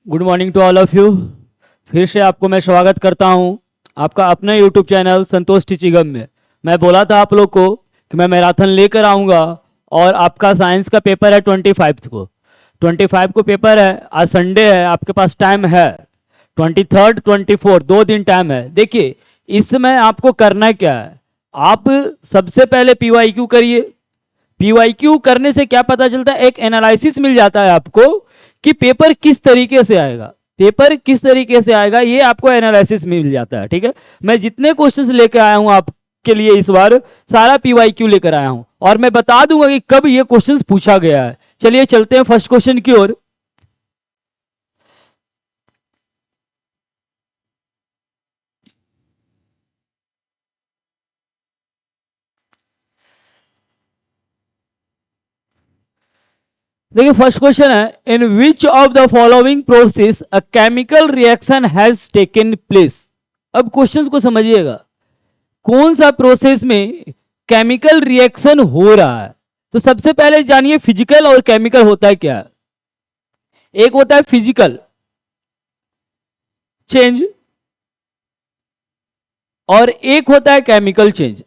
Good morning to all of you. फिर से आपको मैं स्वागत करता हूं आपका अपना यूट्यूब चैनल संतोष टीचिंगम में। मैं बोला था आप लोग को कि मैं मैराथन लेकर आऊंगा और आपका साइंस का पेपर है 25 को। 25 को पेपर है, आज संडे है, आपके पास टाइम है 23rd 24 2 दिन टाइम है। देखिए इसमें आपको करना क्या है, आप सबसे पहले पीवाईक्यू करिए। पीवाईक्यू करने से क्या पता चलता है, एक एनालिसिस मिल जाता है आपको कि पेपर किस तरीके से आएगा, पेपर किस तरीके से आएगा, ये आपको एनालिसिस मिल जाता है। ठीक है, मैं जितने क्वेश्चंस लेकर आया हूं आपके लिए इस बार सारा पीवाईक्यू लेकर आया हूं और मैं बता दूंगा कि कब ये क्वेश्चंस पूछा गया है। चलिए चलते हैं फर्स्ट क्वेश्चन की ओर। देखिए फर्स्ट क्वेश्चन है, in which of the following process a chemical reaction has taken place. अब क्वेश्चन को समझिएगा, कौन सा प्रोसेस में केमिकल रिएक्शन हो रहा है। तो सबसे पहले जानिए फिजिकल और केमिकल होता है क्या। एक होता है फिजिकल चेंज और एक होता है केमिकल चेंज।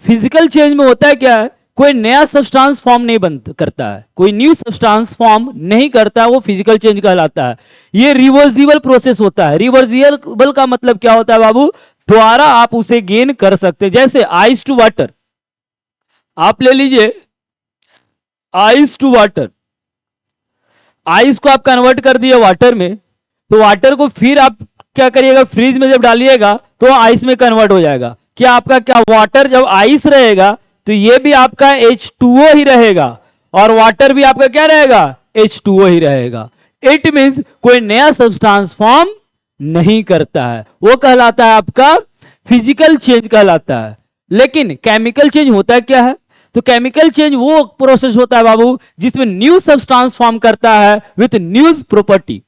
फिजिकल चेंज में होता है क्या है, कोई नया सब्सटेंस फॉर्म नहीं बन करता है, कोई न्यू सब्सटेंस फॉर्म नहीं करता है, वो फिजिकल चेंज कहलाता है। ये रिवर्सिबल प्रोसेस होता है। रिवर्सिबल का मतलब क्या होता है बाबू, दोबारा आप उसे गेन कर सकते हैं। जैसे आइस टू वाटर, आप ले लीजिए आइस टू वाटर, आइस को आप कन्वर्ट कर दिए वाटर में, तो वाटर को फिर आप क्या करिएगा, फ्रीज में जब डालिएगा तो आइस में कन्वर्ट हो जाएगा। क्या आपका क्या वाटर जब आइस रहेगा तो ये भी आपका H2O ही रहेगा और वाटर भी आपका क्या रहेगा, H2O ही रहेगा। इट मींस कोई नया सब्सटेंस फॉर्म नहीं करता है, वो कहलाता है आपका फिजिकल चेंज कहलाता है। लेकिन केमिकल चेंज होता क्या है, तो केमिकल चेंज वो प्रोसेस होता है बाबू जिसमें न्यू सब्सटेंस फॉर्म करता है with new property.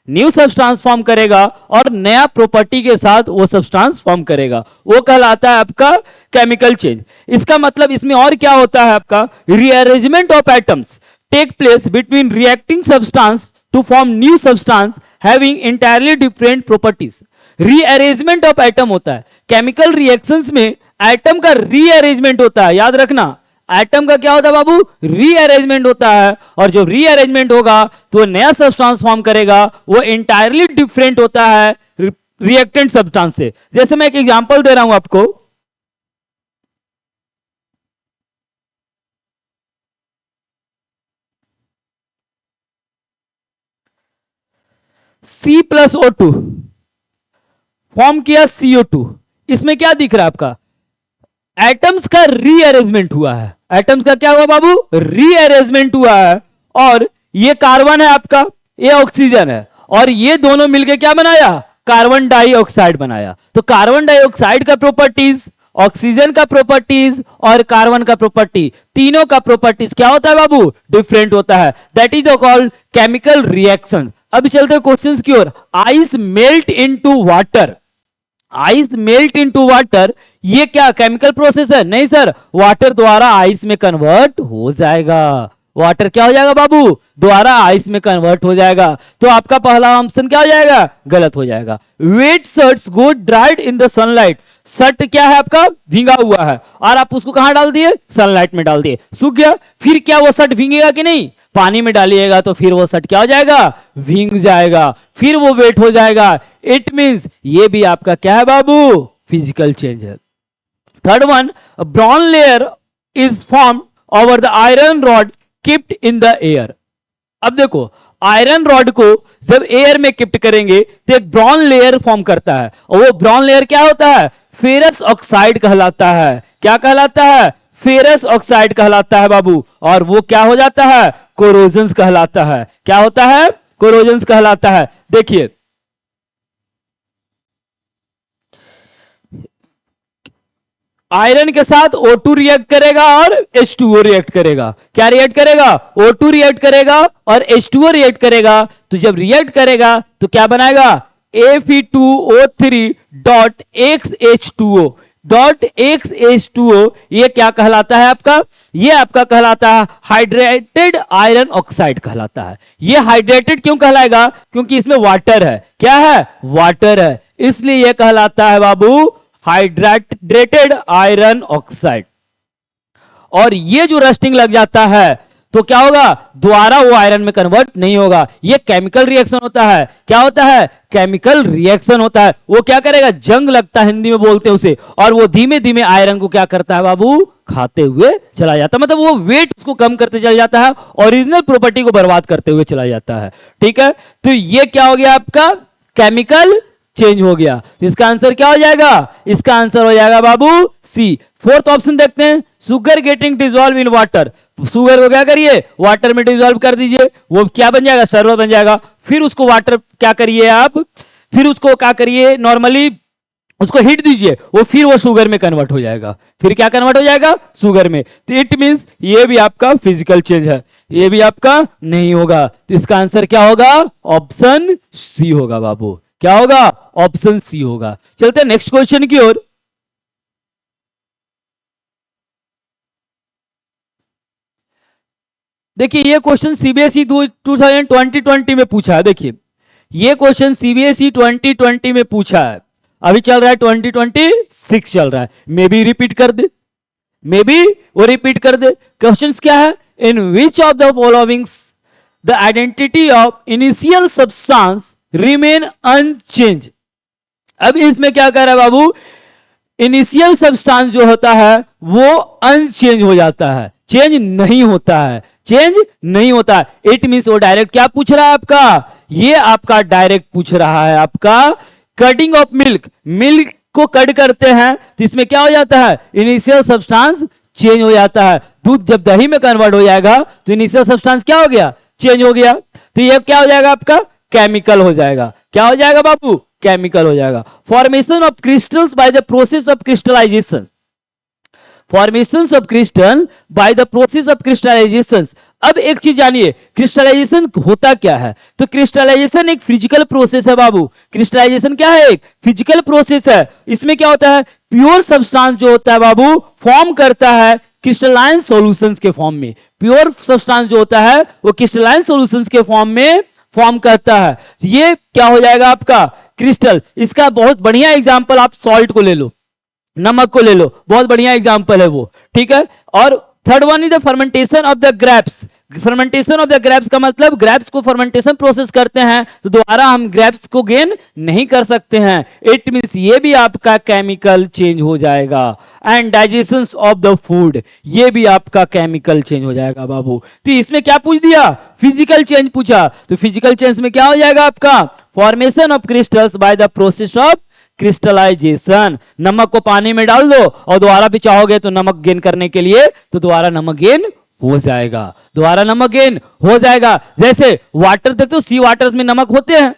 New substance form करेगा और नया प्रॉपर्टी के साथ वो सब्सटेंस फॉर्म करेगा, वो कहलाता है आपका केमिकल चेंज। इसका मतलब इसमें और क्या होता है, आपका rearrangement of atoms take place between reacting substance to form new substance having entirely different properties. Rearrangement of atom होता है केमिकल रिएक्शंस में, एटम का रीअरेंजमेंट होता है। याद रखना, एटम का क्या होता है बाबू, रीअरेंजमेंट होता है, और जो रीअरेंजमेंट होगा तो नया सब्सटेंस फॉर्म करेगा, वो इंटायरली डिफरेंट होता है रिएक्टेंट सब्सटेंस से। जैसे मैं एक एग्जांपल दे रहा हूं आपको, C+O2 फॉर्म किया CO2। इसमें क्या दिख रहा है आपका, एटम्स का रीअरेंजमेंट हुआ है। एटम्स का क्या हुआ बाबू, रीअरेंजमेंट हुआ है। और ये कार्बन है आपका, ये ऑक्सीजन है, और ये दोनों मिलकर क्या बनाया, कार्बन डाइऑक्साइड बनाया। तो कार्बन डाइऑक्साइड का प्रॉपर्टीज, ऑक्सीजन का प्रॉपर्टीज और कार्बन का प्रॉपर्टी, तीनों का प्रॉपर्टीज क्या होता है बाबू, डिफरेंट होता है। That is called chemical reaction. अब चलते हैं क्वेश्चंस की ओर। Ice melt into water, ice melt into water, ये क्या केमिकल प्रोसेस है, नहीं सर, वाटर द्वारा आइस में कन्वर्ट हो जाएगा। वाटर क्या हो जाएगा बाबू, द्वारा आइस में कन्वर्ट हो जाएगा। तो आपका पहला ऑप्शन क्या हो जाएगा, गलत हो जाएगा। Wet shirts go dried in the sunlight, shirt क्या है आपका, भींगा हुआ है, और आप उसको कहां डाल दिए, सनलाइट में डाल दिए, सूख गया। फिर क्या वो शर्ट भींगेगा कि नहीं, पानी में डालिएगा तो फिर वो शर्ट क्या हो जाएगा, भींग जाएगा, फिर वो वेट हो जाएगा। इट मींस ये भी आपका क्या है बाबू, फिजिकल चेंज है। Third one, brown layer is form over the iron rod kept in the air. अब देखो आयरन रॉड को जब एयर में किप्ट करेंगे तो एक ब्राउन लेयर फॉर्म करता है, और वो ब्राउन लेयर क्या होता है, फेरस ऑक्साइड कहलाता है। क्या कहलाता है, फेरस ऑक्साइड कहलाता है बाबू। और वो क्या हो जाता है, कोरोजन्स कहलाता है। क्या होता है, कोरोजन्स कहलाता है। देखिए आयरन के साथ O2 रिएक्ट करेगा और H2O रिएक्ट करेगा। क्या रिएक्ट करेगा, O2 रिएक्ट करेगा और H2O रिएक्ट करेगा। तो जब रिएक्ट करेगा तो क्या बनाएगा, Fe2O3 XH2O। ये क्या कहलाता है आपका, ये आपका कहलाता है हाइड्रेटेड आयरन ऑक्साइड कहलाता है। ये हाइड्रेटेड क्यों कहलाएगा? क्योंकि इसमें वाटर है। क्या है? वाटर है, इसलिए यह कहलाता है बाबू हाइड्रेटेड आयरन ऑक्साइड। और ये जो रस्टिंग लग जाता है तो क्या होगा? दोबारा वो आयरन में कन्वर्ट नहीं होगा। ये केमिकल रिएक्शन होता है। क्या होता है? केमिकल रिएक्शन होता है। वो क्या करेगा? जंग लगता है हिंदी में बोलते हैं उसे, और वो धीमे धीमे आयरन को क्या करता है बाबू? खाते हुए चला जाता है। मतलब वो वेट उसको कम करते चला जाता है, ओरिजिनल प्रॉपर्टी को बर्बाद करते हुए चला जाता है। ठीक है, तो ये क्या हो गया आपका? केमिकल चेंज हो गया। तो इसका आंसर क्या हो जाएगा? इसका आंसर हो जाएगा बाबू सी। फोर्थ ऑप्शन देखते हैं, sugar getting dissolve in water. Sugar को क्या करिए? वाटर में डिजोल्व कर दीजिए, वो क्या बन जाएगा? शरबत बन जाएगा। फिर उसको वाटर क्या करिए आप? फिर उसको क्या करिए? नॉर्मली उसको हिट दीजिए, वो फिर वो शुगर में कन्वर्ट हो जाएगा। फिर क्या कन्वर्ट हो जाएगा? शुगर में। तो इट मींस ये भी आपका फिजिकल चेंज है, ये भी आपका नहीं होगा। तो इसका आंसर क्या होगा? ऑप्शन सी होगा बाबू। क्या होगा? ऑप्शन सी होगा। चलते हैं नेक्स्ट क्वेश्चन की ओर। देखिए ये क्वेश्चन सीबीएसई 2020 में पूछा है। देखिए ये क्वेश्चन सीबीएसई 2020 में पूछा है, अभी चल रहा है 2026 चल रहा है। मे बी रिपीट कर दे, मे बी वो रिपीट कर दे। क्वेश्चन क्या है? In which of the following the identity of initial substance remain unchange. अब इसमें क्या कह रहा है बाबू? इनिशियल सब्सटेंस जो होता है वो अनचेंज हो जाता है, चेंज नहीं होता है, चेंज नहीं होता है। इट मींस वो डायरेक्ट क्या पूछ रहा है आपका? ये आपका डायरेक्ट पूछ रहा है आपका कटिंग ऑफ मिल्क। मिल्क को कट करते हैं तो इसमें क्या हो जाता है? इनिशियल सब्सटेंस चेंज हो जाता है। दूध जब दही में कन्वर्ट हो जाएगा तो इनिशियल सब्सटेंस क्या हो गया? चेंज हो गया। तो ये क्या हो जाएगा आपका? केमिकल हो जाएगा। क्या हो जाएगा बाबू? केमिकल हो जाएगा। Formation of crystals by the process of crystallisation. Formation of crystal by the process of crystallisation. अब एक चीज जानिए, क्रिस्टलाइजेशन होता क्या है? तो क्रिस्टलाइजेशन एक फिजिकल प्रोसेस है बाबू। क्रिस्टलाइजेशन क्या है? एक फिजिकल प्रोसेस है। इसमें क्या होता है? प्योर सब्सटेंस जो होता है बाबू फॉर्म करता है क्रिस्टलाइन सॉल्यूशंस के फॉर्म में। प्योर सब्सटेंस जो होता है वो क्रिस्टलाइन सॉल्यूशंस के फॉर्म में फॉर्म करता है। ये क्या हो जाएगा आपका? क्रिस्टल। इसका बहुत बढ़िया एग्जांपल आप सॉल्ट को ले लो, नमक को ले लो, बहुत बढ़िया एग्जांपल है वो। ठीक है, और third one is the fermentation of the grapes. Fermentation of the grapes का मतलब ग्रेप्स को फर्मेंटेशन प्रोसेस करते हैं तो दोबारा हम ग्रेप्स को गेन नहीं कर सकते हैं। इट मींस ये भी आपका केमिकल चेंज हो जाएगा। And digestion of the food, ये भी आपका केमिकल चेंज हो जाएगा बाबू। तो इसमें क्या पूछ दिया? फिजिकल चेंज पूछा। तो फिजिकल चेंज में क्या हो जाएगा आपका? Formation of crystals by the process of crystallisation. नमक को पानी में डाल दो और दोबारा भी चाहोगे तो नमक गेन करने के लिए तो दोबारा नमक गेन हो जाएगा, दोबारा नमक गेन हो जाएगा। जैसे वाटर देखते हो, सी वाटर्स में नमक होते हैं।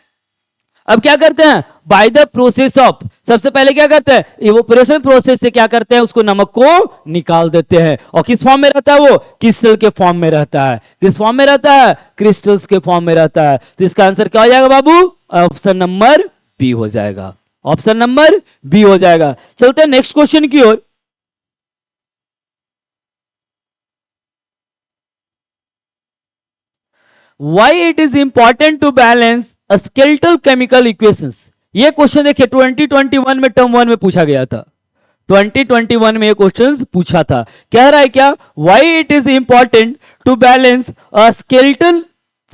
अब क्या करते हैं? बाय द प्रोसेस ऑफ, सबसे पहले क्या करते हैं? इवोपोरेशन प्रोसेस से क्या करते हैं? उसको नमक को निकाल देते हैं। और किस फॉर्म में रहता है वो? क्रिस्टल के फॉर्म में रहता है। किस फॉर्म में रहता है? क्रिस्टल्स के फॉर्म में रहता है। तो इसका आंसर क्या हो जाएगा बाबू? ऑप्शन नंबर बी हो जाएगा। ऑप्शन नंबर बी हो जाएगा। चलते हैं नेक्स्ट क्वेश्चन की ओर। Why it is important to balance skeletal chemical equations. ये क्वेश्चन देखिए 2021 में टर्म 1 में पूछा गया था। 2021 में ये क्वेश्चन पूछा था। कह रहा है क्या? Why it is important to balance skeletal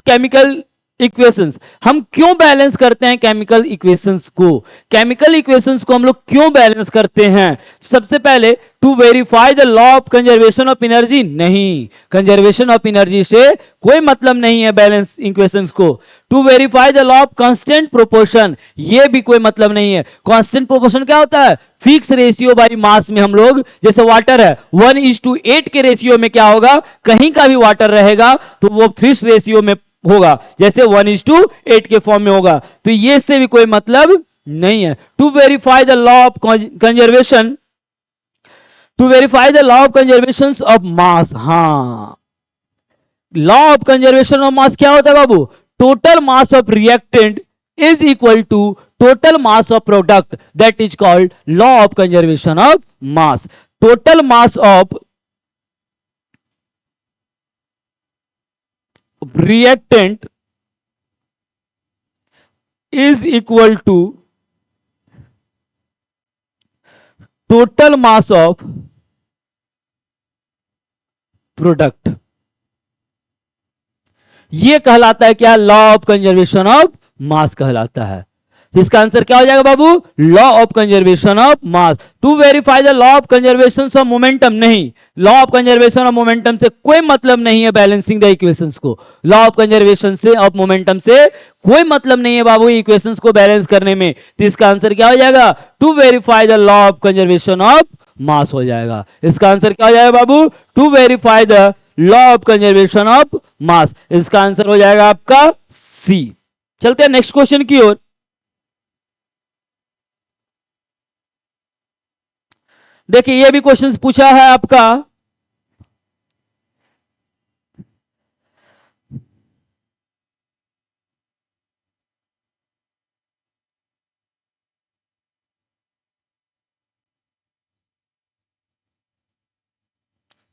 chemical equations. हम क्यों बैलेंस करते हैं केमिकल इक्वेशंस को? केमिकल इक्वेशंस को हम लोग क्यों बैलेंस करते हैं? सबसे पहले to verify the law of conservation of energy. नहीं, कंजर्वेशन ऑफ एनर्जी से कोई मतलब नहीं है बैलेंस इक्वेशंस को। To verify the law of constant proportion, ये भी कोई मतलब नहीं है। कांस्टेंट प्रोपोर्शन क्या होता है? फिक्स रेशियो बाई मास में हम लोग, जैसे वाटर है 1:8 के रेशियो में क्या होगा? कहीं का भी वाटर रहेगा तो वो फिक्स रेशियो में होगा, जैसे 1:8 के फॉर्म में होगा। तो ये से भी कोई मतलब नहीं है। To verify the law of conservation, to verify the law of conservation of mass. हाँ, law of conservation of mass क्या होता है बाबू? Total mass of reactant is equal to total mass of product, that is called law of conservation of mass. Total mass of reactant is equal to total mass of product. ये कहलाता है क्या? Law of conservation of mass कहलाता है। तो इसका answer क्या हो जाएगा बाबू? Law of conservation of mass. To verify the law of conservation of momentum, नहीं, law of conservation of momentum से कोई मतलब नहीं है बैलेंसिंग द इक्वेशंस को। लॉ ऑफ कंजर्वेशन से ऑफ मोमेंटम से कोई मतलब नहीं है बाबू इक्वेशंस को बैलेंस करने में। तो इसका आंसर क्या हो जाएगा? To verify the law of conservation of mass हो जाएगा। इसका आंसर क्या हो जाएगा बाबू? To verify the law of conservation of mass. इसका आंसर हो जाएगा आपका सी। चलते हैं नेक्स्ट क्वेश्चन की ओर। देखिए ये भी क्वेश्चन पूछा है आपका,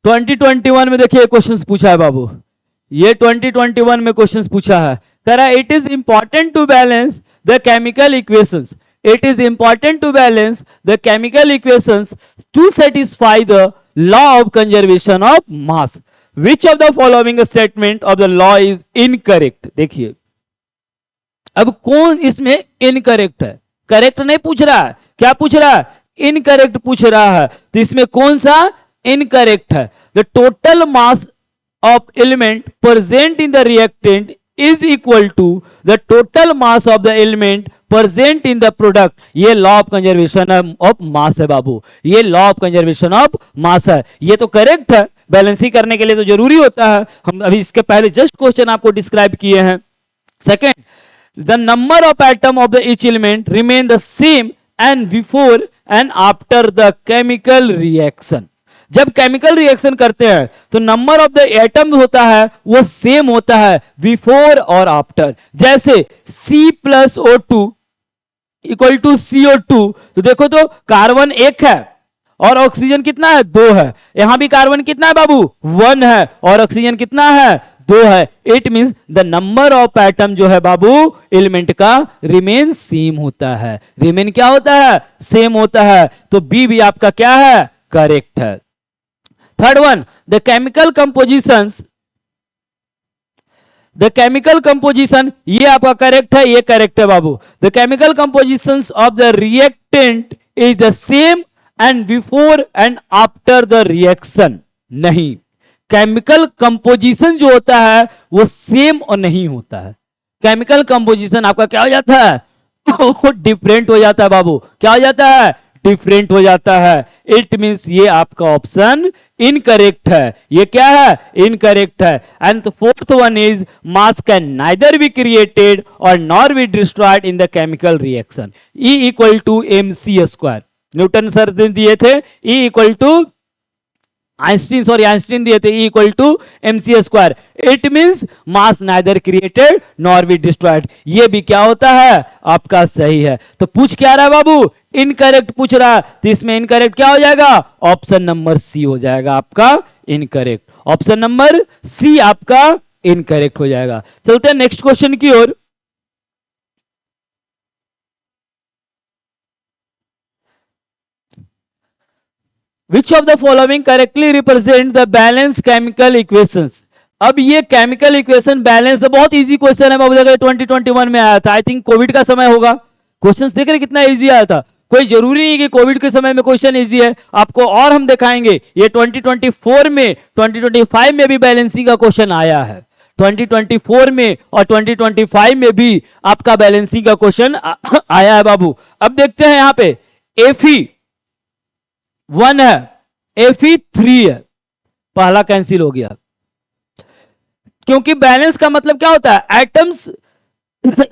ट्वेंटी 2021 में देखिए क्वेश्चन पूछा है बाबू। ये 2021 में क्वेश्चन पूछा है, कह रहा है it is important to balance the chemical equations, it is important to balance the chemical equations to satisfy the law of conservation of mass. Which of the following statement of the law is incorrect. देखिए अब कौन इसमें incorrect है? Correct नहीं पूछ रहा है, क्या पूछ रहा है? इनकरेक्ट पूछ रहा है। तो इसमें कौन सा इनकरेक्ट है? The total mass of element present in the reactant is equal to the total mass of the element present in the product. ये law of conservation of mass है बाबू, ये law of conservation of mass है। ये तो correct है, balancing करने के लिए तो जरूरी होता है। हम अभी इसके पहले जस्ट क्वेश्चन आपको डिस्क्राइब किए हैं। Second, the number of atom of the each element remain the same and before and after the chemical reaction। जब केमिकल रिएक्शन करते हैं तो नंबर ऑफ द एटम होता है वो सेम होता है बिफोर और आफ्टर। जैसे C+O2 इक्वल टू CO2, तो देखो तो कार्बन 1 है और ऑक्सीजन कितना है? 2 है। यहां भी कार्बन कितना है बाबू? 1 है और ऑक्सीजन कितना है? 2 है। It means the number of atom जो है बाबू एलिमेंट का रिमेन सेम होता है। रिमेन क्या होता है? सेम होता है। तो बी भी आपका क्या है? करेक्ट है। Third one, the chemical compositions, the chemical composition, ये आपका करेक्ट है, ये करेक्ट है बाबू। The chemical compositions of the reactant is the same and before and after the reaction. नहीं, केमिकल कंपोजिशन जो होता है वो सेम और नहीं होता है। केमिकल कंपोजिशन आपका क्या हो जाता है? डिफरेंट हो जाता है बाबू। क्या हो जाता है? डिफरेंट हो जाता है। इट मींस ये आपका ऑप्शन इनकरेक्ट है। ये क्या है? इनकरेक्ट है। And fourth one is mass can neither be created और nor be destroyed in the chemical reaction. E equal to mc square, Newton sir दिए थे। E इक्वल टू आइंस्टीन दिए थे, E equal to mc square. It means mass neither created nor be destroyed. ये भी क्या होता है? आपका सही है। तो पूछ क्या रहा है बाबू? इनकरेक्ट पूछ रहा है। तो इसमें इनकरेक्ट क्या हो जाएगा? ऑप्शन नंबर सी हो जाएगा आपका इनकरेक्ट। ऑप्शन नंबर सी आपका इनकरेक्ट हो जाएगा। चलते हैं नेक्स्ट क्वेश्चन की ओर। Which of the following correctly represent the balanced chemical equations? अब ये केमिकल इक्वेशन बैलेंस, बहुत इजी क्वेश्चन है बाबू। देखो 2021 में आया था, आई थिंक कोविड का समय होगा। क्वेश्चंस देख रहे कितना इजी आया था। कोई जरूरी नहीं कि कोविड के समय में क्वेश्चन इजी है आपको, और हम दिखाएंगे ये 2024 में 2025 में भी बैलेंसिंग का क्वेश्चन आया है। 2024 में और 2025 में भी आपका बैलेंसिंग का क्वेश्चन आया है बाबू। अब देखते हैं यहां पे Fe1 है, Fe3 है, पहला कैंसिल हो गया। क्योंकि बैलेंस का मतलब क्या होता है? एटम्स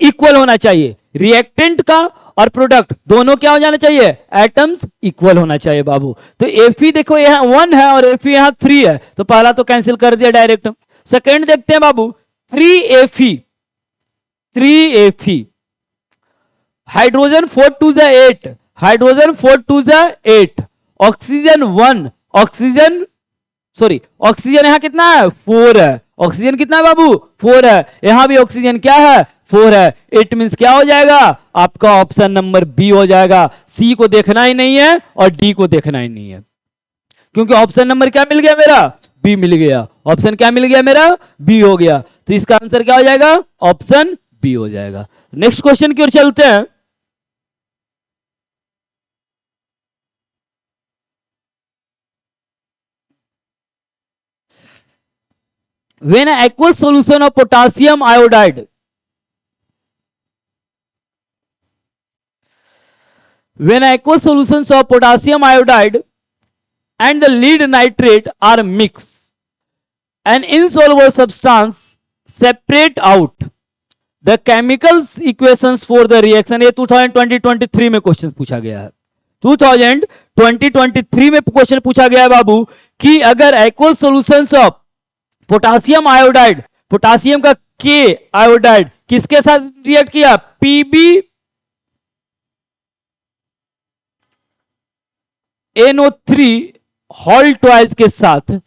इक्वल होना चाहिए। रिएक्टेंट का और प्रोडक्ट दोनों क्या हो जाना चाहिए? एटम्स इक्वल होना चाहिए बाबू। तो Fe देखो यहां 1 है और Fe यहां 3 है, तो पहला तो कैंसिल कर दिया डायरेक्ट। सेकेंड देखते हैं बाबू, 3Fe, hydrogen 4 2 8, hydrogen 4 2 8, oxygen 1, oxygen यहां कितना है? 4 है ऑक्सीजन कितना है बाबू 4 है, यहां भी ऑक्सीजन क्या है 4 है। इट मींस क्या हो जाएगा आपका ऑप्शन नंबर बी हो जाएगा। सी को देखना ही नहीं है और डी को देखना ही नहीं है, क्योंकि ऑप्शन नंबर क्या मिल गया मेरा बी मिल गया। ऑप्शन क्या मिल गया मेरा बी हो गया, तो इसका आंसर क्या हो जाएगा ऑप्शन बी हो जाएगा। नेक्स्ट क्वेश्चन की ओर चलते हैं। When an aqueous solution of potassium iodide, when aqueous solutions of potassium iodide and the lead nitrate are mixed, an insoluble substance separate out the chemicals equations for the reaction। ये 2020-23 में question पूछा गया है, 2020-23 में question पूछा गया है बाबू कि अगर aqueous solutions of potassium iodide, potassium का के आयोडाइड किसके साथ रिएक्ट किया पीबी NO3 हॉल ट्वाइस के साथ,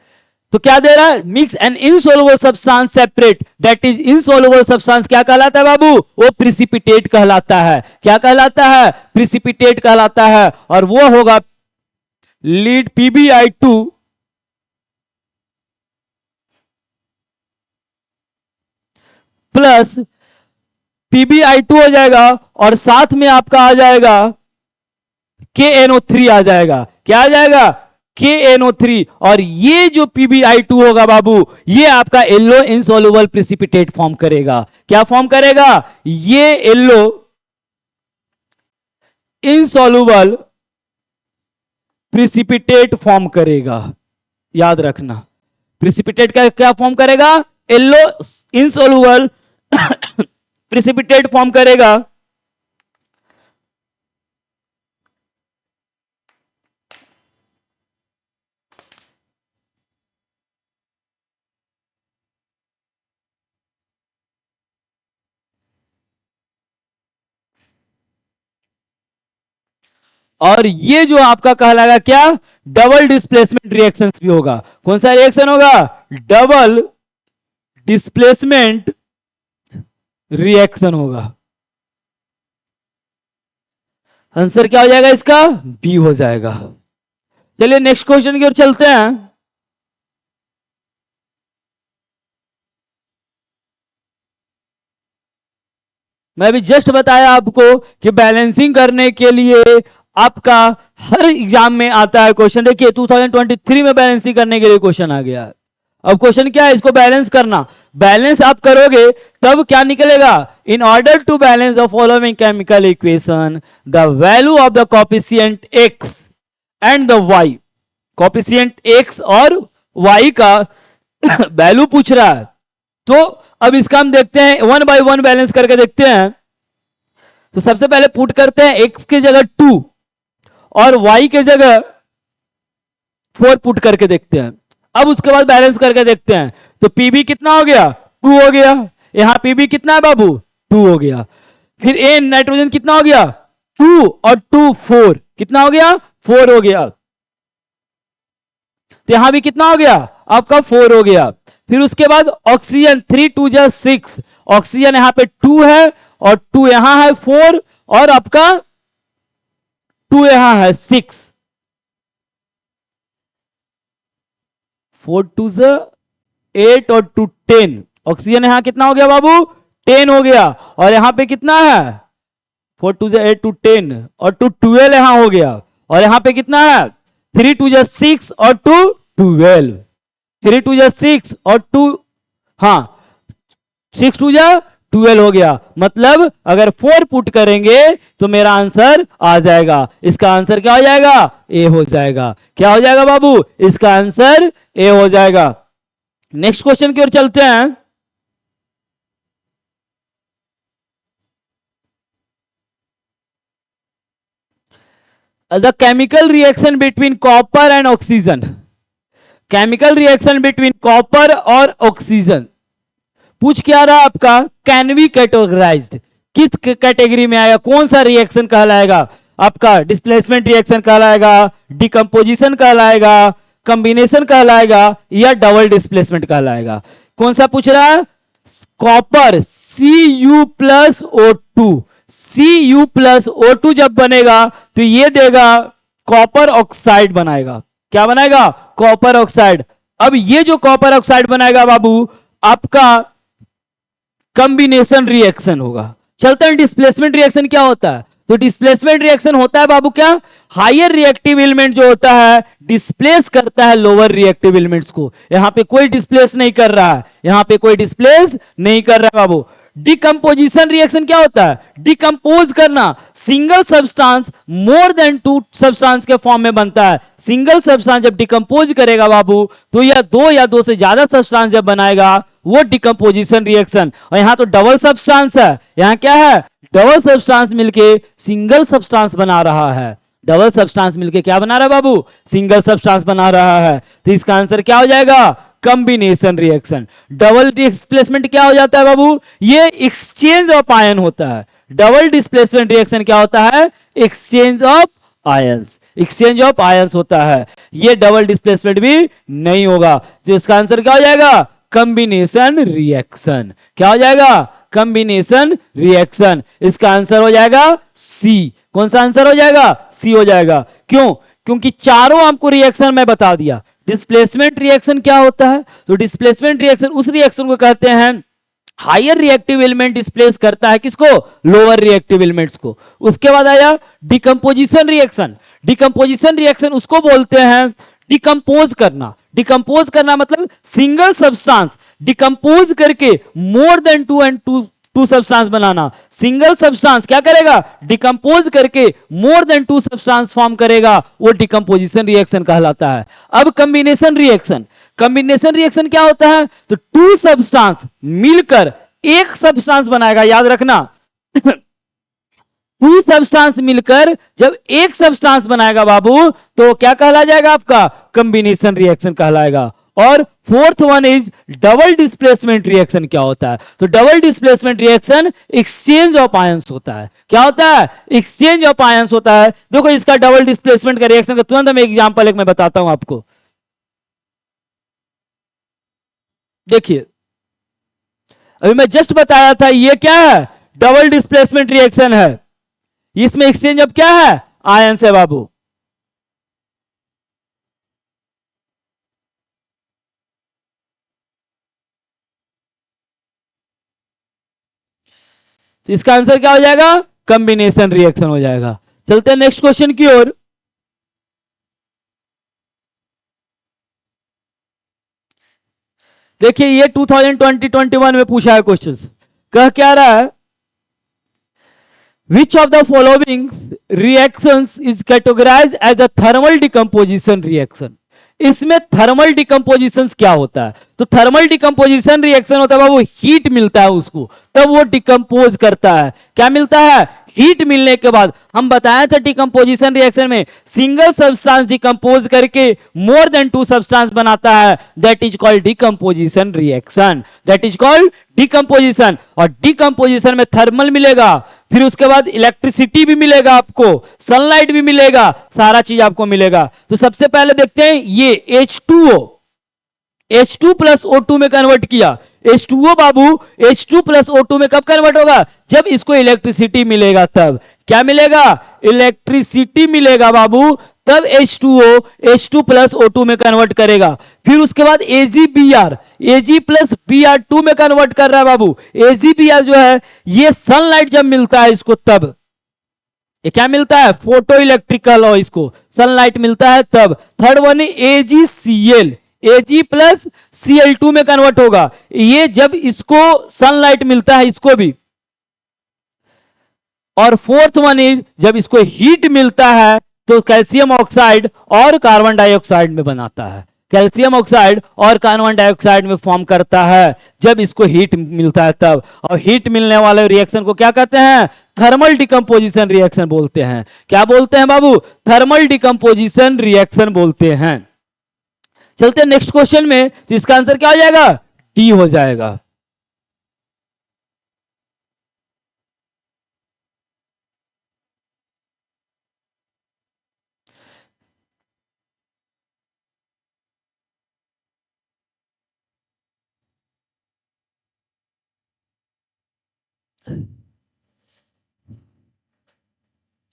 तो क्या दे रहा है mix an insoluble substance separate, that is insoluble substance क्या कहलाता है बाबू वो प्रिसिपिटेट कहलाता है। क्या कहलाता है प्रिसिपिटेट कहलाता है, और वो होगा लीड PbI2 प्लस PbI2 हो जाएगा और साथ में आपका आ जाएगा KNO3 आ जाएगा। क्या आ जाएगा KNO3, और ये जो PbI2 होगा बाबू ये आपका येलो इनसॉल्युबल प्रिसिपिटेट फॉर्म करेगा। क्या फॉर्म करेगा ये येलो इनसॉल्युबल प्रिसिपिटेट फॉर्म करेगा। याद रखना प्रिसिपिटेट का क्या फॉर्म करेगा येलो इनसॉल्युबल प्रिसिपिटेट फॉर्म करेगा। और ये जो आपका कहलाएगा क्या डबल डिस्प्लेसमेंट रिएक्शंस भी होगा। कौन सा रिएक्शन होगा डबल डिस्प्लेसमेंट रिएक्शन होगा। आंसर क्या हो जाएगा इसका बी हो जाएगा। चलिए नेक्स्ट क्वेश्चन की ओर चलते हैं। मैं अभी जस्ट बताया आपको कि बैलेंसिंग करने के लिए आपका हर एग्जाम में आता है क्वेश्चन। देखिए 2023 में बैलेंसिंग करने के लिए क्वेश्चन आ गया है। अब क्वेश्चन क्या है इसको बैलेंस करना। बैलेंस आप करोगे तब क्या निकलेगा in order to balance the following chemical equation the value of the coefficient x and the y, coefficient x और y का वैल्यू पूछ रहा है। तो अब इसका हम देखते हैं 1 by 1 बैलेंस करके देखते हैं। तो सबसे पहले पुट करते हैं x की जगह 2 और y के जगह 4 पुट करके देखते हैं। अब उसके बाद बैलेंस करके देखते हैं। तो पीबी कितना हो गया 2 हो गया, यहां पीबी कितना है बाबू 2 हो गया। फिर ए नाइट्रोजन कितना हो गया 2 और 2 4, कितना हो गया 4 हो गया। तो यहां भी कितना हो गया आपका 4 हो गया। फिर उसके बाद ऑक्सीजन 3 2 जा 6, ऑक्सीजन यहां पे 2 है और 2 यहां है 4 और आपका 2 यहां है 6, 4 2 जा 8 और 2 10। ऑक्सीजन यहां कितना हो गया बाबू 10 हो गया और यहां पे कितना है 4 2 जा 8 2 10 और 2 12 यहां हो गया। और यहां पे कितना है 3 2 जा 6 और 2 12, 3 2 जा 6 और 2 हाँ 6 2 जा 12 हो गया। मतलब अगर 4 पुट करेंगे तो मेरा आंसर आ जाएगा। इसका आंसर क्या हो जाएगा ए हो जाएगा। क्या हो जाएगा बाबू इसका आंसर ए हो जाएगा। नेक्स्ट क्वेश्चन की ओर चलते हैं। The chemical reaction between copper and oxygen, chemical reaction between copper और ऑक्सीजन पूछ क्या रहा आपका कैन बी कैटेगराइज्ड, किस कैटेगरी में आएगा, कौन सा रिएक्शन कहलाएगा आपका डिस्प्लेसमेंट रिएक्शन कहलाएगा, डिकम्पोजिशन कहलाएगा, कॉम्बिनेशन कहलाएगा या डबल डिस्प्लेसमेंट कहलाएगा। कौन सा पूछ रहा है? कॉपर Cu+O2, Cu+O2 जब बनेगा तो ये देगा कॉपर ऑक्साइड बनाएगा। क्या बनाएगा? Copper oxide. अब ये जो कॉपर ऑक्साइड बनाएगा बाबू आपका कॉम्बिनेशन रिएक्शन होगा। चलते हैं डिस्प्लेसमेंट रिएक्शन क्या होता है। तो डिस्प्लेसमेंट रिएक्शन होता है बाबू क्या? हायर रिएक्टिव एलिमेंट जो होता है डिस्प्लेस करता है लोअर रिएक्टिव एलिमेंट्स को। यहां पे कोई डिस्प्लेस नहीं कर रहा है, यहां पे कोई डिस्प्लेस नहीं कर रहा है बाबू। डिकम्पोजिशन रिएक्शन क्या होता है? डिकम्पोज करना। Single substance more than two substance के फॉर्म में बनता है। सिंगल सब्सटेंस जब डिकम्पोज करेगा बाबू तो या दो से ज्यादा सब्सटेंस जब बनाएगा वो डिकम्पोजिशन रिएक्शन। और यहां तो डबल सब्सटेंस है, यहां क्या है? डबल सब्सटेंस मिलके सिंगल सब्सटेंस बना रहा है। डबल सब्सटेंस मिलके क्या बना रहा है बाबू? सिंगल सब्सटेंस बना रहा है। तो इसका आंसर क्या हो जाएगा? Combination reaction. डबल डिस्प्लेसमेंट क्या हो जाता है बाबू? ये एक्सचेंज ऑफ आयन होता है। डबल डिस्प्लेसमेंट रिएक्शन क्या होता है? Exchange of ions. Exchange of ions होता है। ये डबल डिस्प्लेसमेंट भी नहीं होगा। तो इसका आंसर क्या हो जाएगा? Combination reaction. क्या हो जाएगा? Combination reaction. इसका आंसर हो जाएगा सी। कौन सा आंसर हो जाएगा? सी हो जाएगा। क्यों? क्योंकि चारों आपको रिएक्शन मैं बता दिया। डिस्प्लेसमेंट रिएक्शन क्या होता है? तो डिस्प्लेसमेंट रिएक्शन उस रिएक्शन को कहते हैं हायर रिएक्टिव एलिमेंट डिस्प्लेस करता है किसको? लोअर रिएक्टिव एलिमेंट्स को। उसके बाद आया डिकम्पोजिशन रिएक्शन। डिकम्पोजिशन रिएक्शन उसको बोलते हैं डिकम्पोज करना। डिकम्पोज करना मतलब सिंगल सब्सटेंस डिकम्पोज करके मोर देन टू सब्सटेंस बनाना। सिंगल सब्सटेंस क्या करेगा? डिकम्पोज करके more than two substance form करेगा, वो डिकम्पोजिशन रिएक्शन कहलाता है। अब कॉम्बिनेशन रिएक्शन। कॉम्बिनेशन रिएक्शन क्या होता है? तो टू सब्सटेंस मिलकर एक सब्सटेंस बनाएगा। याद रखना टू सब्सटेंस मिलकर जब एक सब्सटेंस बनाएगा बाबू तो क्या कहला जाएगा? आपका कॉम्बिनेशन रिएक्शन कहलाएगा। और fourth one is double displacement reaction. क्या होता है? तो double displacement reaction exchange of ions होता है। क्या होता है? एक्सचेंज ऑफ आयंस होता है। देखो इसका डबल डिस्प्लेसमेंट का रिएक्शन का तुरंत मैं एग्जांपल एक मैं बताता हूं आपको। देखिए अभी मैं जस्ट बताया था ये क्या है? डबल डिस्प्लेसमेंट रिएक्शन है। इसमें एक्सचेंज ऑफ क्या है? आयंस है बाबू। तो इसका आंसर क्या हो जाएगा? कॉम्बिनेशन रिएक्शन हो जाएगा। चलते हैं नेक्स्ट क्वेश्चन की ओर। देखिए ये 2020-21 में पूछा है क्वेश्चन। कह क्या रहा है? Which of the following reactions is categorized as a thermal decomposition reaction? इसमें थर्मल डिकम्पोजिशन क्या होता है? तो थर्मल डिकम्पोजिशन रिएक्शन होता है बाबू हीट मिलता है उसको तब वो डिकम्पोज करता है। क्या मिलता है? हीट मिलने के बाद। हम बताए थे डिकम्पोजिशन रिएक्शन में सिंगल सब्सटेंस डिकम्पोज करके मोर देन टू सब्सटेंस बनाता है। That is called decomposition reaction. That is called decomposition. और डिकम्पोजिशन में थर्मल मिलेगा, फिर उसके बाद इलेक्ट्रिसिटी भी मिलेगा, आपको सनलाइट भी मिलेगा, सारा चीज आपको मिलेगा। तो सबसे पहले देखते हैं ये H2O H2+O2 में कन्वर्ट किया। H2O बाबू H2+O2 में कब कन्वर्ट होगा? जब इसको इलेक्ट्रिसिटी मिलेगा तब। क्या मिलेगा? इलेक्ट्रिसिटी मिलेगा बाबू, तब H2O H2+O2 में कन्वर्ट करेगा। फिर उसके बाद Ag+Br2 में कन्वर्ट कर रहा है बाबू। Ag-Br जो है ये सनलाइट जब मिलता है इसको तब। ये क्या मिलता है? फोटो इलेक्ट्रिकल, और इसको सनलाइट मिलता है तब। थर्ड वन AgCl Ag+Cl2 में कन्वर्ट होगा। ये जब इसको सनलाइट मिलता है इसको भी। और फोर्थ वन इज जब इसको हीट मिलता है तो कैल्शियम ऑक्साइड और कार्बन डाइऑक्साइड में बनाता है। कैल्शियम ऑक्साइड और कार्बन डाइऑक्साइड में फॉर्म करता है जब इसको हीट मिलता है तब। और हीट मिलने वाले रिएक्शन को क्या कहते हैं? थर्मल डिकम्पोजिशन रिएक्शन बोलते हैं। क्या बोलते हैं बाबू? थर्मल डिकम्पोजिशन रिएक्शन बोलते हैं। चलते हैं नेक्स्ट क्वेश्चन में। तो इसका आंसर क्या हो जाएगा? डी हो जाएगा।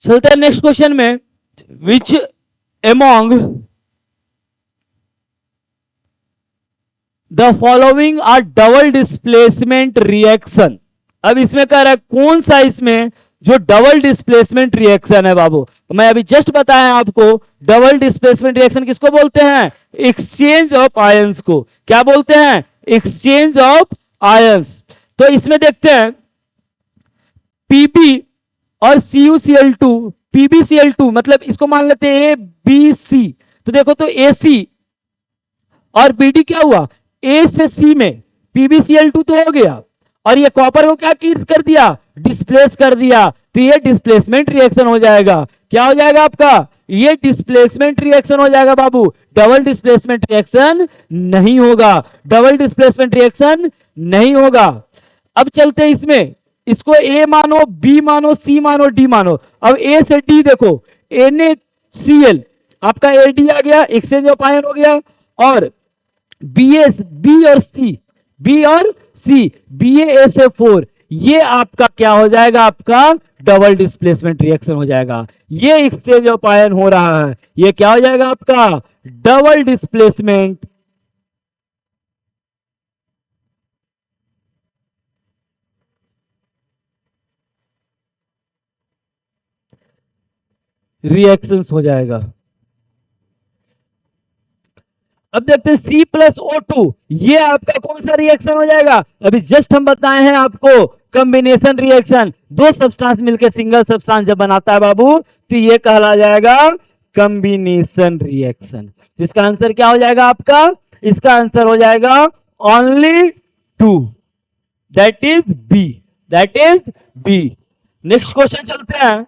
चलते हैं नेक्स्ट क्वेश्चन में। Which among the following are double displacement reaction. अब इसमें कह रहा है कौन सा इसमें जो डबल डिस्प्लेसमेंट रिएक्शन है बाबू। तो मैं अभी जस्ट बताया आपको डबल डिस्प्लेसमेंट रिएक्शन किसको बोलते हैं, एक्सचेंज ऑफ आयंस को। क्या बोलते हैं, एक्सचेंज ऑफ आयंस। तो इसमें देखते हैं पीबी और CuCl2, PbCl2 मतलब इसको मान लेते हैं ABC। तो देखो तो AC और BD क्या हुआ, A से C में PbCl2 तो हो गया, और ये कॉपर को क्या कर दिया, डिस्प्लेस कर दिया। तो ये डिस्प्लेसमेंट रिएक्शन हो जाएगा। क्या हो जाएगा आपका, ये डिस्प्लेसमेंट रिएक्शन हो जाएगा बाबू। डबल डिस्प्लेसमेंट रिएक्शन नहीं होगा, डबल डिस्प्लेसमेंट रिएक्शन नहीं होगा। अब चलते हैं इसमें, इसको A मानो, B मानो, C मानो, D मानो। अब A से D देखो, NaCl आपका AD आ गया, एक्सचेंज ऑफ आयन हो गया। और B और C BaSO4 ये आपका क्या हो जाएगा, आपका डबल डिस्प्लेसमेंट रिएक्शन हो जाएगा। ये एक्सचेंज ऑफ आयन हो रहा है, ये क्या हो जाएगा आपका डबल डिस्प्लेसमेंट रिएक्शंस हो जाएगा। अब देखते हैं C+O2 ये आपका कौन सा रिएक्शन हो जाएगा। अभी जस्ट हम बताए हैं आपको कॉम्बिनेशन रिएक्शन, दो सब्सटेंस मिलकर सिंगल सब्सटेंस जब बनाता है बाबू तो ये कहला जाएगा कॉम्बिनेशन रिएक्शन। तो इसका आंसर क्या हो जाएगा आपका, इसका आंसर हो जाएगा only 2, that is B, that is B. Next question चलते हैं।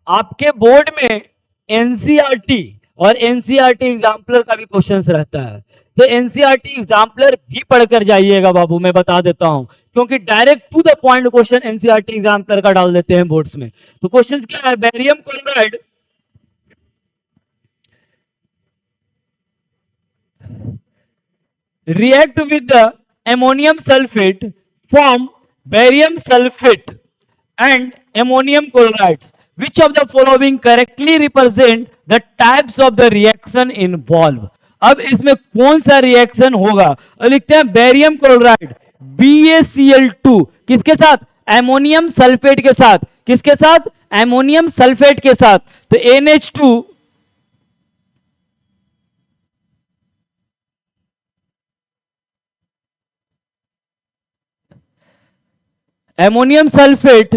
आपके बोर्ड में एनसीईआरटी और एनसीईआरटी एग्जाम्पलर का भी क्वेश्चन रहता है, तो एनसीईआरटी एग्जाम्पलर भी पढ़कर जाइएगा बाबू, मैं बता देता हूं, क्योंकि direct to the point question NCERT exemplar का डाल देते हैं बोर्ड्स में। तो क्वेश्चन क्या है, barium chloride react with the ammonium sulfate form barium sulfate and ammonium chlorides. Which of the following correctly represent the types of the reaction involved? अब इसमें कौन सा रिएक्शन होगा, लिखते हैं बेरियम क्लोराइड BaCl2 किसके साथ, एमोनियम सल्फेट के साथ, किसके साथ, एमोनियम सल्फेट के साथ। तो NH2 ammonium sulphate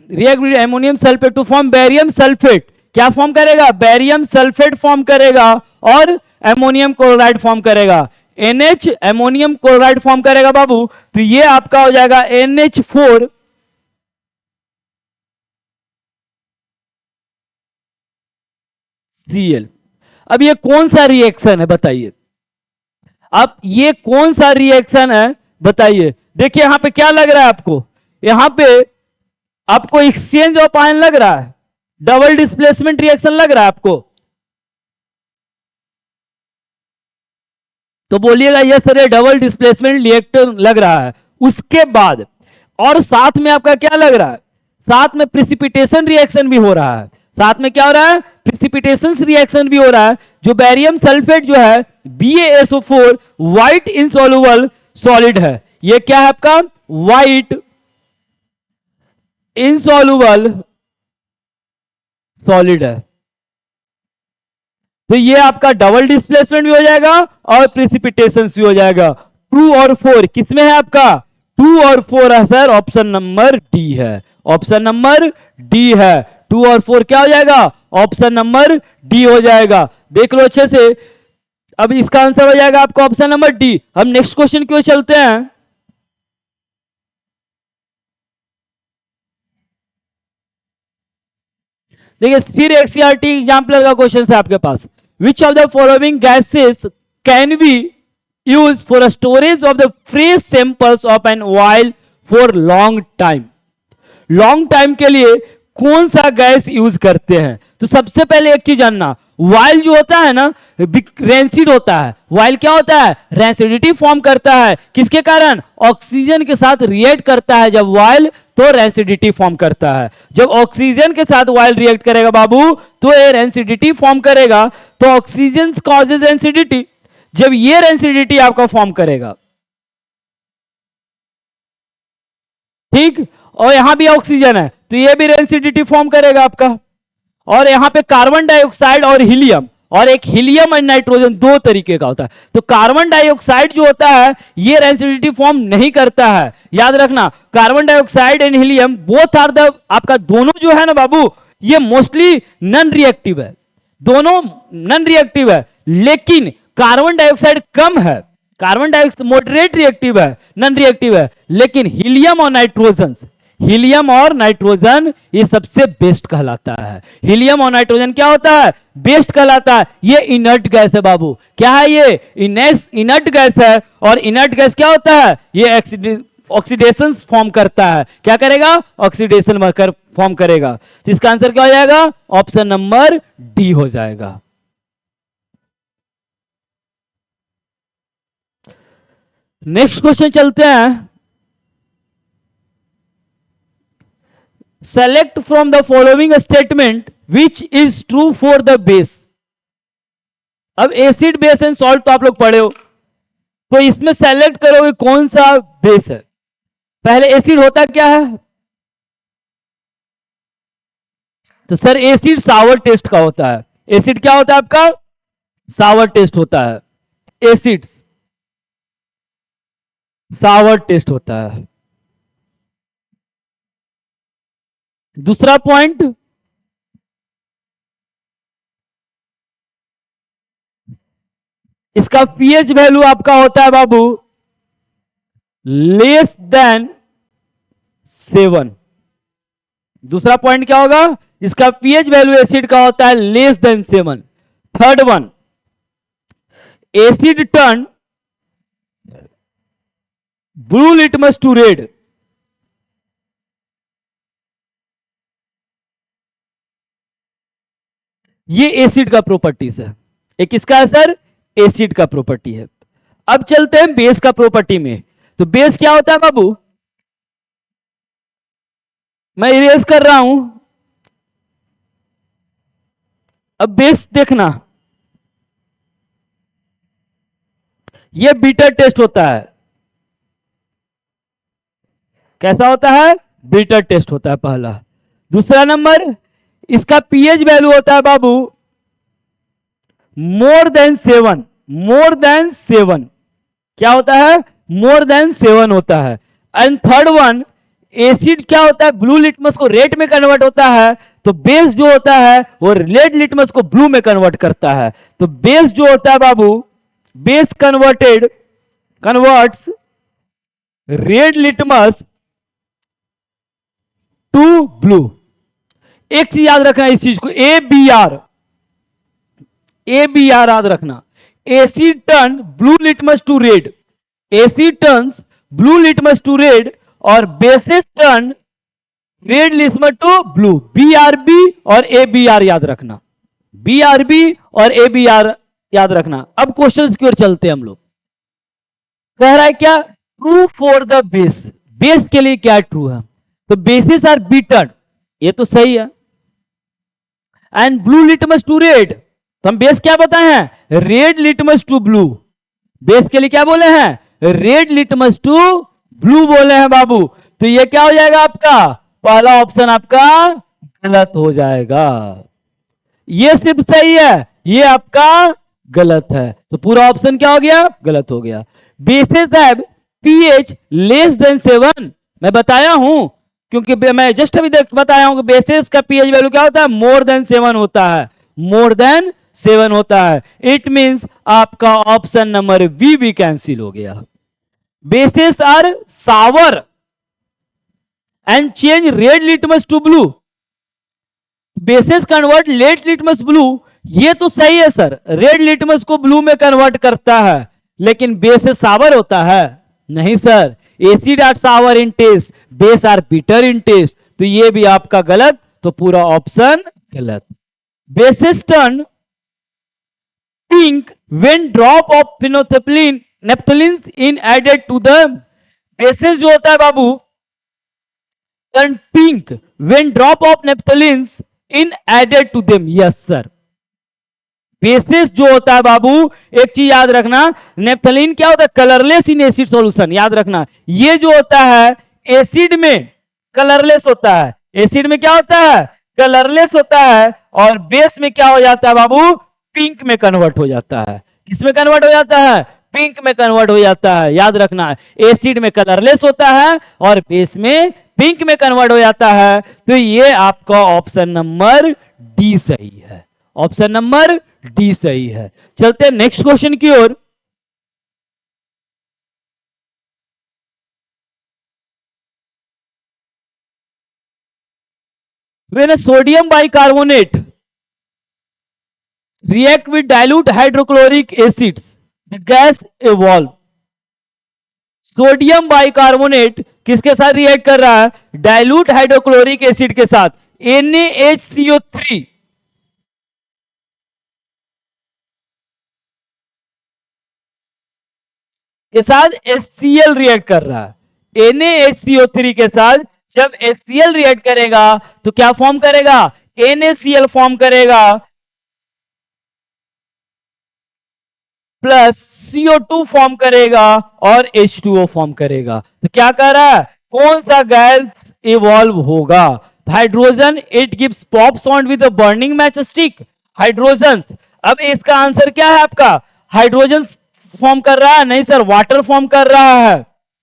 react with ammonium sulphate to form barium sulphate, क्या फॉर्म करेगा, बेरियम सल्फेट फॉर्म करेगा और एमोनियम क्लोराइड फॉर्म करेगा। NH एमोनियम क्लोराइड फॉर्म करेगा बाबू, तो ये आपका हो जाएगा NH4 Cl। अब ये कौन सा रिएक्शन है बताइए, अब ये कौन सा रिएक्शन है बताइए। देखिए यहां पे क्या लग रहा है आपको, यहां पे आपको एक्सचेंज ऑफ आयन लग रहा है, डबल डिस्प्लेसमेंट रिएक्शन लग रहा है आपको, तो बोलिएगा यस सर ये डबल डिस्प्लेसमेंट रिएक्टर लग रहा है। उसके बाद और साथ में आपका क्या लग रहा है, साथ में प्रिसिपिटेशन रिएक्शन भी हो रहा है, साथ में क्या हो रहा है, प्रिसिपिटेशन रिएक्शन भी हो रहा है। जो बेरियम सल्फेट जो है BaSO4 व्हाइट इनसॉल्युबल सॉलिड है, ये क्या है आपका व्हाइट इनसॉल्युबल सॉलिड है। तो ये आपका डबल डिस्प्लेसमेंट भी हो जाएगा और प्रिसिपिटेशन भी हो जाएगा। 2 और 4 किसमें है आपका, 2 और 4 है सर, ऑप्शन नंबर डी है, ऑप्शन नंबर डी है। 2 और 4 क्या हो जाएगा, ऑप्शन नंबर डी हो जाएगा। देख लो अच्छे से, अब इसका आंसर हो जाएगा आपका ऑप्शन नंबर डी। हम नेक्स्ट क्वेश्चन क्यों चलते हैं। देखिए फिर एनसीईआरटी एग्जाम्पलर का क्वेश्चन है आपके पास। Which of the following gases can be use for storage of the fresh samples of an oil for long time. Long time के लिए कौन सा गैस यूज करते हैं? तो सबसे पहले एक चीज जानना, वाइल जो होता है ना रेंसिड होता है। वाइल क्या होता है? रेंसिडिटी फॉर्म करता है। किसके कारण? ऑक्सीजन के साथ रिएक्ट करता है जब वाइल, तो रेंसिडिटी फॉर्म करता है। जब ऑक्सीजन के साथ वाइल रिएक्ट करेगा बाबू तो ये रेंसिडिटी फॉर्म करेगा। तो ऑक्सीजन कॉजेज रेंसिडिटी। जब ये रेंसिडिटी आपका फॉर्म करेगा, ठीक, और यहां भी ऑक्सीजन है तो ये भी रेंसिडिटी फॉर्म करेगा आपका। और यहां पे कार्बन डाइऑक्साइड और हीलियम, और एक हीलियम और नाइट्रोजन दो तरीके का होता है। तो कार्बन डाइऑक्साइड जो होता है ये रेंसिडिटी फॉर्म नहीं करता है। याद रखना, carbon dioxide and helium both are the, आपका दोनों जो है ना बाबू ये मोस्टली नॉन रिएक्टिव है, दोनों नॉन रिएक्टिव है। लेकिन कार्बन डाइऑक्साइड कम है, कार्बन डाइऑक्साइड मॉडरेट रिएक्टिव है, नॉन रिएक्टिव है। लेकिन हीलियम और नाइट्रोजन, हीलियम और नाइट्रोजन ये सबसे बेस्ट कहलाता है। हीलियम और नाइट्रोजन क्या होता है? बेस्ट कहलाता है। ये इनर्ट गैस है बाबू। क्या है ये? इनर्ट गैस है। और इनर्ट गैस क्या होता है? ये ऑक्सीडेशन फॉर्म करता है। क्या करेगा? ऑक्सीडेशन फॉर्म करेगा। तो इसका आंसर क्या हो जाएगा? ऑप्शन नंबर डी हो जाएगा। नेक्स्ट क्वेश्चन चलते हैं। Select from the following statement which is true for the base. अब एसिड बेस एंड सॉल्ट तो आप लोग पढ़े हो, तो इसमें सेलेक्ट करोगे कौन सा बेस है। पहले एसिड होता क्या है? तो सर एसिड सावर टेस्ट का होता है। एसिड क्या होता है आपका? सावर टेस्ट होता है। एसिड सावर टेस्ट होता है। दूसरा पॉइंट, इसका पीएच वैल्यू आपका होता है बाबू लेस देन 7। दूसरा पॉइंट क्या होगा? इसका पीएच वैल्यू एसिड का होता है less than 7। Third one, acid turn blue litmus to red. ये एसिड का प्रॉपर्टीज है। एक किसका है सर? एसिड का प्रॉपर्टी है। अब चलते हैं बेस का प्रॉपर्टी में। तो बेस क्या होता है बाबू? मैं इरेज कर रहा हूं। अब बेस देखना, यह बीटर टेस्ट होता है। कैसा होता है? बीटर टेस्ट होता है पहला। दूसरा नंबर, इसका पीएच वैल्यू होता है बाबू मोर देन 7। मोर देन 7 क्या होता है? मोर देन 7 होता है। एंड थर्ड वन, एसिड क्या होता है? ब्लू लिटमस को रेड में कन्वर्ट होता है। तो बेस जो होता है वो रेड लिटमस को ब्लू में कन्वर्ट करता है। तो बेस जो होता है बाबू, base converts red litmus to blue. एक चीज याद रखना इस चीज को, ABR याद रखना। Acid turn blue litmus to red, acid turns blue litmus to red, और basis turn red litmus to blue. BRB और ABR याद रखना, BRB और ABR याद रखना। अब क्वेश्चन की ओर चलते हैं हम लोग। कह रहा है क्या? True for the base. Base के लिए क्या ट्रू है? तो बेसिस आर बीटर्ड, ये तो सही है। And blue litmus to red, तो हम बेस क्या बताए हैं? Red litmus to blue. Base के लिए क्या बोले हैं? रेड लिटमस टू ब्लू बोले हैं बाबू। तो ये क्या हो जाएगा आपका? पहला ऑप्शन आपका गलत हो जाएगा। ये सिर्फ सही है, ये आपका गलत है। तो पूरा ऑप्शन क्या हो गया? गलत हो गया। Basis have pH less than 7, मैं बताया हूं, क्योंकि मैं जस्ट अभी बताया हूं कि बेसिस का पीएच वैल्यू क्या होता है? मोर देन 7 होता है, मोर देन 7 होता है। इट मींस आपका ऑप्शन नंबर बी कैंसिल हो गया। Bases are sour and change red litmus to blue, bases convert red litmus blue, ये तो सही है सर, रेड लिटमस को ब्लू में कन्वर्ट करता है, लेकिन बेसिस सावर होता है? नहीं sir, acid are sour in taste, base are bitter in taste. तो ये भी आपका गलत। तो पूरा ऑप्शन गलत। Bases turn pink when drop of phenolphthalein naphthalene in added to the basis जो होता है बाबू turn pink when drop of naphthalene in added to them. Yes sir, basis जो होता है बाबू, एक चीज याद रखना, नेप्थलीन क्या होता है, कलरलेस इन एसिड सॉल्यूशन। याद रखना ये जो होता है एसिड में कलरलेस होता है, एसिड में क्या होता है, कलरलेस होता है, और बेस में क्या हो जाता है बाबू, पिंक में कन्वर्ट हो जाता है। किसमें कन्वर्ट हो जाता है, पिंक में कन्वर्ट हो जाता है। याद रखना एसिड में कलरलेस होता है और बेस में पिंक में कन्वर्ट हो जाता है। तो ये आपका ऑप्शन नंबर डी सही है, ऑप्शन नंबर डी सही है। चलते हैं नेक्स्ट क्वेश्चन की ओर। When a sodium bicarbonate react with dilute hydrochloric acids, the gas evolve। Sodium bicarbonate किसके साथ रिएक्ट कर रहा है, डाइल्यूट हाइड्रोक्लोरिक एसिड के साथ, NaHCO3 के साथ HCl रिएक्ट कर रहा है। NaHCO3 के साथ जब HCl रिएक्ट करेगा तो क्या फॉर्म करेगा, NaCl फॉर्म करेगा प्लस CO2 फॉर्म करेगा और H2O फॉर्म करेगा। तो क्या कर रहा है, कौन सा गैस इवॉल्व होगा, hydrogen, it gives pop sound with a burning match stick, hydrogen. अब इसका आंसर क्या है आपका, हाइड्रोजन फॉर्म कर रहा है, नहीं सर वाटर फॉर्म कर रहा है,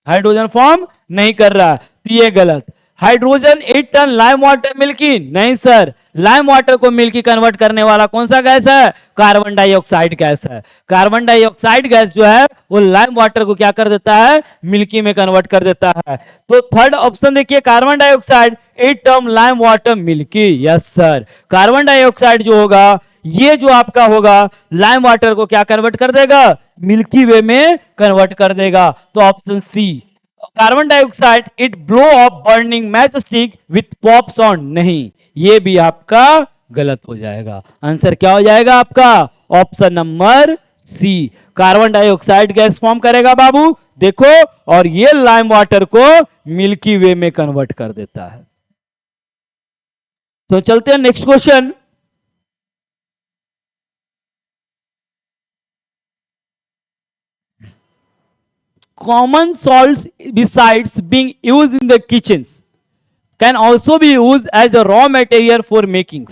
हाइड्रोजन फॉर्म नहीं कर रहा है, तो ये गलत। Hydrogen 8 turn lime water milky, नहीं सर, लाइम वाटर को मिल्की कन्वर्ट करने वाला कौन सा गैस है, कार्बन डाइऑक्साइड गैस है। कार्बन डाइऑक्साइड गैस जो है वो लाइम वाटर को क्या कर देता है, मिल्की में कन्वर्ट कर देता है। तो थर्ड ऑप्शन देखिए, carbon dioxide 8 turn lime water milky. Yes sir, carbon dioxide जो होगा ये जो आपका होगा लाइम वाटर को क्या कन्वर्ट कर देगा, मिल्की वे में कन्वर्ट कर देगा। तो option C, carbon dioxide it blow off burning match stick with pop sound, नहीं, ये भी आपका गलत हो जाएगा। आंसर क्या हो जाएगा आपका, option number C, carbon dioxide gas form करेगा बाबू, देखो, और ये लाइम वाटर को मिल्की वे में कन्वर्ट कर देता है। तो चलते हैं next question. Common salts besides being used in the kitchens can also be used as the raw material for making।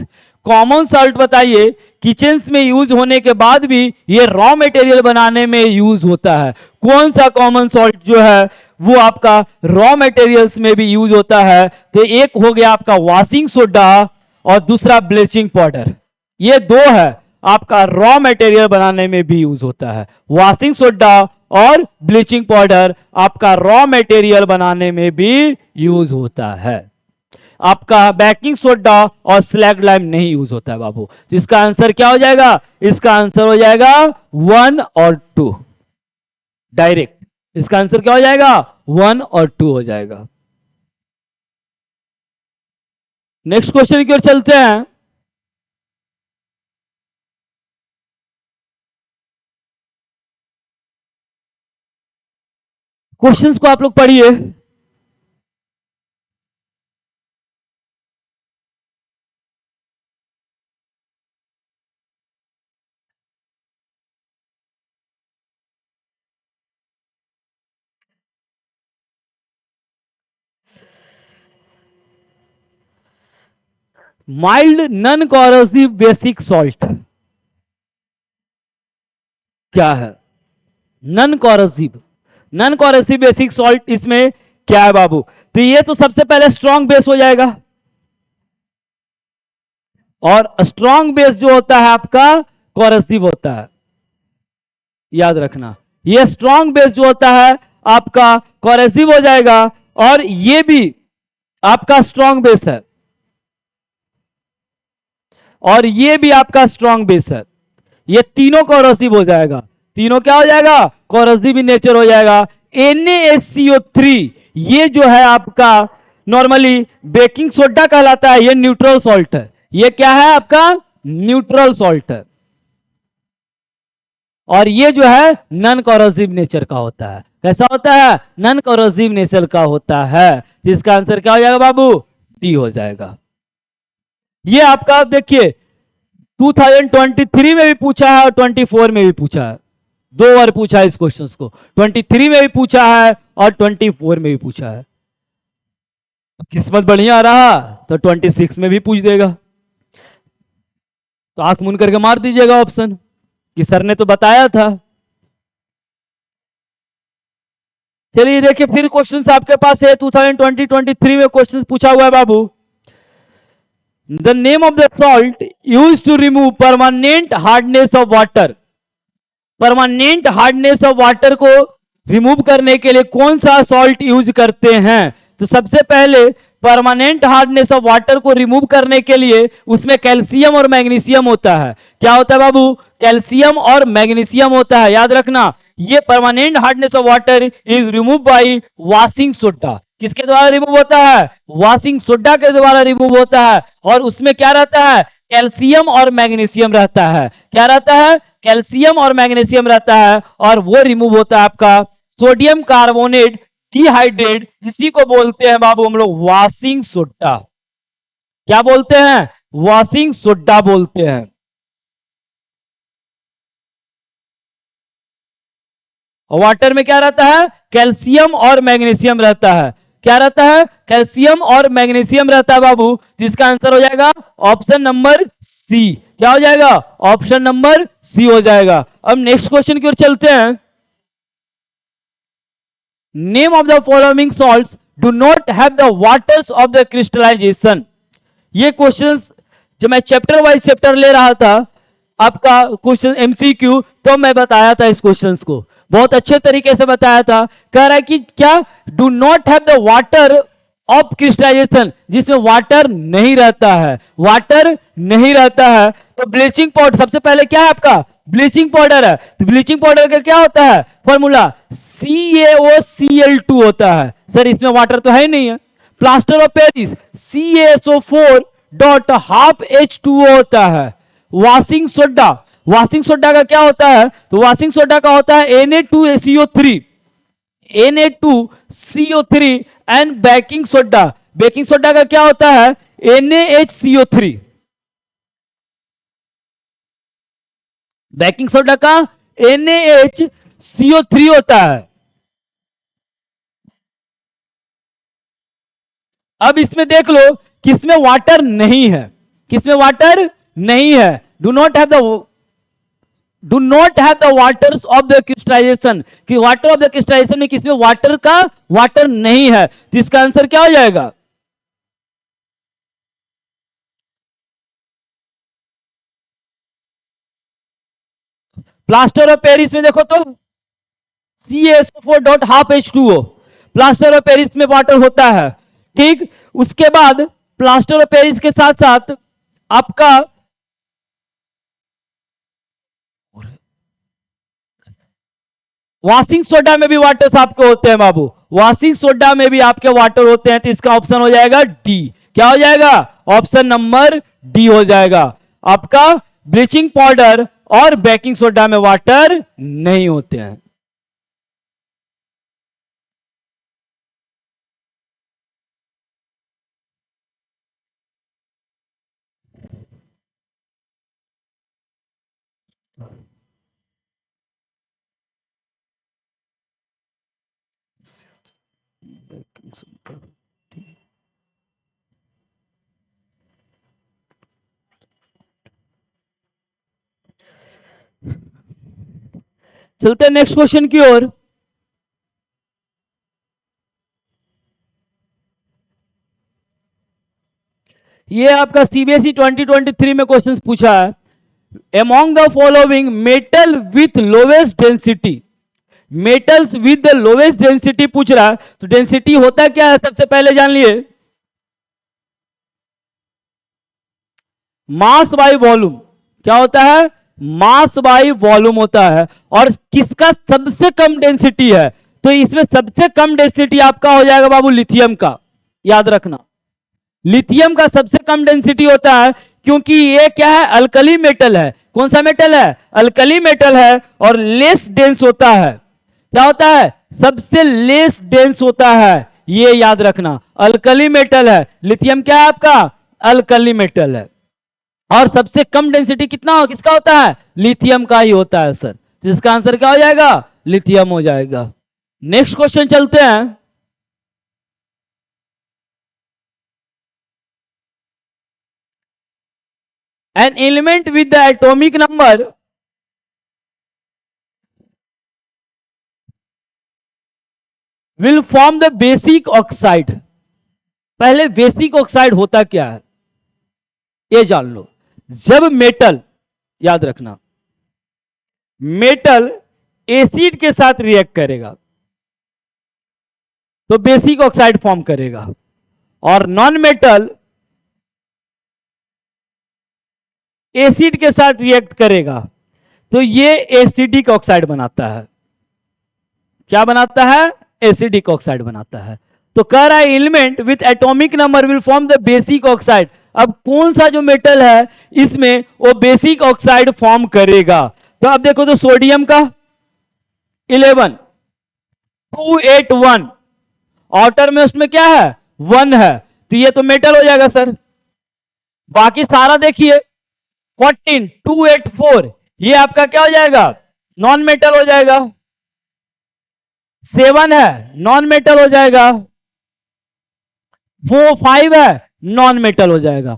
Common salt बताइए किचन्स में यूज होने के बाद भी ये रॉ मटेरियल बनाने में यूज होता है। कौन सा कॉमन सॉल्ट जो है वो आपका रॉ मटेरियल्स में भी यूज होता है, तो एक हो गया आपका वॉशिंग सोडा और दूसरा ब्लीचिंग पाउडर, ये दो है आपका रॉ मटेरियल बनाने में भी यूज होता है। वॉशिंग सोडा और ब्लीचिंग पाउडर आपका रॉ मटेरियल बनाने में भी यूज होता है। आपका बेकिंग सोडा और स्लैग लाइम नहीं यूज होता है बाबू। तो इसका आंसर क्या हो जाएगा, इसका आंसर हो जाएगा 1 और 2 डायरेक्ट। इसका आंसर क्या हो जाएगा, 1 और 2 हो जाएगा। नेक्स्ट क्वेश्चन की ओर चलते हैं। क्वेश्चंस को आप लोग पढ़िए। Mild non corrosive basic salt क्या है, non corrosive, non corrosive basic salt इसमें क्या है बाबू, तो ये तो सबसे पहले स्ट्रॉन्ग बेस हो जाएगा, और स्ट्रॉन्ग बेस जो होता है आपका कॉरोसिव होता है। याद रखना ये स्ट्रॉन्ग बेस जो होता है आपका कॉरोसिव हो जाएगा, और ये भी आपका स्ट्रॉन्ग बेस है, और ये भी आपका स्ट्रॉन्ग बेस है, ये तीनों कॉरोसिव हो जाएगा। तीनों क्या हो जाएगा, कॉरोसिव इन नेचर हो जाएगा। NaHCO3 ये जो है आपका नॉर्मली बेकिंग सोडा कहलाता है, ये न्यूट्रल सॉल्ट है। ये क्या है आपका? न्यूट्रल सॉल्ट है। और ये जो है नॉन कॉरोसिव नेचर का होता है। कैसा होता है? नॉन कॉरोसिव नेचर का होता है। जिसका आंसर क्या हो जाएगा बाबू? डी हो जाएगा। ये आपका देखिए 2023 में भी पूछा है और 24 में भी पूछा है। 2 बार पूछा है इस क्वेश्चन को। 23 में भी पूछा है और 24 में भी पूछा है। किस्मत बढ़िया रहा तो 26 में भी पूछ देगा। तो आंख मूंद करके मार दीजिएगा ऑप्शन कि सर ने तो बताया था। चलिए देखिए फिर क्वेश्चंस आपके पास है 2020-23 में क्वेश्चंस पूछा हुआ है बाबू। The name of the salt used to remove permanent hardness of water. Permanent hardness of water को रिमूव करने के लिए कौन सा सॉल्ट यूज करते हैं? तो सबसे पहले परमानेंट हार्डनेस ऑफ वाटर को रिमूव करने के लिए उसमें कैल्शियम और मैग्नीशियम होता है। क्या होता है बाबू? कैल्शियम और मैग्नीशियम होता है, याद रखना। ये permanent hardness of water is remove by washing soda. किसके द्वारा रिमूव होता है? वॉशिंग सोडा के द्वारा रिमूव होता है। और उसमें क्या रहता है? कैल्शियम और मैग्नीशियम रहता है। क्या रहता है? कैल्शियम और मैग्नीशियम रहता है। और वो रिमूव होता है आपका सोडियम कार्बोनेट डिहाइड्रेट। इसी को बोलते हैं बाबू हम लोग वॉशिंग सोडा। क्या बोलते हैं? वॉशिंग सोडा बोलते हैं। वाटर में क्या रहता है? कैल्शियम और मैग्नीशियम रहता है। क्या रहता है? कैल्शियम और मैग्नीशियम रहता है बाबू। जिसका आंसर हो जाएगा ऑप्शन नंबर सी। क्या हो जाएगा? ऑप्शन नंबर सी हो जाएगा। अब नेक्स्ट क्वेश्चन की ओर चलते हैं। Name of the following salts do not have the waters of the crystallization. ये क्वेश्चंस जब मैं चैप्टर वाइज चैप्टर ले रहा था आपका क्वेश्चन एमसीक्यू, तो मैं बताया था इस क्वेश्चंस को, बहुत अच्छे तरीके से बताया था। कह रहा है कि क्या do not have the water of crystallization, जिसमें वाटर नहीं रहता है। वाटर नहीं रहता है तो ब्लीचिंग पाउडर सबसे पहले क्या है आपका? ब्लीचिंग पाउडर है। तो ब्लीचिंग पाउडर का क्या होता है फॉर्मूला? CaOCl2 होता है। सर इसमें वाटर तो है ही नहीं है। Plaster of Paris CaSO4 dot half H2O होता है। वॉशिंग सोडा, वॉशिंग सोडा का क्या होता है? तो वॉशिंग सोडा का होता है Na2CO3, Na2CO3 and baking soda. Baking soda का क्या होता है? NaHCO3। बेकिंग सोडा का NaHCO3 होता है। अब इसमें देख लो किसमें वाटर नहीं है। किसमें वाटर नहीं है? Do not have the waters of the crystallization. कि वाटर ऑफ द क्रिस्टलाइजेशन में किसमें वाटर का वाटर नहीं है। तो इसका आंसर क्या हो जाएगा? प्लास्टर ऑफ पेरिस में देखो तो CaSO4 dot half H2O, plaster of Paris में वाटर होता है। ठीक, उसके बाद प्लास्टर ऑफ पेरिस के साथ साथ आपका वॉशिंग सोडा में भी वाटर्स आपके होते हैं बाबू। वॉशिंग सोडा में भी आपके वाटर होते हैं। तो इसका ऑप्शन हो जाएगा डी। क्या हो जाएगा? ऑप्शन नंबर डी हो जाएगा। आपका ब्लीचिंग पाउडर और बेकिंग सोडा में वाटर नहीं होते हैं। चलते हैं नेक्स्ट क्वेश्चन की ओर। ये आपका सीबीएसई 2023 में क्वेश्चंस पूछा है। Among the following metal with lowest density, metals with the lowest density पूछ रहा है। तो डेंसिटी होता क्या है सबसे पहले जान लिए? Mass by volume. क्या होता है? मास बाय वॉल्यूम होता है। और किसका सबसे कम डेंसिटी है? तो इसमें सबसे कम डेंसिटी आपका हो जाएगा बाबू लिथियम का। याद रखना। लिथियम का सबसे कम डेंसिटी होता है क्योंकि ये क्या है, अल्कली मेटल है। कौन सा मेटल है, अल्कली मेटल है, और लेस डेंस होता है। क्या होता है, सबसे लेस डेंस होता है, ये याद रखना। अल्कली मेटल है लिथियम, क्या है आपका, अल्कली मेटल है। और सबसे कम डेंसिटी कितना हो, किसका होता है, लिथियम का ही होता है सर। तो इसका आंसर क्या हो जाएगा, लिथियम हो जाएगा। नेक्स्ट क्वेश्चन चलते हैं। An element with the atomic number will form the basic oxide। पहले बेसिक ऑक्साइड होता क्या है ये जान लो। जब मेटल, याद रखना, मेटल एसिड के साथ रिएक्ट करेगा तो बेसिक ऑक्साइड फॉर्म करेगा, और नॉन मेटल एसिड के साथ रिएक्ट करेगा तो ये एसिडिक ऑक्साइड बनाता है। क्या बनाता है, एसिडिक ऑक्साइड बनाता है। तो कह रहा है element with atomic number will form the basic oxide. अब कौन सा जो मेटल है इसमें वो बेसिक ऑक्साइड फॉर्म करेगा। तो अब देखो तो सोडियम का 11 281, आउटर में उसमें क्या है 1 है, तो ये तो मेटल हो जाएगा सर। बाकी सारा देखिए 14 284, ये आपका क्या हो जाएगा, नॉन मेटल हो जाएगा। 7 है नॉन मेटल हो जाएगा, 5 है नॉन मेटल हो जाएगा।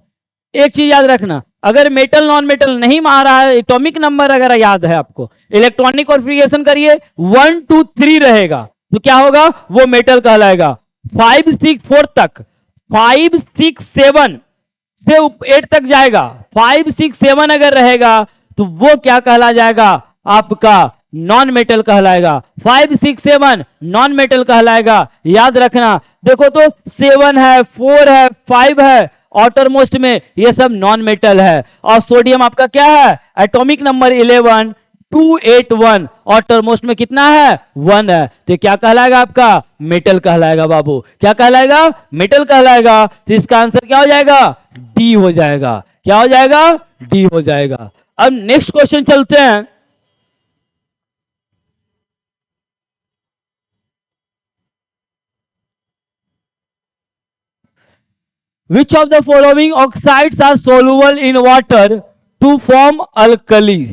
एक चीज याद रखना, अगर मेटल नॉन मेटल नहीं मारा है, एटॉमिक नंबर अगर याद है आपको, इलेक्ट्रॉनिक कॉन्फ़िगरेशन करिए 1 2 3 रहेगा तो क्या होगा, वो मेटल कहलाएगा। 5 6 4 तक, 5 6 7 से 8 तक जाएगा, 5 6 7 अगर रहेगा तो वो क्या कहला जाएगा, आपका नॉन मेटल कहलाएगा। 5 6 7 नॉन मेटल कहलाएगा, याद रखना। देखो तो 7 है 4 है 5 है आउटर मोस्ट में, ये सब नॉन मेटल है। और सोडियम आपका क्या है, एटॉमिक नंबर 11 281, आउटर मोस्ट में कितना है 1 है, तो क्या कहलाएगा आपका, मेटल कहलाएगा बाबू। क्या कहलाएगा, मेटल कहलाएगा। तो इसका आंसर क्या हो जाएगा, डी हो जाएगा। क्या हो जाएगा, डी हो जाएगा। अब नेक्स्ट क्वेश्चन चलते हैं। Which of the following oxides are soluble in water to form alkali?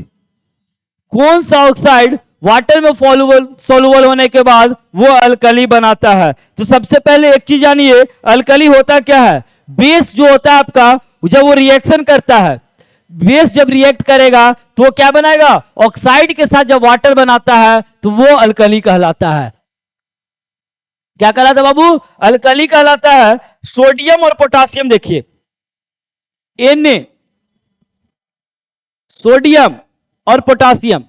कौन सा ऑक्साइड वाटर में सोलुबल होने के बाद वो अल्कली बनाता है। तो सबसे पहले एक चीज जानिए, अल्कली होता क्या है, बेस जो होता है आपका, जब वो रिएक्शन करता है, बेस जब रिएक्ट करेगा तो वो क्या बनाएगा, ऑक्साइड के साथ जब वाटर बनाता है तो वो अल्कली कहलाता है। क्या कहलाता है बाबू, अल्कली कहलाता है। सोडियम और पोटासियम देखिए, Na, सोडियम और पोटासियम,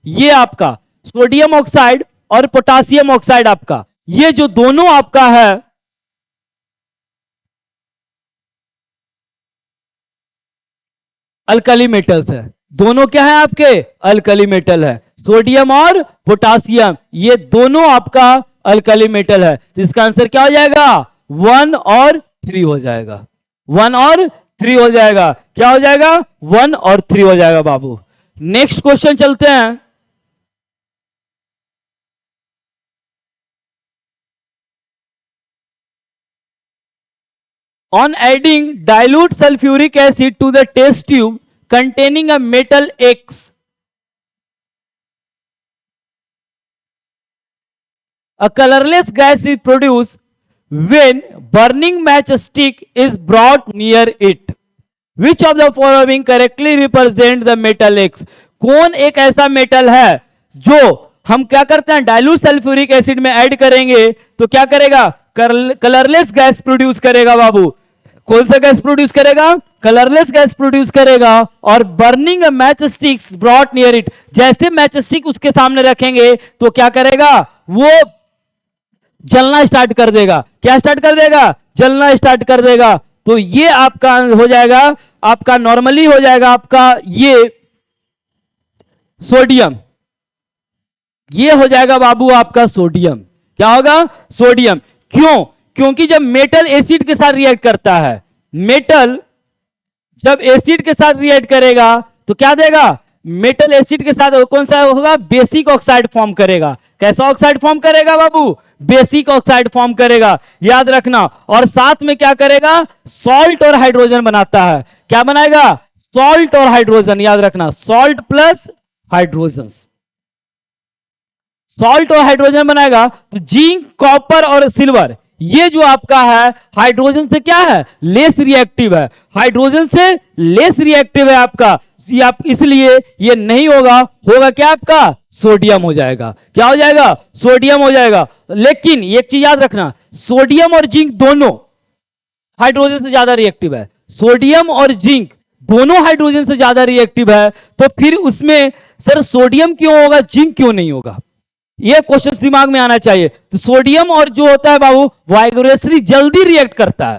ये आपका सोडियम ऑक्साइड और पोटासियम ऑक्साइड आपका, ये जो दोनों आपका है अल्कली मेटल्स है। दोनों क्या है आपके, अल्कली मेटल है। सोडियम और पोटासियम ये दोनों आपका अल्कली मेटल है। तो इसका आंसर क्या हो जाएगा, 1 और 3 हो जाएगा। 1 और 3 हो जाएगा। क्या हो जाएगा, 1 और 3 हो जाएगा बाबू। नेक्स्ट क्वेश्चन चलते हैं। On adding dilute sulfuric acid to the test tube containing a metal X, a colorless gas is produced when burning matchstick is brought near it. Which of the following correctly represent the metal X? कौन एक ऐसा metal है जो हम क्या करते हैं, dilute sulphuric acid में ऐड करेंगे तो क्या करेगा, कलरलेस गैस प्रोड्यूस करेगा बाबू। कौन सा गैस प्रोड्यूस करेगा, कलरलेस गैस प्रोड्यूस करेगा। और burning a match sticks brought near it, जैसे मैच स्टिक उसके सामने रखेंगे तो क्या करेगा, वो जलना स्टार्ट कर देगा। क्या स्टार्ट कर देगा, जलना स्टार्ट कर देगा। तो ये आपका हो जाएगा, आपका नॉर्मली हो जाएगा आपका ये सोडियम, ये हो जाएगा बाबू आपका सोडियम। क्या होगा, सोडियम। क्यों, क्योंकि जब मेटल एसिड के साथ रिएक्ट करता है, मेटल जब एसिड के साथ रिएक्ट करेगा तो क्या देगा, मेटल एसिड के साथ कौन सा होगा, बेसिक ऑक्साइड फॉर्म करेगा। कैसा ऑक्साइड फॉर्म करेगा बाबू, बेसिक ऑक्साइड फॉर्म करेगा, याद रखना। और साथ में क्या करेगा, सॉल्ट और हाइड्रोजन बनाता है। क्या बनाएगा, सॉल्ट और हाइड्रोजन, याद रखना, सॉल्ट प्लस हाइड्रोजन, सॉल्ट और हाइड्रोजन बनाएगा। तो जिंक, कॉपर और सिल्वर ये जो आपका है हाइड्रोजन से क्या है, लेस रिएक्टिव है, हाइड्रोजन से लेस रिएक्टिव है आपका, इसलिए ये नहीं होगा, होगा क्या आपका, सोडियम हो जाएगा। क्या हो जाएगा, सोडियम हो जाएगा। लेकिन एक चीज याद रखना, सोडियम और जिंक दोनों हाइड्रोजन से ज्यादा रिएक्टिव है, सोडियम और जिंक दोनों हाइड्रोजन से ज्यादा रिएक्टिव है। तो फिर उसमें सर सोडियम क्यों होगा, जिंक क्यों नहीं होगा, ये क्वेश्चन दिमाग में आना चाहिए। तो सोडियम और जो होता है बाबू वाइग्रेसरी जल्दी रिएक्ट करता है,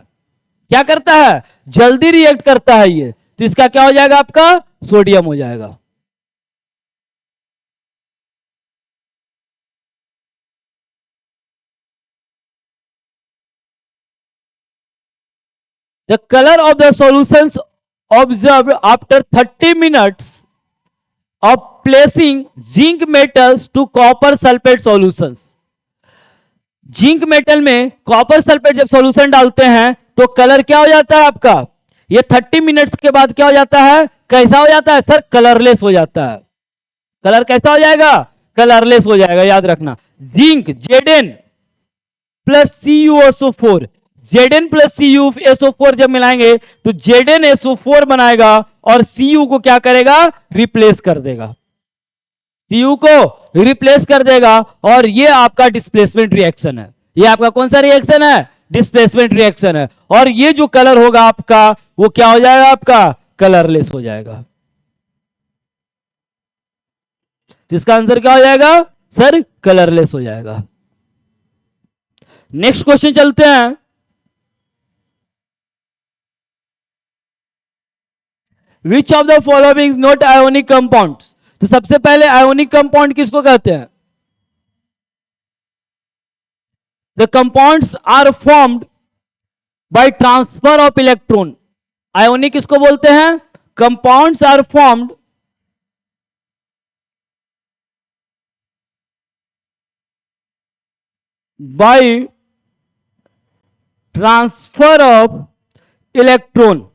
क्या करता है, जल्दी रिएक्ट करता है ये, तो इसका क्या हो जाएगा आपका, सोडियम हो जाएगा। The colour of the solutions observe after 30 minutes of placing zinc metals to copper sulphate solutions. Zinc metal में कॉपर सल्फेट जब सॉल्यूशन डालते हैं तो कलर क्या हो जाता है आपका, ये 30 मिनट्स के बाद क्या हो जाता है, कैसा हो जाता है सर, कलरलेस हो जाता है। कलर कैसा हो जाएगा, कलरलेस हो जाएगा, याद रखना। Zinc Zn plus CuSO4, Zn plus CuSO4 जब मिलाएंगे तो जेडन SO4 बनाएगा और Cu को क्या करेगा, रिप्लेस कर देगा, Cu को रिप्लेस कर देगा। और ये आपका डिस्प्लेसमेंट रिएक्शन है, ये आपका कौन सा रिएक्शन है, डिस्प्लेसमेंट रिएक्शन है। और ये जो कलर होगा आपका वो क्या हो जाएगा, आपका कलरलेस हो जाएगा। जिसका आंसर क्या हो जाएगा सर, कलरलेस हो जाएगा। नेक्स्ट क्वेश्चन चलते हैं। Which of the following not ionic compound. तो सबसे पहले आयोनिक कंपाउंड किसको कहते हैं, the compounds are formed by transfer of electron. Ionic किसको बोलते हैं, compounds are formed by transfer of electron,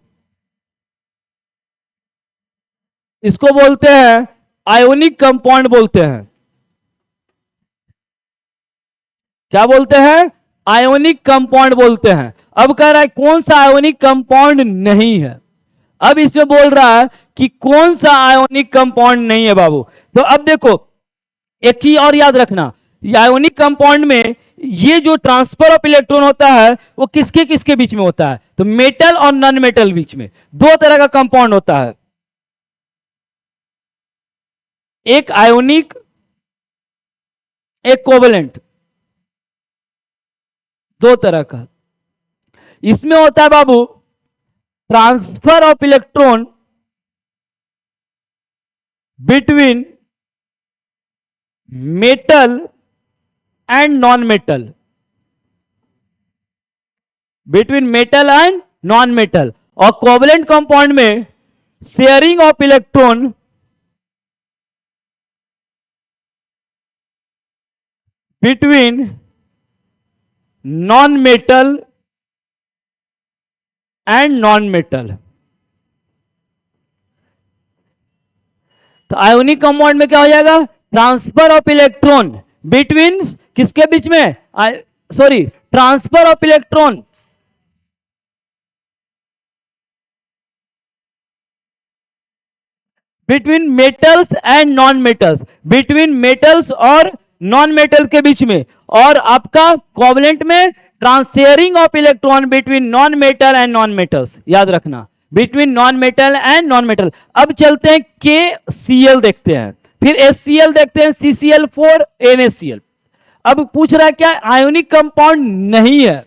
इसको बोलते हैं आयोनिक कंपाउंड बोलते हैं। क्या बोलते हैं, आयोनिक कंपाउंड बोलते हैं। अब कह रहा है कौन सा आयोनिक कंपाउंड नहीं है, अब इसमें बोल रहा है कि कौन सा आयोनिक कंपाउंड नहीं है बाबू। तो अब देखो एक चीज और याद रखना, आयोनिक कंपाउंड में ये जो ट्रांसफर ऑफ इलेक्ट्रॉन होता है वो किसके किसके बीच में होता है, तो मेटल और नॉन मेटल बीच में, दो तरह का कंपाउंड होता है, एक आयोनिक एक कोवेलेंट, दो तरह का। इसमें होता है बाबू transfer of electron between metal and non metal, between metal and non metal. और कोवेलेंट कंपाउंड में sharing of electron between non metal and non metal. तो आयोनिक कंपाउंड में क्या हो जाएगा, ट्रांसफर ऑफ इलेक्ट्रॉन बिटवीन किसके बीच में, sorry transfer of electron between metals and non metals, between metals और नॉन मेटल के बीच में। और आपका कोवेलेंट में transferring of electron between non metal and non metals, याद रखना, between non metal and non metal. अब चलते हैं KCl देखते हैं, फिर HCl देखते हैं, CCl4 NaCl। अब पूछ रहा है क्या आयोनिक कंपाउंड नहीं है,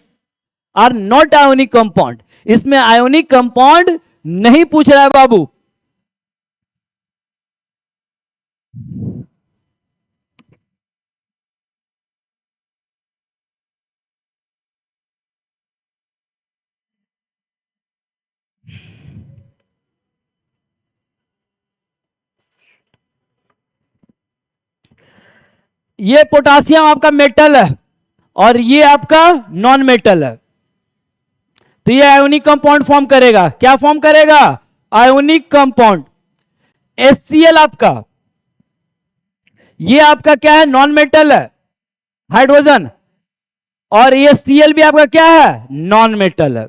आर नॉट आयोनिक कंपाउंड, इसमें आयोनिक कंपाउंड नहीं पूछ रहा है बाबू। ये पोटासियम आपका मेटल है और ये आपका नॉन मेटल है, तो ये आयोनिक कंपाउंड फॉर्म करेगा। क्या फॉर्म करेगा? Ionic compound. HCl आपका, ये आपका क्या है? नॉन मेटल है, हाइड्रोजन, और ये Cl भी आपका क्या है? नॉन मेटल है।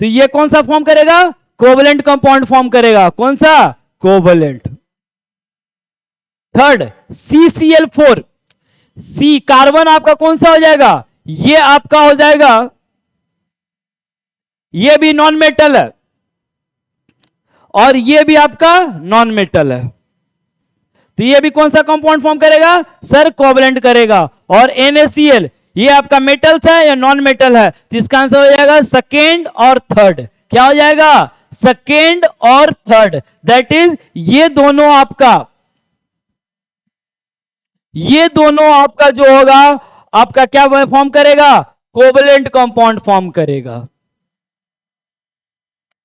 तो ये कौन सा फॉर्म करेगा? कोवलेंट कंपाउंड फॉर्म करेगा। कौन सा? कोवलेंट। Third, CCl4। सी कार्बन आपका कौन सा हो जाएगा? ये आपका हो जाएगा, ये भी नॉन मेटल है और ये भी आपका नॉन मेटल है, तो ये भी कौन सा कंपाउंड फॉर्म करेगा? सर कोवलेंट करेगा। और NaCl, ये आपका मेटल्स है या नॉन मेटल है? तो इसका आंसर हो जाएगा सेकेंड और थर्ड। क्या हो जाएगा? सेकेंड और थर्ड। दैट इज ये दोनों आपका, ये दोनों आपका जो होगा आपका क्या फॉर्म करेगा? कोवलेंट कंपाउंड फॉर्म करेगा।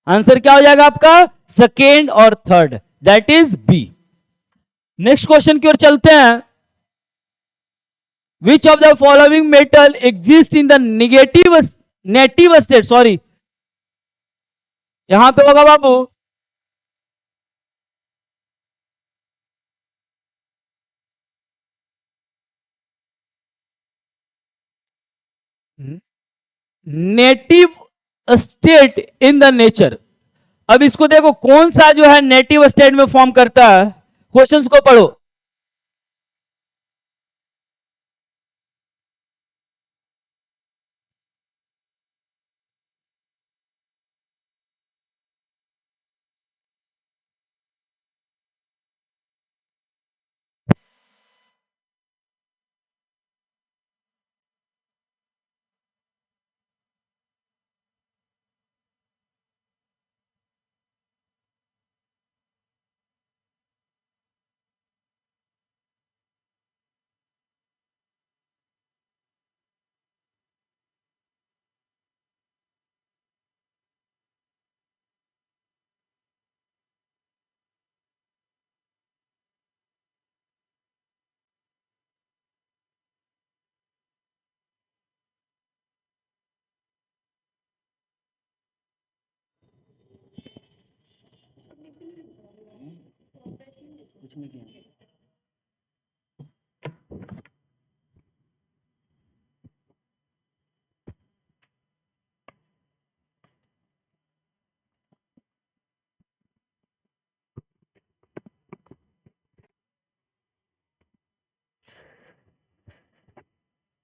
आंसर क्या हो जाएगा आपका? सेकेंड और third, that is B. Next question की ओर चलते हैं। Which of the following metal exist in the native state, sorry यहां पे होगा बाबू native state in the nature. अब इसको देखो कौन सा जो है नेटिव स्टेट में फॉर्म करता है, क्वेश्चंस को पढ़ो।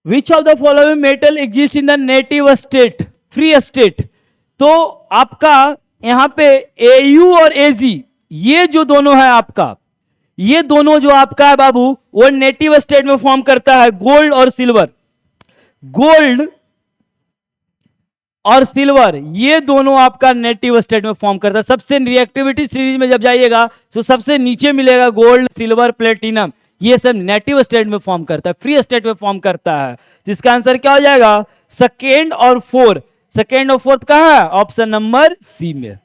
विच of the following metal exist in the native state, free state. तो आपका यहां पे Au और Ag, ये जो दोनों है आपका, ये दोनों जो आपका है बाबू वो नेटिव स्टेट में फॉर्म करता है गोल्ड और सिल्वर। गोल्ड और सिल्वर ये दोनों आपका नेटिव स्टेट में फॉर्म करता है। सबसे रिएक्टिविटी सीरीज में जब जाइएगा तो सबसे नीचे मिलेगा गोल्ड, सिल्वर, प्लेटिनम, ये सब नेटिव स्टेट में फॉर्म करता है, फ्री स्टेट में फॉर्म करता है। जिसका आंसर क्या हो जाएगा? सेकेंड और फोर्थ। सेकेंड और फोर्थ कहां है? ऑप्शन नंबर सी में।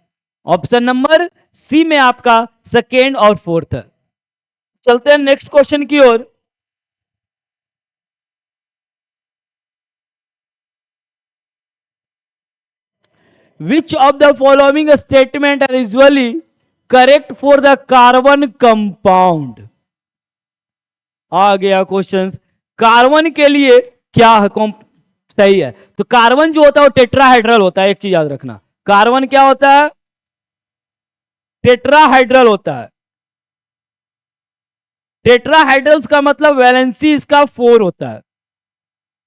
ऑप्शन नंबर सी में आपका सेकेंड और फोर्थ है। चलते हैं नेक्स्ट क्वेश्चन की ओर। Which of the following statement are usually correct for the carbon compound? आ गया क्वेश्चन, कार्बन के लिए क्या है सही है? तो कार्बन जो होता है वो टेट्राहाइड्रल होता है। एक चीज याद रखना, कार्बन क्या होता है? टेट्राहाइड्रल होता है। टेट्राहाइड्रल्स का मतलब वैलेंसी इसका 4 होता है,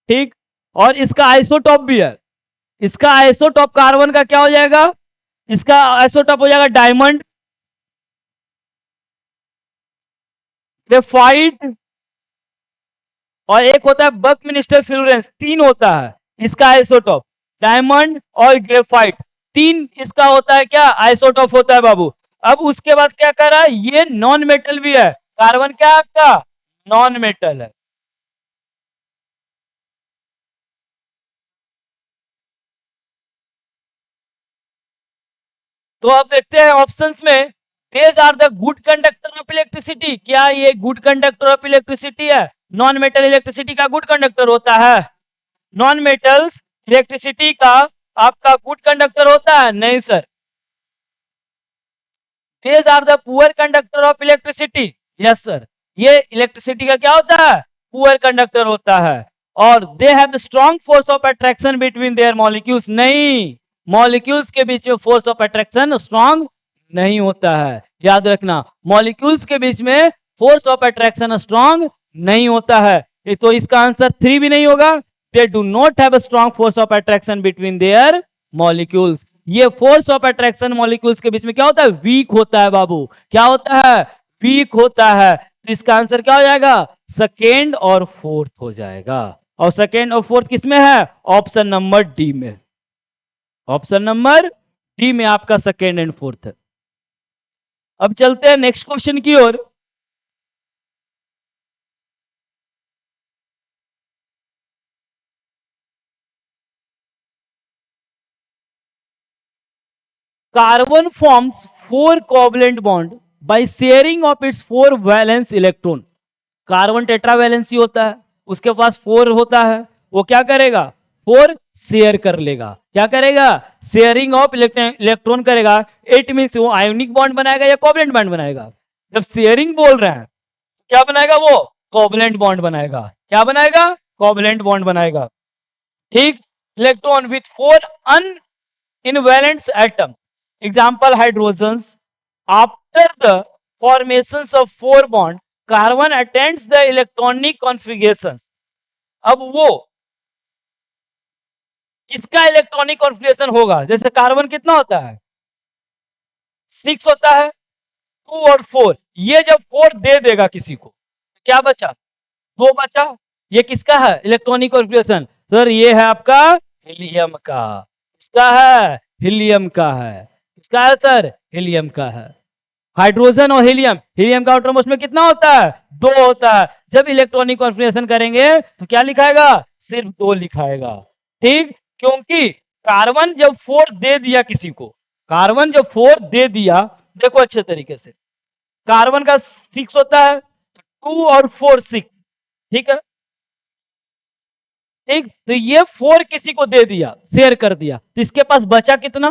ठीक। और इसका आइसोटॉप भी है। इसका आइसोटॉप कार्बन का क्या हो जाएगा? इसका आइसोटॉप हो जाएगा डायमंड, ग्रेफाइट, और एक होता है बकमिनिस्टर फ्लोरेंस। तीन होता है इसका आइसोटॉप, डायमंड और ग्रेफाइट, तीन इसका होता है क्या? आइसोटॉप होता है बाबू। अब उसके बाद क्या कर रहा है? ये नॉन मेटल भी है। कार्बन क्या है आपका? नॉन मेटल है। तो अब देखते हैं ऑप्शंस में, these are the good conductor of electricity. क्या ये गुड कंडक्टर ऑफ इलेक्ट्रिसिटी है? नॉन मेटल इलेक्ट्रिसिटी का गुड कंडक्टर होता है? नॉन मेटल्स इलेक्ट्रिसिटी का आपका गुड कंडक्टर होता है? नहीं sir. These are the poor conductor of electricity. Yes sir. ये इलेक्ट्रिसिटी का क्या होता है? पुअर कंडक्टर होता है। और they have strong force of attraction between their molecules. नहीं, मॉलिक्यूल्स के बीच में फोर्स ऑफ अट्रैक्शन स्ट्रॉन्ग नहीं होता है। याद रखना, मॉलिक्यूल्स के बीच में फोर्स ऑफ अट्रैक्शन स्ट्रॉन्ग नहीं होता है। तो इसका आंसर 3 भी नहीं होगा। They do not have strong force of attraction between their molecules. ये फोर्स ऑफ अट्रैक्शन मॉलिक्यूल्स के बीच में क्या होता है? वीक होता है बाबू। क्या होता है? वीक होता है। तो इसका आंसर क्या हो जाएगा? सेकेंड और फोर्थ हो जाएगा। और सेकेंड और फोर्थ किसमें है? ऑप्शन नंबर डी में। ऑप्शन नंबर डी में आपका सेकेंड एंड फोर्थ है। अब चलते हैं नेक्स्ट क्वेश्चन की ओर। Carbon forms 4 covalent bond by sharing of its 4 valence electron. Carbon tetravalency होता है, उसके पास 4 होता है। वो क्या करेगा? 4 शेयर कर लेगा। क्या करेगा? शेयरिंग ऑफ इलेक्ट्रॉन करेगा। इट मींस वो आयोनिक बॉन्ड बनाएगा या कोवलेंट बॉन्ड बनाएगा? जब शेयरिंग बोल रहे हैं क्या बनाएगा? वो कोवलेंट बॉन्ड बनाएगा। क्या बनाएगा? कोवलेंट बॉन्ड बनाएगा। ठीक। Electron with 4 univalent atoms, example hydrogens. After the formations of 4 bond, carbon attains the electronic configurations. अब वो किसका इलेक्ट्रॉनिक कॉन्फ़िगरेशन होगा? जैसे कार्बन कितना होता है? 6 होता है, 2 और 4। ये जब 4 दे देगा किसी को, क्या बचा? 2 बचा। ये किसका है इलेक्ट्रॉनिक कॉन्फ़िगरेशन? सर ये है आपका हीलियम का। किसका है? हीलियम का है। किसका है सर? हीलियम का है। हाइड्रोजन और हीलियम, हीलियम का आउटरमोस्ट में कितना होता है? 2 होता है। जब इलेक्ट्रॉनिक कॉन्फ़िगरेशन करेंगे तो क्या लिखाएगा? सिर्फ 2 लिखाएगा। ठीक। क्योंकि कार्बन जब 4 दे दिया किसी को, कार्बन जब 4 दे दिया, देखो अच्छे तरीके से, कार्बन का 6 होता है, 2 और 4 6। ठीक है। ठीक। तो ये 4 किसी को दे दिया, शेयर कर दिया, तो इसके पास बचा कितना?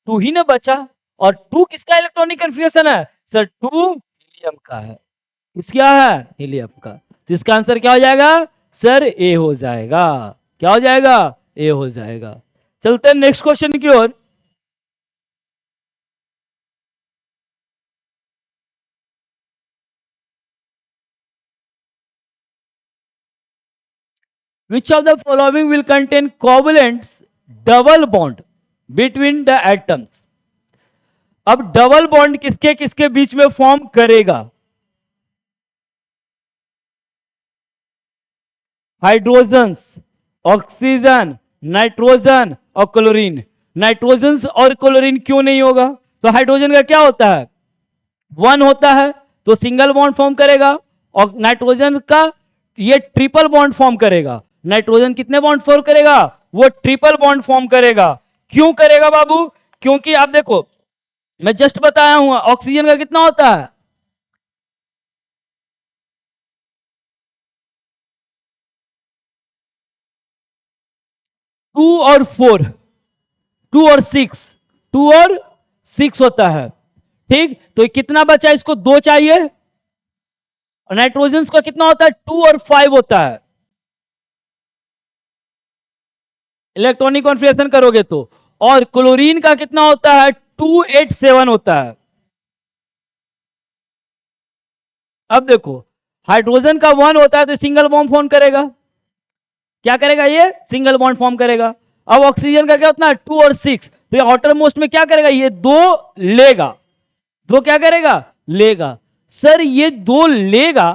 2 ही ना बचा। और 2 किसका इलेक्ट्रॉनिक कन्फ्यूजन है? सर 2 हीलियम का है। किसका है? हीलियम का। तो इसका आंसर क्या हो जाएगा? सर ए हो जाएगा। क्या हो जाएगा? ए हो जाएगा। चलते हैं नेक्स्ट क्वेश्चन की ओर। Which of the following will contain covalent double bond between the atoms? अब डबल बॉन्ड किसके किसके बीच में फॉर्म करेगा? हाइड्रोजन, ऑक्सीजन, नाइट्रोजन और क्लोरीन। नाइट्रोजन और क्लोरीन क्यों नहीं होगा? तो हाइड्रोजन का क्या होता है? 1 होता है, तो सिंगल बॉन्ड फॉर्म करेगा। और नाइट्रोजन का ये ट्रिपल बॉन्ड फॉर्म करेगा। नाइट्रोजन कितने बॉन्ड फॉर्म करेगा? वो ट्रिपल बॉन्ड फॉर्म करेगा। क्यों करेगा बाबू? क्योंकि आप देखो, मैं जस्ट बताया हूं, ऑक्सीजन का कितना होता है? टू और 4, 2 और 6, 2 और 6 होता है। ठीक। तो कितना बचा? इसको 2 चाहिए। और नाइट्रोजन का कितना होता है? 2 और 5 होता है। इलेक्ट्रॉनिक कॉन्फ़िगरेशन करोगे तो। और क्लोरीन का कितना होता है? 287 होता है। अब देखो, हाइड्रोजन का 1 होता है तो सिंगल बॉन्ड फॉर्म करेगा। क्या करेगा? ये सिंगल बॉन्ड फॉर्म करेगा। अब ऑक्सीजन का क्या होता है? 2 और 6, तो ये आउटर मोस्ट में क्या करेगा? ये 2 लेगा। 2 क्या करेगा? लेगा। सर ये 2 लेगा,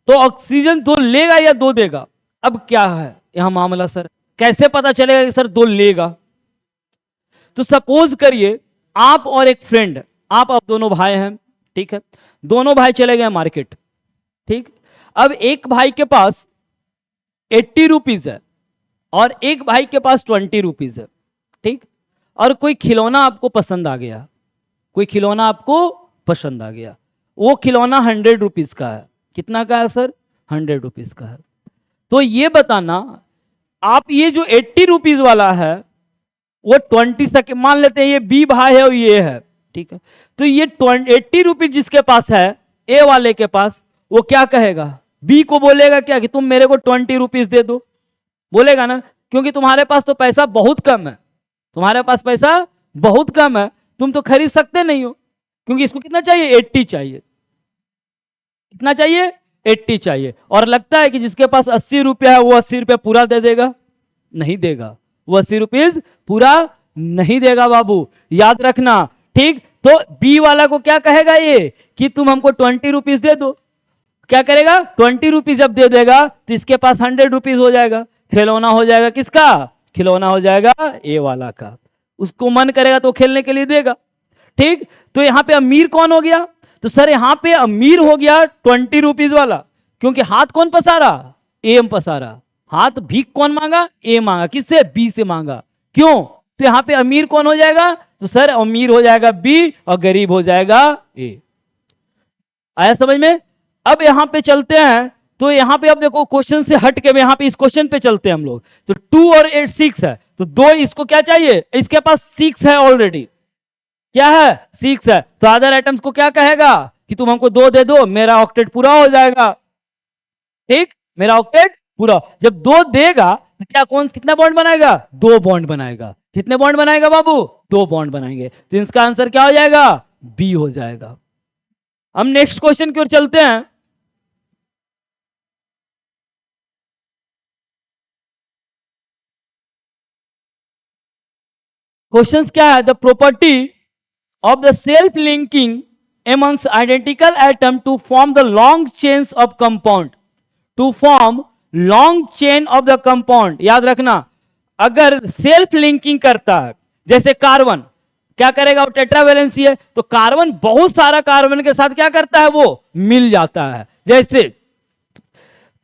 तो ऑक्सीजन 2 लेगा या 2 देगा? अब क्या है यहां मामला सर? कैसे पता चलेगा कि सर 2 लेगा? तो सपोज करिए आप और एक फ्रेंड, आप दोनों भाई हैं। ठीक है। दोनों भाई चले गए मार्केट। ठीक। अब एक भाई के पास 80 रुपीज है और एक भाई के पास 20 रुपीज है। ठीक। और कोई खिलौना आपको पसंद आ गया, कोई खिलौना आपको पसंद आ गया। वो खिलौना 100 रुपीज का है। कितना का है सर? 100 रुपीज का है। तो ये बताना, आप ये जो 80 रुपीज वाला है वो 20 सेकेंड मान लेते हैं, ये बी भाई है और ये है, ठीक है। तो ये 80 रुपीज जिसके पास है, ए वाले के पास, वो क्या कहेगा, बी को बोलेगा क्या कि तुम मेरे को 20 रुपीज दे दो, बोलेगा ना, क्योंकि तुम्हारे पास तो पैसा बहुत कम है, तुम्हारे पास पैसा बहुत कम है, तुम तो खरीद सकते नहीं हो, क्योंकि इसको कितना चाहिए, 80 चाहिए, कितना चाहिए, 80 चाहिए। और लगता है कि जिसके पास 80 रुपया है वो 80 रुपया पूरा दे देगा, नहीं देगा, वो 80 रुपीज पूरा नहीं देगा बाबू, याद रखना, ठीक। तो बी वाला को क्या कहेगा ये कि तुम हमको 20 रुपीज दे दो, क्या करेगा, 20 रुपीज जब दे देगा तो इसके पास 100 रुपीज हो जाएगा, खिलौना हो जाएगा, किसका, खिलौना हो जाएगा ए वाला का, उसको मन करेगा तो खेलने के लिए देगा, ठीक। तो यहां पे अमीर कौन हो गया, तो सर यहां पे अमीर हो गया 20 रुपीज वाला, क्योंकि हाथ कौन पसारा, एम पसारा, हाथ भीख कौन मांगा, ए मांगा, किससे, बी से मांगा, क्यों, तो यहां पे अमीर कौन हो जाएगा, तो सर अमीर हो जाएगा बी और गरीब हो जाएगा ए। आया समझ में। अब यहां पे चलते हैं, तो यहां पे अब देखो क्वेश्चन से हट के यहां पे इस क्वेश्चन पे चलते हैं हम लोग। तो 2 और 8 6 है, तो 2 इसको क्या चाहिए, इसके पास 6 है ऑलरेडी, क्या है, 6 है, तो अदर आइटम्स को क्या कहेगा कि तुम हमको 2 दे दो, मेरा ऑक्टेट पूरा हो जाएगा, ठीक, मेरा ऑक्टेट पूरा। जब 2 देगा तो क्या कौन कितना बॉन्ड बनाएगा, 2 बॉन्ड बनाएगा, कितने बॉन्ड बनाएगा बाबू, 2 बॉन्ड बनाएंगे, तो इसका आंसर क्या हो जाएगा, बी हो जाएगा। हम नेक्स्ट क्वेश्चन की ओर चलते हैं। क्वेश्चन क्या है, the property of the self linking amongst identical atom to form the long chains of compound, to form long chain of the compound, याद रखना, अगर सेल्फ लिंकिंग करता है, जैसे कार्बन क्या करेगा, वो टेट्रावैलेंसी है, तो कार्बन बहुत सारा कार्बन के साथ क्या करता है, वो मिल जाता है, जैसे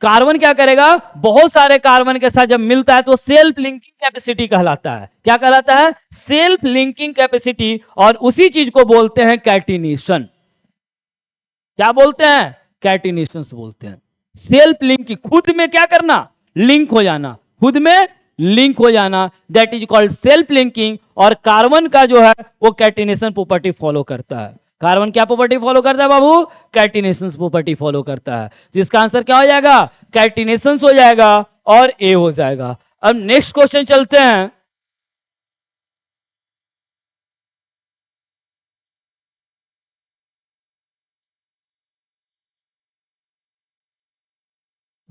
कार्बन क्या करेगा, बहुत सारे कार्बन के साथ जब मिलता है तो सेल्फ लिंकिंग कैपेसिटी कहलाता है, क्या कहलाता है, सेल्फ लिंकिंग कैपेसिटी, और उसी चीज को बोलते हैं कैटिनेशन, क्या बोलते हैं, कैटिनेशन बोलते हैं। सेल्फ लिंकिंग, खुद में क्या करना, लिंक हो जाना, खुद में लिंक हो जाना, that is called self linking. और कार्बन का जो है वो कैटिनेशन प्रॉपर्टी फॉलो करता है, कार्बन क्या प्रॉपर्टी फॉलो करता है बाबू, कैटिनेशन प्रॉपर्टी फॉलो करता है, तो इसका आंसर क्या हो जाएगा, कैटिनेशन हो जाएगा और ए हो जाएगा। अब नेक्स्ट क्वेश्चन चलते हैं।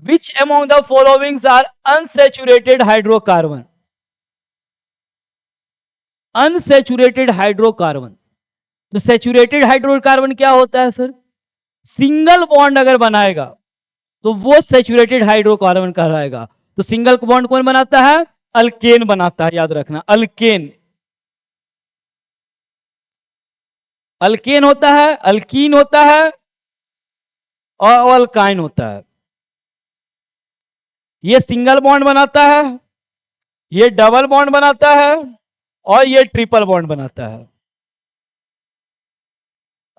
Which among the following are unsaturated hydrocarbon, unsaturated hydrocarbon, तो सेचुरेटेड हाइड्रोकार्बन क्या होता है सर, सिंगल बॉन्ड अगर बनाएगा तो वो सेचुरेटेड हाइड्रोकार्बन कहलाएगा। तो सिंगल बॉन्ड कौन बनाता है, अल्केन बनाता है, याद रखना, अल्केन, अल्केन होता है, अल्कीन होता है और अल्काइन होता है। ये सिंगल बॉन्ड बनाता है, ये डबल बॉन्ड बनाता है और ये ट्रिपल बॉन्ड बनाता है।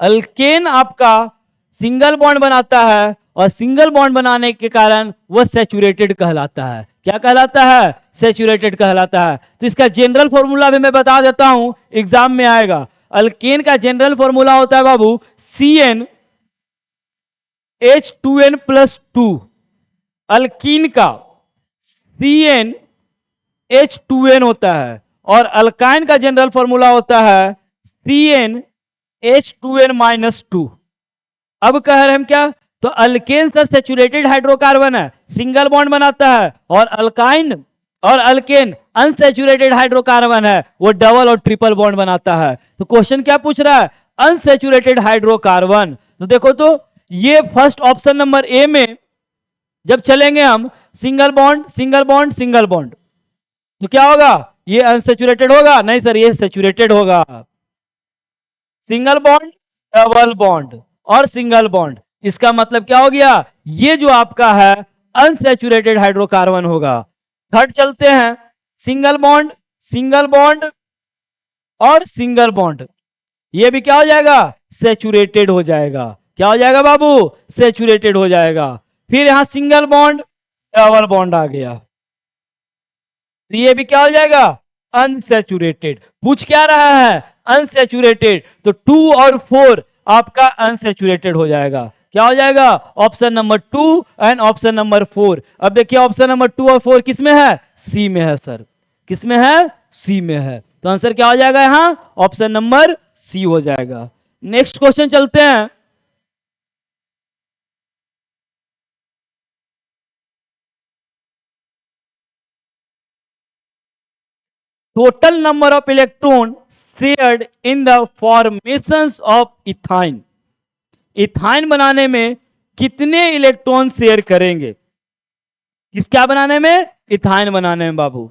अल्केन आपका सिंगल बॉन्ड बनाता है और सिंगल बॉन्ड बनाने के कारण वह सैचुरेटेड कहलाता है, क्या कहलाता है, सैचुरेटेड कहलाता है। तो इसका जनरल फॉर्मूला भी मैं बता देता हूं, एग्जाम में आएगा। अल्केन का जनरल फॉर्मूला होता है बाबू CN H2N + 2, अल्कीन का CN H2N होता है और अल्काइन का जनरल फॉर्मूला होता है CN H2N - 2। अब कह रहे हैं हम क्या, तो अल्केन सर सेचुरेटेड हाइड्रोकार्बन है, सिंगल बॉन्ड बनाता है, और अल्काइन और अल्केन अनसेचुरेटेड हाइड्रोकार्बन है, वो डबल और ट्रिपल बॉन्ड बनाता है। तो क्वेश्चन क्या पूछ रहा है, अनसेचुरेटेड हाइड्रोकार्बन। तो देखो, तो ये फर्स्ट ऑप्शन नंबर ए में जब चलेंगे हम, single bond single bond single bond, तो क्या होगा, ये अनसेचुरेटेड होगा, नहीं सर ये सेचुरेटेड होगा, सिंगल बॉन्ड डबल बॉन्ड और सिंगल बॉन्ड, इसका मतलब क्या हो गया, ये जो आपका है अनसैचुरेटेड हाइड्रोकार्बन होगा। थर्ड चलते हैं, सिंगल बॉन्ड और सिंगल बॉन्ड, ये भी क्या हो जाएगा, सैचुरेटेड हो जाएगा, क्या हो जाएगा बाबू, सैचुरेटेड हो जाएगा। फिर यहां सिंगल बॉन्ड, डबल बॉन्ड आ गया, तो ये भी क्या हो जाएगा, अनसैचुरेटेड। पूछ क्या रहा है, अनसैचुरेटेड, तो 2 और 4 आपका अनसैचुरेटेड हो जाएगा। क्या हो जाएगा, option number 2 and option number 4। अब देखिए ऑप्शन नंबर 2 और 4 किस में है, सी में है सर, किस में है, सी में है। तो आंसर क्या हो जाएगा यहां, ऑप्शन नंबर सी हो जाएगा। नेक्स्ट क्वेश्चन चलते हैं। Total number of electron shared in the formations of ethyne. Ethyne बनाने में कितने इलेक्ट्रॉन शेयर करेंगे, किस क्या बनाने में, इथाइन बनाने में बाबू।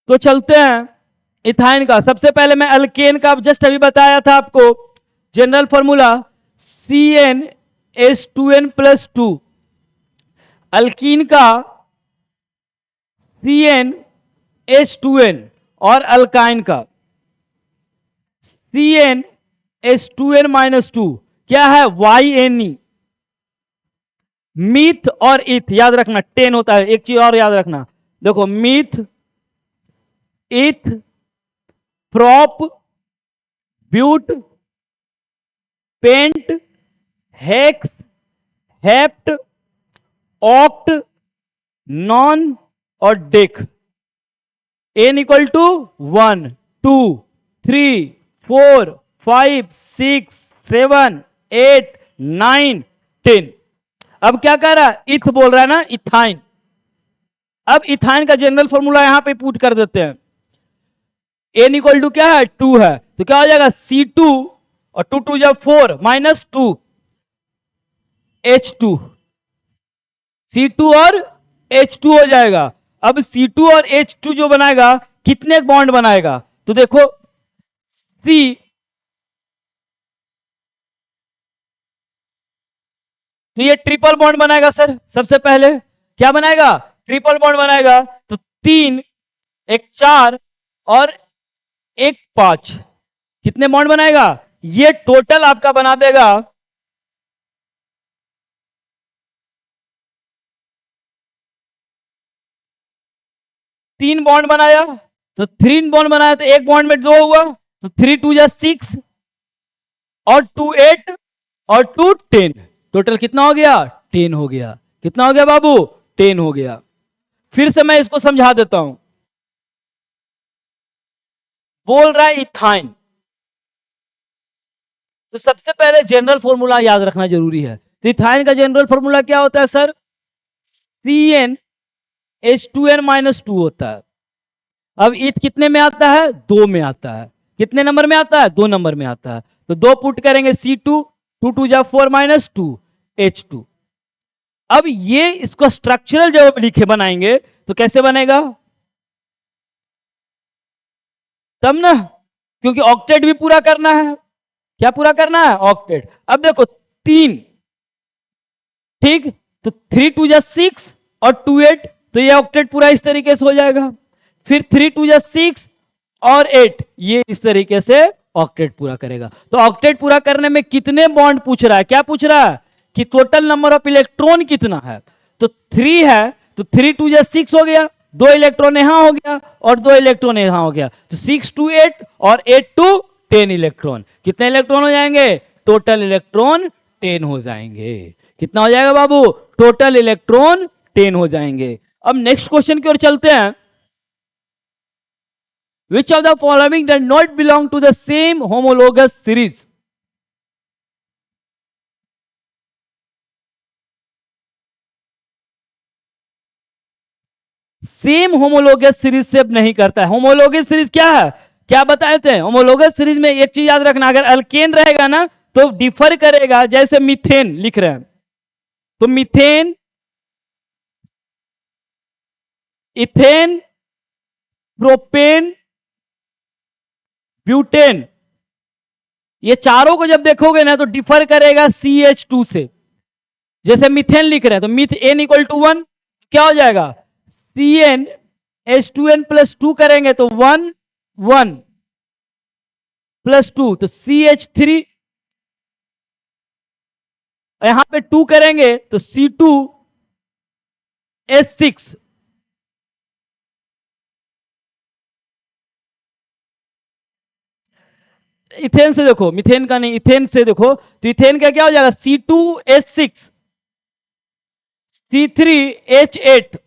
तो चलते हैं इथाइन का। सबसे पहले मैं अल्केन का जस्ट अभी बताया था आपको, जनरल फॉर्मूला CnH2n+2। अल्कीन का CnH2n और अल्काइन का CnH2n-2 क्या है, YNE। मीथ और इथ याद रखना 10 होता है। एक चीज और याद रखना, देखो meth, eth, prop, but, pent, hex, hept, oct, non और डेक। n equal to 1 2 3 4 5 6 7 8 9 10। अब क्या कह रहा है, इथ बोल रहा है ना, इथाइन। अब इथाइन का जनरल फॉर्मूला यहां पे पुट कर देते हैं। n इक्वल टू क्या है, 2 है, तो क्या हो जाएगा C2 और 2 2 जब 4 -2 H2, C2 और H2 हो जाएगा। अब C2 और H2 जो बनाएगा कितने बॉन्ड बनाएगा, तो देखो C, तो ये ट्रिपल बॉन्ड बनाएगा सर। सबसे पहले क्या बनाएगा, ट्रिपल बॉन्ड बनाएगा। तो 3 एक 4 और एक 5, कितने बॉन्ड बनाएगा, ये टोटल आपका बना देगा 3 बॉन्ड बनाया। तो 3 बॉन्ड बनाया तो एक बॉन्ड में 2 हुआ, तो 3 2 जा 6 और 2 8 और 2 10, टोटल कितना हो गया, 10 हो गया। कितना हो गया बाबू, 10 हो गया। फिर से मैं इसको समझा देता हूं। बोल रहा है इथाइन, तो सबसे पहले जनरल फॉर्मूला याद रखना जरूरी है। तो इथाइन का जनरल फॉर्मूला क्या होता है सर, CnH2n-2 होता है। अब इथ कितने में आता है, 2 में आता है। कितने नंबर में आता है, 2 नंबर में आता है। तो 2 पुट करेंगे C2, 2 2 जा 4 -2 H2। अब ये इसको स्ट्रक्चरल जब लिखे बनाएंगे तो कैसे बनेगा, तब ना, क्योंकि ऑक्टेट भी पूरा करना है। क्या पूरा करना है, ऑक्टेट। अब देखो 3, ठीक, तो 3 2 जा 6 और 2 8, तो ये ऑक्टेट पूरा इस तरीके से हो जाएगा। फिर 3 2 जा 6 और 8, ये इस तरीके से ऑक्टेट पूरा करेगा। तो ऑक्टेट पूरा करने में कितने बॉन्ड पूछ रहा है, क्या पूछ रहा है कि टोटल नंबर ऑफ इलेक्ट्रॉन कितना है। तो 3 है, तो 3 2 जा 6 हो गया, 2 इलेक्ट्रॉन यहां हो गया और 2 इलेक्ट्रॉन यहां हो गया, तो 6 2 8 और 8 2 10 इलेक्ट्रॉन। कितने इलेक्ट्रॉन हो जाएंगे, टोटल इलेक्ट्रॉन 10 हो जाएंगे। कितना हो जाएगा बाबू, टोटल इलेक्ट्रॉन 10 हो जाएंगे। अब नेक्स्ट क्वेश्चन की ओर चलते हैं। Which of the following does not belong to the same homologous series? Same homologous series से अब नहीं करता है। होमोलोगस सीरीज क्या है, क्या बताए थे, होमोलोगस सीरीज में एक चीज याद रखना, अगर अल्केन रहेगा ना तो डिफर करेगा। जैसे मीथेन लिख रहे हैं, तो मीथेन, इथेन, प्रोपेन, ब्यूटेन, ये चारों को जब देखोगे ना तो डिफर करेगा CH2 से। जैसे मीथेन लिख रहे हैं तो मीथ N = 1, क्या हो जाएगा CnH2n+2 करेंगे तो 1 1 +2 तो CH3, यहां पे 2 करेंगे तो C2H6। इथेन से देखो, मिथेन का नहीं, इथेन से देखो तो इथेन का क्या हो जाएगा, C2H6 C3H8।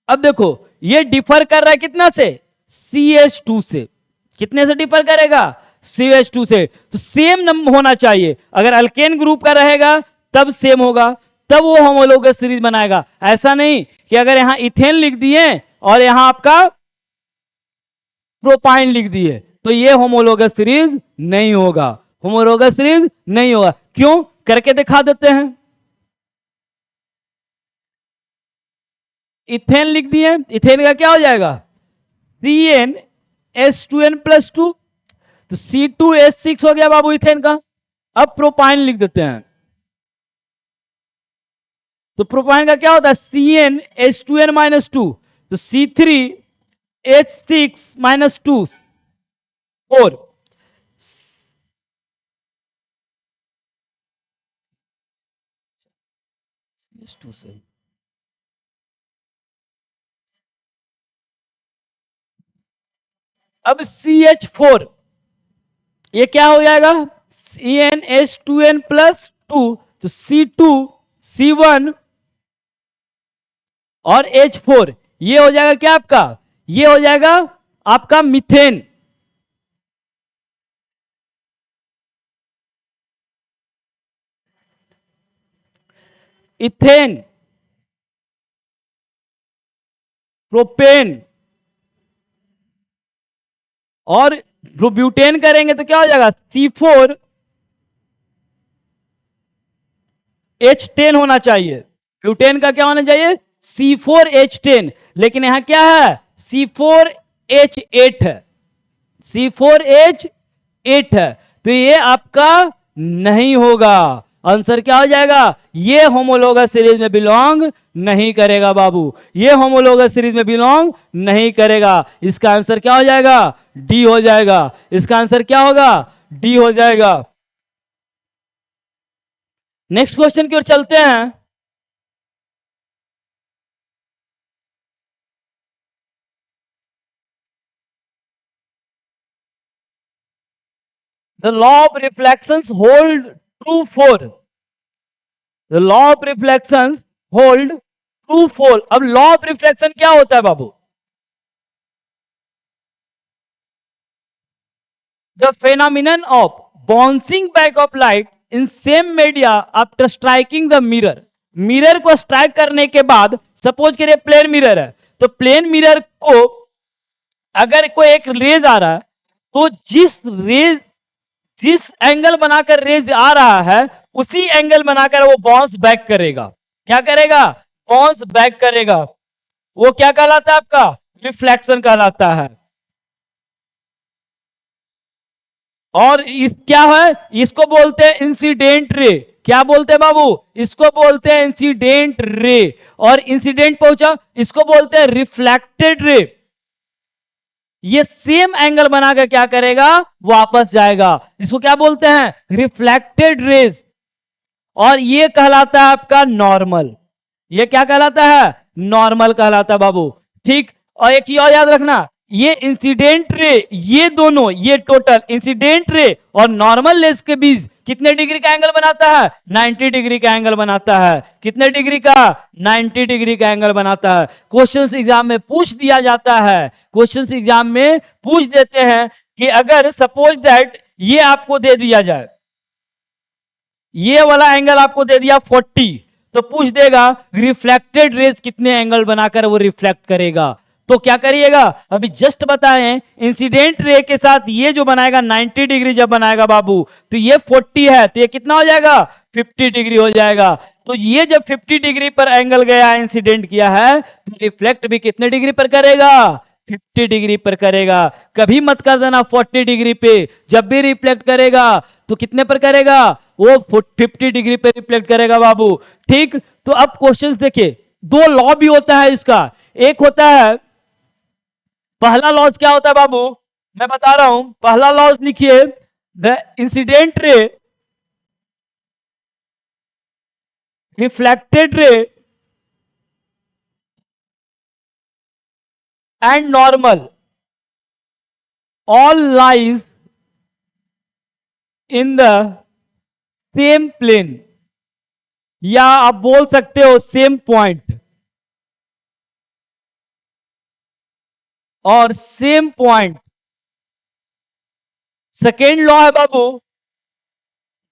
अब देखो ये डिफर कर रहा है कितना से, CH2 से। कितने से डिफर करेगा, CH2 से। तो सेम होना चाहिए, अगर अल्केन ग्रुप का रहेगा तब सेम होगा, तब वो होमोलोगस सीरीज बनाएगा। ऐसा नहीं कि अगर यहां इथेन लिख दिए और यहां आपका प्रोपाइन लिख दिए तो ये होमोलोगस सीरीज नहीं होगा, होमोलोगस सीरीज नहीं होगा। क्यों, करके दिखा देते हैं। इथेन लिख दिए, इथेन का क्या हो जाएगा, CnH2n+2 तो C2H6 हो गया बाबू इथेन का। अब प्रोपाइन लिख देते हैं, तो प्रोपाइन का क्या होता है, CnH2n-2 तो C3H6-2 4। अब CH4 ये क्या हो जाएगा, CnH2n+2 तो C2 C1 और H4 ये हो जाएगा क्या आपका, ये हो जाएगा आपका मीथेन। इथेन, प्रोपेन और ब्यूटेन करेंगे तो क्या हो जाएगा, C4H10 होना चाहिए। ब्यूटेन का क्या होना चाहिए, C4H10, लेकिन यहां क्या है, C4H8 है, C4H8 है, तो ये आपका नहीं होगा। आंसर क्या हो जाएगा, ये होमोलोगस सीरीज में बिलोंग नहीं करेगा बाबू, ये होमोलोगस सीरीज में बिलोंग नहीं करेगा। इसका आंसर क्या हो जाएगा, डी हो जाएगा। इसका आंसर क्या होगा, डी हो जाएगा। नेक्स्ट क्वेश्चन की ओर चलते हैं। The law of reflections hold true for, the law of reflections hold true for। अब लॉ ऑफ रिफ्लेक्शन क्या होता है बाबू, the phenomenon of bouncing back of light in same media after striking the mirror। Mirror को strike करने के बाद, suppose करिए plane mirror है, तो प्लेन मिरर को अगर कोई एक रेज आ रहा है तो जिस एंगल बनाकर रेज आ रहा है उसी एंगल बनाकर वो बाउंस बैक करेगा। क्या करेगा, बाउंस बैक करेगा। वो क्या कहलाता है आपका, रिफ्लेक्शन कहलाता है। और इस क्या है, इसको बोलते हैं इंसिडेंट रे। क्या बोलते हैं बाबू, इसको बोलते हैं इंसिडेंट रे। और इंसिडेंट पहुंचा, इसको बोलते हैं रिफ्लेक्टेड रे। ये सेम एंगल बनाकर क्या करेगा, वापस जाएगा। इसको क्या बोलते हैं, रिफ्लेक्टेड रेज। और ये कहलाता है आपका नॉर्मल। ये क्या कहलाता है, नॉर्मल कहलाता है बाबू। ठीक, और एक चीज और याद रखना, ये इंसिडेंट रे, ये दोनों, ये टोटल इंसिडेंट रे और नॉर्मल रेज के बीच कितने डिग्री का एंगल बनाता है, 90 डिग्री का एंगल बनाता है। कितने डिग्री का, 90 डिग्री का एंगल बनाता है। क्वेश्चंस एग्जाम में पूछ दिया जाता है, क्वेश्चंस एग्जाम में पूछ देते हैं कि अगर सपोज दैट ये आपको दे दिया जाए, ये वाला एंगल आपको दे दिया 40, तो पूछ देगा रिफ्लेक्टेड रेज कितने एंगल बनाकर वो रिफ्लेक्ट करेगा। तो क्या करिएगा, अभी जस्ट बताएं, इंसिडेंट रे के साथ ये जो बनाएगा 90 डिग्री जब बनाएगा बाबू, तो ये 40 है, तो ये कितना हो जाएगा, 50 डिग्री हो जाएगा। तो ये जब 50 डिग्री पर एंगल गया, इंसिडेंट किया है, तो रिफ्लेक्ट भी कितने डिग्री पर करेगा, 50 डिग्री पर करेगा। कभी मत कर देना 40 डिग्री पे, जब भी रिफ्लेक्ट करेगा तो कितने पर करेगा, वो 50 डिग्री पे रिफ्लेक्ट करेगा बाबू। ठीक, तो अब क्वेश्चंस देखिए, दो लॉ भी होता है इसका। एक होता है, पहला लॉज क्या होता है बाबू, मैं बता रहा हूं। पहला लॉज लिखिए, the incident ray, reflected ray and normal all lies in the same plane, या आप बोल सकते हो सेम पॉइंट, और सेम पॉइंट। सेकेंड लॉ है बाबू,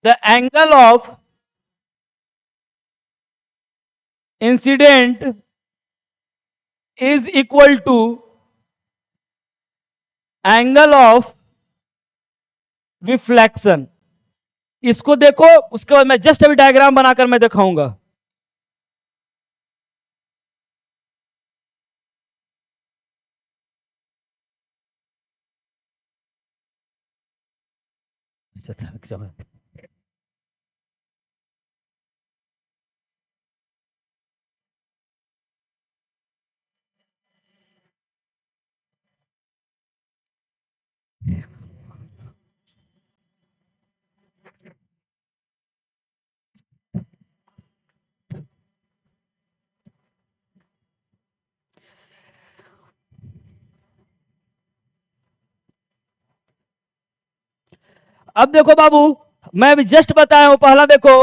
the angle of incidence is equal to angle of reflection. इसको देखो, उसके बाद मैं जस्ट अभी डायग्राम बनाकर मैं दिखाऊंगा। अब देखो बाबू, मैं अभी जस्ट बताया हूं, पहला देखो,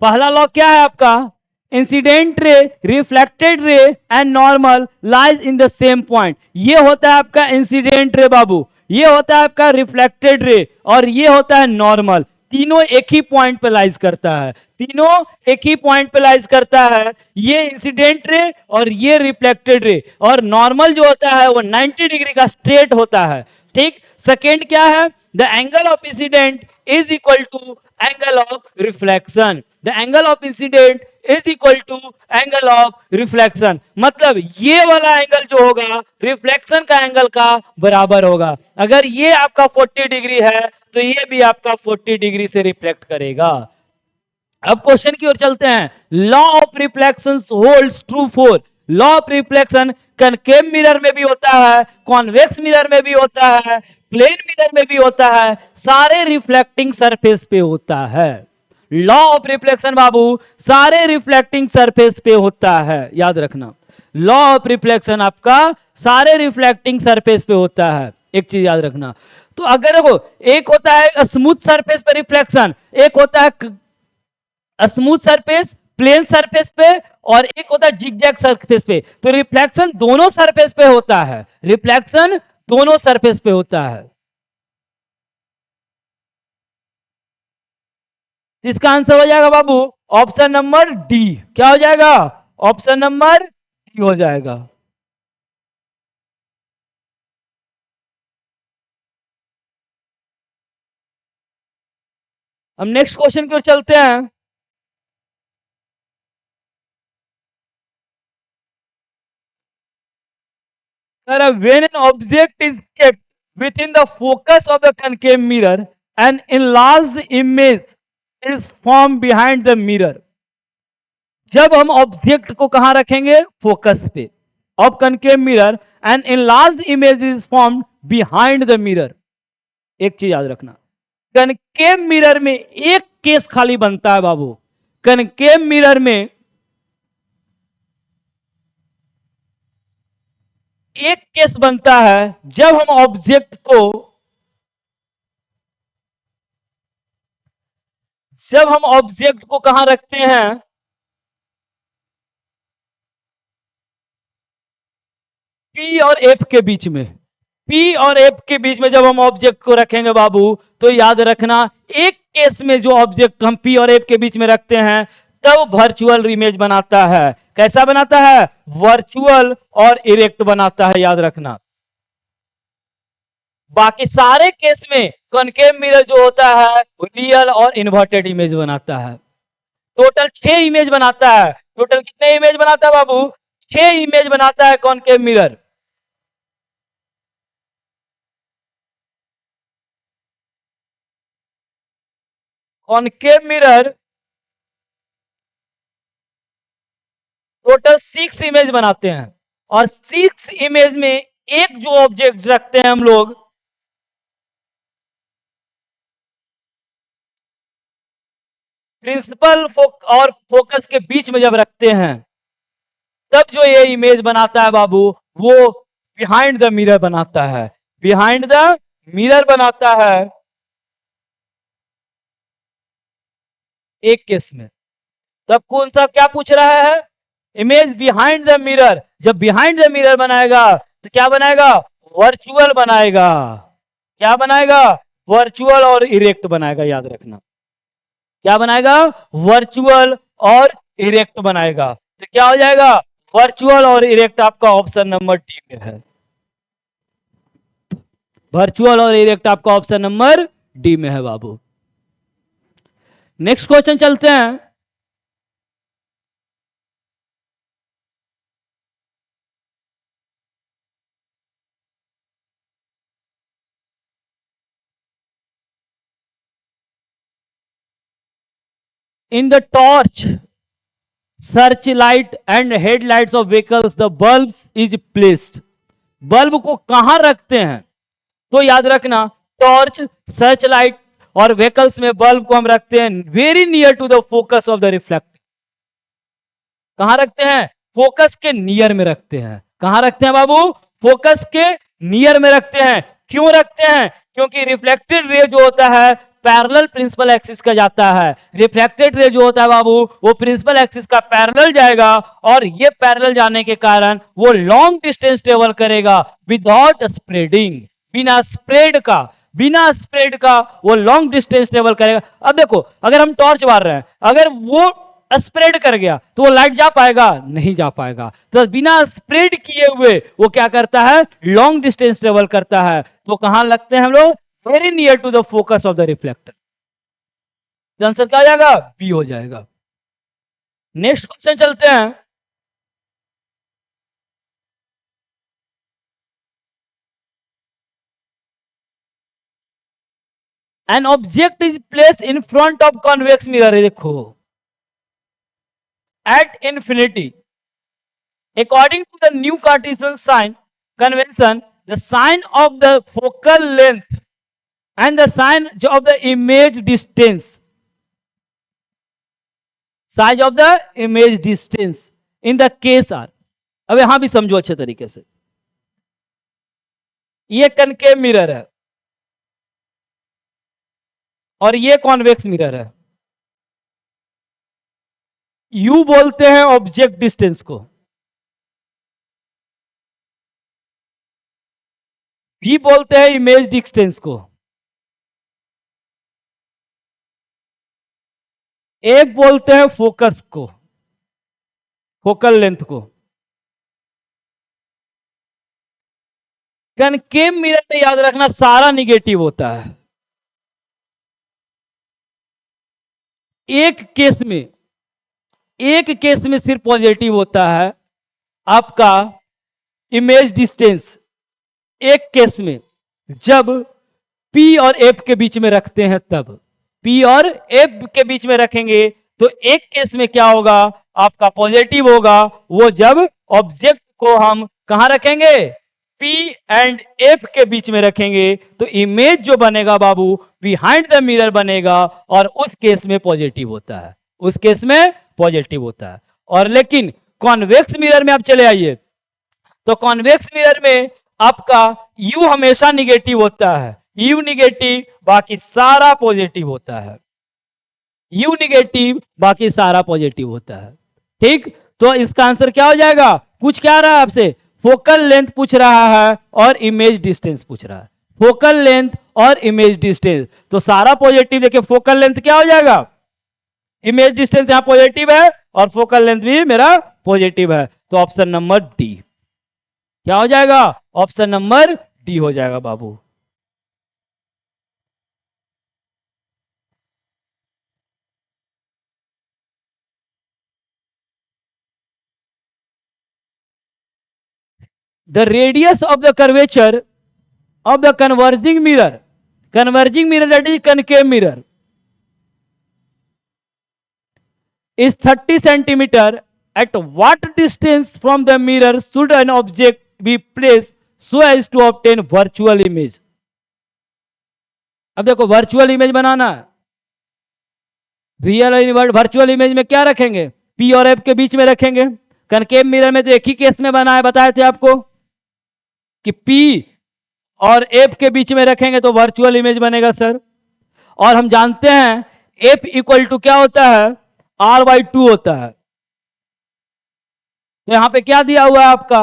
पहला लॉ क्या है आपका, incident ray, reflected ray and normal lies in the same point. ये होता है आपका इंसिडेंट रे बाबू, ये होता है आपका रिफ्लेक्टेड रे, और ये होता है नॉर्मल। तीनों एक ही पॉइंट पे लाइज करता है, तीनों एक ही पॉइंट पे लाइज करता है। ये इंसिडेंट रे और ये रिफ्लेक्टेड रे, और नॉर्मल जो होता है वो 90 डिग्री का स्ट्रेट होता है। ठीक। सेकेंड क्या है, the angle of incidence is equal to angle of reflection. The angle of incidence is equal to angle of reflection, मतलब ये वाला एंगल जो होगा रिफ्लेक्शन का एंगल का बराबर होगा। अगर ये आपका 40 डिग्री है तो ये भी आपका 40 डिग्री से रिफ्लेक्ट करेगा। अब क्वेश्चन की ओर चलते हैं। Law of reflection holds true for, law of reflection concave mirror में भी होता है, कॉन्वेक्स मिरर में भी होता है, प्लेन मिरर में भी होता है, सारे रिफ्लेक्टिंग सरफेस पे होता है। लॉ ऑफ रिफ्लेक्शन बाबू सारे रिफ्लेक्टिंग सरफेस पे होता है, याद रखना। लॉ ऑफ रिफ्लेक्शन आपका सारे रिफ्लेक्टिंग सरफेस पे होता है, एक चीज याद रखना। तो अगर देखो, एक होता है स्मूथ सरफेस पे रिफ्लेक्शन, एक होता है स्मूथ सरफेस प्लेन सरफेस पे, और एक होता है जिगजैग सरफेस पे। तो रिफ्लेक्शन दोनों सरफेस पे होता है, रिफ्लेक्शन दोनों सरफेस पे होता है। इसका आंसर हो जाएगा बाबू ऑप्शन नंबर डी। क्या हो जाएगा, ऑप्शन नंबर डी हो जाएगा। हम नेक्स्ट क्वेश्चन की ओर चलते हैं। When an object is kept within the focus of the concave mirror, an enlarged image is formed behind the mirror. जब हम ऑब्जेक्ट को कहां रखेंगे, फोकस पे of concave mirror, and enlarged image is formed behind the mirror. एक चीज याद रखना, कनकेव मिरर में एक केस खाली बनता है बाबू। कनकेव मिरर में एक केस बनता है जब हम ऑब्जेक्ट को, जब हम ऑब्जेक्ट को कहां रखते हैं, पी और एफ के बीच में। पी और एफ के बीच में जब हम ऑब्जेक्ट को रखेंगे बाबू, तो याद रखना एक केस में जो ऑब्जेक्ट हम पी और एफ के बीच में रखते हैं तब वर्चुअल इमेज बनाता है। कैसा बनाता है, वर्चुअल और इरेक्ट बनाता है, याद रखना। बाकी सारे केस में कॉनकेव मिरर जो होता है रियल और इन्वर्टेड इमेज बनाता है। टोटल 6 इमेज बनाता है। टोटल कितने इमेज बनाता है बाबू, 6 इमेज बनाता है concave mirror. Concave mirror total 6 image बनाते हैं और 6 इमेज में एक जो ऑब्जेक्ट रखते हैं हम लोग, प्रिंसिपल और फोकस के बीच में जब रखते हैं तब जो ये इमेज बनाता है बाबू, वो बिहाइंड द मिरर बनाता है, बिहाइंड द मिरर बनाता है एक केस में। तब कौन सा क्या पूछ रहा है, इमेज बिहाइंड द मिरर। जब बिहाइंड द मिरर बनाएगा तो क्या बनाएगा, वर्चुअल बनाएगा। क्या बनाएगा, वर्चुअल और इरेक्ट बनाएगा, याद रखना। क्या बनाएगा, वर्चुअल और इरेक्ट बनाएगा। तो क्या हो जाएगा, वर्चुअल और इरेक्ट आपका ऑप्शन नंबर डी में है। वर्चुअल और इरेक्ट आपका ऑप्शन नंबर डी में है बाबू। नेक्स्ट क्वेश्चन चलते हैं। In the torch, searchlight and headlights of vehicles, the bulbs is placed. Bulb को कहां रखते हैं, तो याद रखना टॉर्च, सर्च लाइट और व्हीकल्स में बल्ब को हम रखते हैं very near to the focus of the reflector. कहां रखते हैं, फोकस के नियर में रखते हैं। कहां रखते हैं बाबू, फोकस के नियर में रखते हैं। क्यों रखते हैं, क्योंकि रिफ्लेक्टेड रे जो होता है पैरेलल प्रिंसिपल एक्सिस का जाता है। रिफ्लेक्टेड रे जो होता है बाबू वो प्रिंसिपल एक्सिस का पैरेलल जाएगा और ये पैरेलल जाने के कारण वो लॉन्ग डिस्टेंस ट्रेवल करेगा विदाउट स्प्रेडिंग, बिना स्प्रेड का, बिना स्प्रेड का वो लॉन्ग डिस्टेंस ट्रेवल करेगा। अब देखो अगर हम टॉर्च मार रहे हैं, अगर वो स्प्रेड कर गया तो वो लाइट जा पाएगा, नहीं जा पाएगा। तो बिना स्प्रेड किए हुए वो क्या करता है, लॉन्ग डिस्टेंस ट्रेवल करता है। तो कहां लगते हैं हम लोग, very near to the focus of the reflector. Answer क्या हो जाएगा, बी हो जाएगा। नेक्स्ट क्वेश्चन चलते हैं। An object is place in front of convex mirror. देखो at infinity, according to the new Cartesian sign convention, the sign of the focal length and the sign of the image distance, size of the image distance in the case are, अब यहां भी समझो अच्छे तरीके से। ये concave mirror है और ये कॉन्वेक्स मिरर है। यू बोलते हैं ऑब्जेक्ट डिस्टेंस को, भी बोलते हैं इमेज डिस्टेंस को, एक बोलते हैं फोकस को, फोकल लेंथ को। कनकेव मिरर में याद रखना सारा निगेटिव होता है। एक केस में सिर्फ पॉजिटिव होता है आपका इमेज डिस्टेंस। एक केस में जब P और F के बीच में रखते हैं तब, P और F के बीच में रखेंगे तो एक केस में क्या होगा, आपका पॉजिटिव होगा। वो जब ऑब्जेक्ट को हम कहां रखेंगे, P एंड F के बीच में रखेंगे तो इमेज जो बनेगा बाबू बिहाइंड द मिरर बनेगा और उस केस में पॉजिटिव होता है, उस केस में पॉजिटिव होता है। और लेकिन कॉन्वेक्स मिरर में आप चले आइए तो कॉन्वेक्स मिरर में आपका U हमेशा निगेटिव होता है, U निगेटिव बाकी सारा पॉजिटिव होता है, U निगेटिव बाकी सारा पॉजिटिव होता है। ठीक, तो इसका आंसर क्या हो जाएगा, कुछ क्या रहा है आपसे, फोकल लेंथ पूछ रहा है और इमेज डिस्टेंस पूछ रहा है। फोकल लेंथ और इमेज डिस्टेंस, तो सारा पॉजिटिव। देखिए फोकल लेंथ क्या हो जाएगा, इमेज डिस्टेंस यहां पॉजिटिव है और फोकल लेंथ भी मेरा पॉजिटिव है। तो ऑप्शन नंबर डी क्या हो जाएगा, ऑप्शन नंबर डी हो जाएगा बाबू। The radius of the curvature of the converging mirror that is concave mirror is 30 centimeter at what distance from the mirror should an object be placed so as to obtain virtual image? अब देखो virtual image बनाना है, real virtual image में क्या रखेंगे, P और F के बीच में रखेंगे। कनकेव मिरर में तो एक ही केस में बना है, बताए थे आपको कि पी और एफ के बीच में रखेंगे तो वर्चुअल इमेज बनेगा सर। और हम जानते हैं एफ इक्वल टू क्या होता है, R/2 होता है। तो यहां पे क्या दिया हुआ है आपका,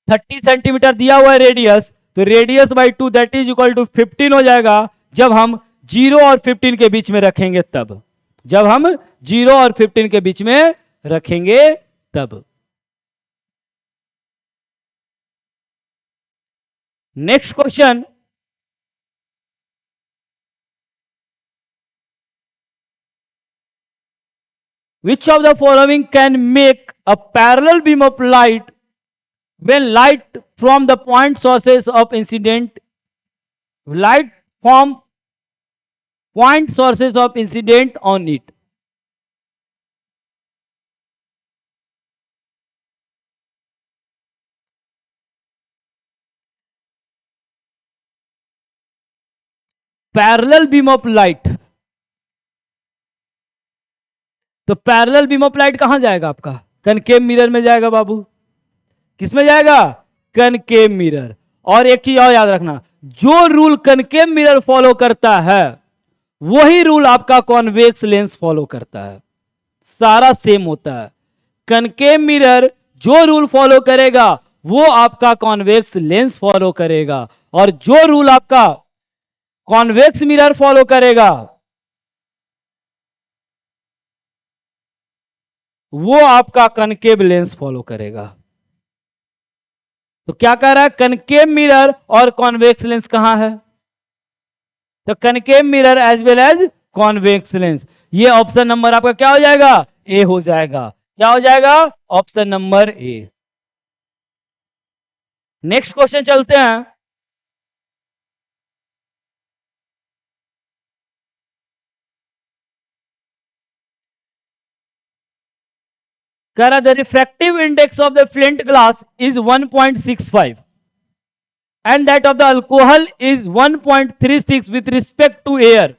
30 सेंटीमीटर दिया हुआ है रेडियस, तो radius by 2 that is equal to 15 हो जाएगा जब हम 0 और 15 के बीच में रखेंगे तब, जब हम 0 और 15 के बीच में रखेंगे तब। Next question, which of the following can make a parallel beam of light when light from the point sources of incident, light from point sources of incident on it? Parallel beam of light, तो parallel beam of light कहां जाएगा आपका, concave mirror में जाएगा बाबू। किस में जाएगा, concave mirror. और एक चीज और याद रखना, जो रूल कनकेव मिरर फॉलो करता है वही रूल आपका कॉन्वेक्स लेंस फॉलो करता है, सारा सेम होता है। कनकेव मिरर जो रूल फॉलो करेगा वो आपका कॉन्वेक्स लेंस फॉलो करेगा, और जो रूल आपका कॉन्वेक्स मिरर फॉलो करेगा वो आपका कनकेव लेंस फॉलो करेगा। तो क्या कह रहा है, कनकेव मिरर और कॉन्वेक्स लेंस कहां है, तो concave mirror as well as convex lens. ये ऑप्शन नंबर आपका क्या हो जाएगा, ए हो जाएगा। क्या हो जाएगा, option number A. Next question चलते हैं। कह रहा the refractive index of the flint glass is 1.65 and that of the alcohol is 1.36 with respect to air.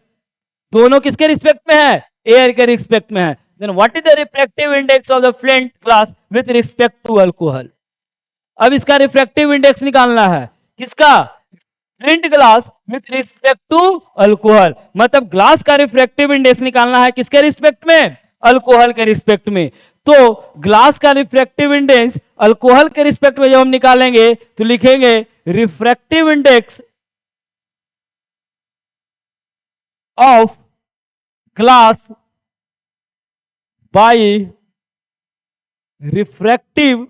दोनों किसके रिस्पेक्ट में है, एयर के रिस्पेक्ट में है। Then what is the refractive index of the flint glass with respect to alcohol. अब इसका refractive index निकालना है, किसका, flint glass with respect to alcohol. मतलब ग्लास का रिफ्रैक्टिव इंडेक्स निकालना है किसके रिस्पेक्ट में, अल्कोहल के रिस्पेक्ट में। तो ग्लास का रिफ्रैक्टिव इंडेक्स अल्कोहल के रिस्पेक्ट में जब हम निकालेंगे तो लिखेंगे refractive index of glass by refractive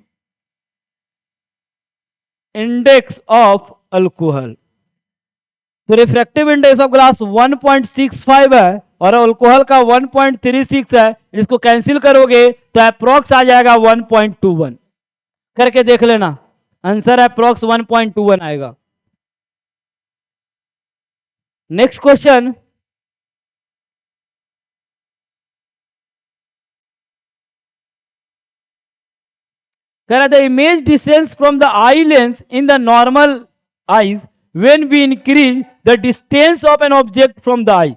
index of alcohol. तो रिफ्रैक्टिव इंडेक्स ऑफ ग्लास 1.65 है और अल्कोहल का 1.36 है, इसको कैंसिल करोगे तो अप्रोक्स आ जाएगा 1.21। करके देख लेना, आंसर अप्रोक्स 1.21 आएगा। नेक्स्ट क्वेश्चन, कह रहा the image distance from the eye lens in the normal eyes when we increase the distance of an object from the eye।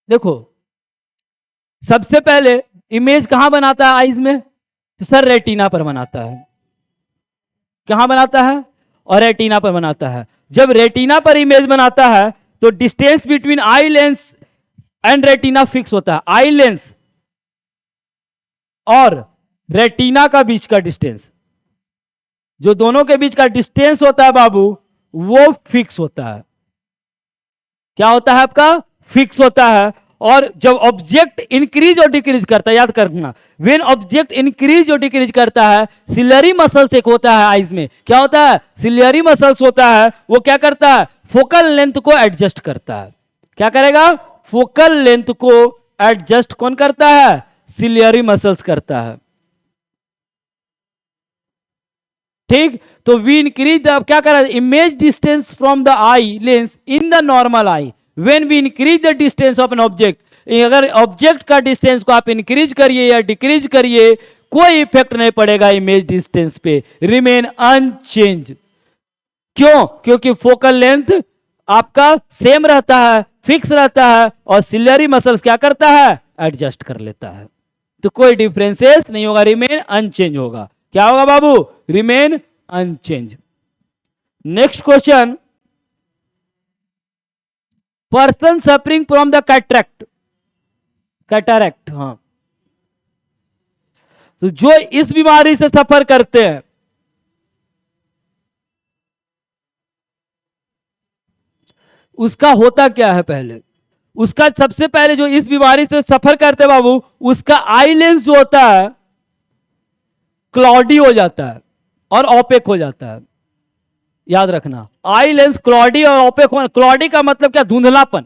देखो सबसे पहले इमेज कहां बनाता है आईज में, तो सर रेटिना पर बनाता है। कहां बनाता है, और रेटिना पर बनाता है। जब रेटिना पर इमेज बनाता है तो distance between eye lens and retina fix होता है। आई लेंस और रेटिना का बीच का डिस्टेंस, जो दोनों के बीच का डिस्टेंस होता है बाबू वो फिक्स होता है। क्या होता है आपका, फिक्स होता है। और जब ऑब्जेक्ट इंक्रीज और डिक्रीज करता है, याद करना, व्हेन ऑब्जेक्ट इंक्रीज और डिक्रीज करता है, सिलियरी मसल्स एक होता है आईज में, क्या होता है, सिलियरी मसल्स होता है, वो क्या करता है, फोकल लेंथ को एडजस्ट करता है। क्या करेगा, फोकल लेंथ को एडजस्ट कौन करता है, सिलियरी मसल्स करता है। ठीक, तो वी इंक्रीज द, क्या कर रहा है, image distance from the eye lens in the normal eye when we increase the distance of an object. अगर ऑब्जेक्ट का डिस्टेंस को आप इंक्रीज करिए या डिक्रीज करिए, कोई इफेक्ट नहीं पड़ेगा इमेज डिस्टेंस पे, रिमेन अनचेंज। क्यों? क्योंकि फोकल लेंथ आपका सेम रहता है, फिक्स रहता है, और सिलियरी मसल्स क्या करता है? एडजस्ट कर लेता है। तो कोई डिफरेंसेस नहीं होगा, रिमेन अनचेंज होगा। क्या होगा बाबू? Remain unchanged. Next question, person suffering from the cataract, cataract, हाँ, तो जो इस बीमारी से सफर करते हैं, उसका होता क्या है? पहले उसका, सबसे पहले जो इस बीमारी से सफर करते हैं बाबू, उसका आई लेंस जो होता है क्लॉडी हो जाता है और ओपेक हो जाता है। याद रखना, आई लेंस क्लॉडी और ओपेक होना। क्लॉडी का मतलब क्या? धुंधलापन।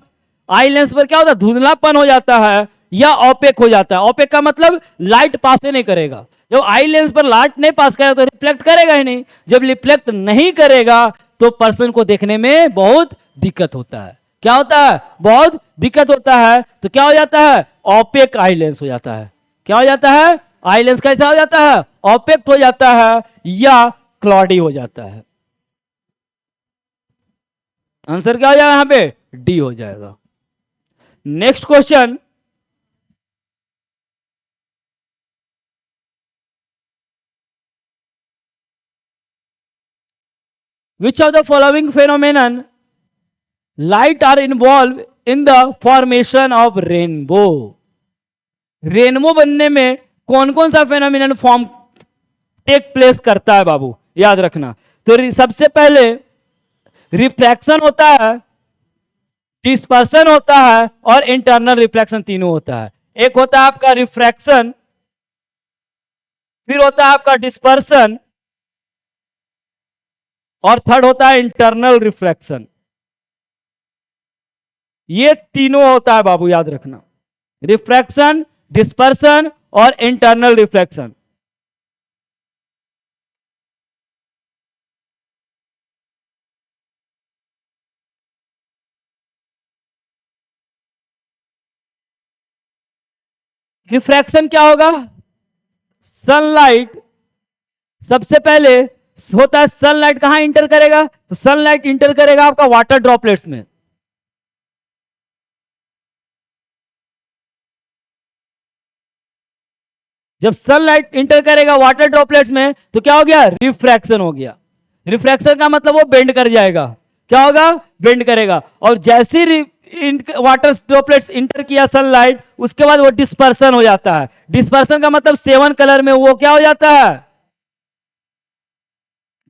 आई लेंस पर क्या होता है? धुंधलापन हो जाता है या ओपेक हो जाता है। ओपेक का मतलब लाइट पास नहीं करेगा। जब आई लेंस पर लाइट नहीं पास करेगा तो रिफ्लेक्ट करेगा ही नहीं। जब रिफ्लेक्ट नहीं करेगा तो पर्सन को देखने में बहुत दिक्कत होता है। क्या होता है? बहुत दिक्कत होता है। तो क्या हो जाता है? ओपेक आई लेंस हो जाता है। क्या हो जाता है? आई लेंस कैसा हो जाता है? ओपेक हो जाता है या क्लॉडी हो जाता है। आंसर क्या हो जाएगा यहां पे? डी हो जाएगा। Next question, which of the following phenomenon light are involved in the formation of rainbow? Rainbow बनने में कौन कौन सा फेनोमेनन फॉर्म टेक प्लेस करता है बाबू? याद रखना। तो सबसे पहले रिफ्रैक्शन होता है, डिस्पर्सन होता है और इंटरनल रिफ्लेक्शन, तीनों होता है। एक होता है आपका रिफ्रैक्शन, फिर होता है आपका डिस्पर्सन, और थर्ड होता है इंटरनल रिफ्लेक्शन। ये तीनों होता है बाबू, याद रखना। रिफ्रैक्शन, डिस्पर्सन और इंटरनल रिफ्लेक्शन। रिफ्रैक्शन क्या होगा? सनलाइट, सबसे पहले होता है सनलाइट कहां इंटर करेगा? तो सनलाइट इंटर करेगा आपका वाटर ड्रॉपलेट्स में। जब सनलाइट इंटर करेगा वाटर ड्रॉपलेट्स में तो क्या हो गया? रिफ्रैक्शन हो गया। रिफ्रैक्शन का मतलब वो बेंड कर जाएगा। क्या होगा? बेंड करेगा। और जैसे वाटर ड्रॉपलेट्स इंटर किया सनलाइट, उसके बाद वो डिस्पर्सन हो जाता है। डिस्पर्सन का मतलब 7 कलर में वो क्या हो जाता है?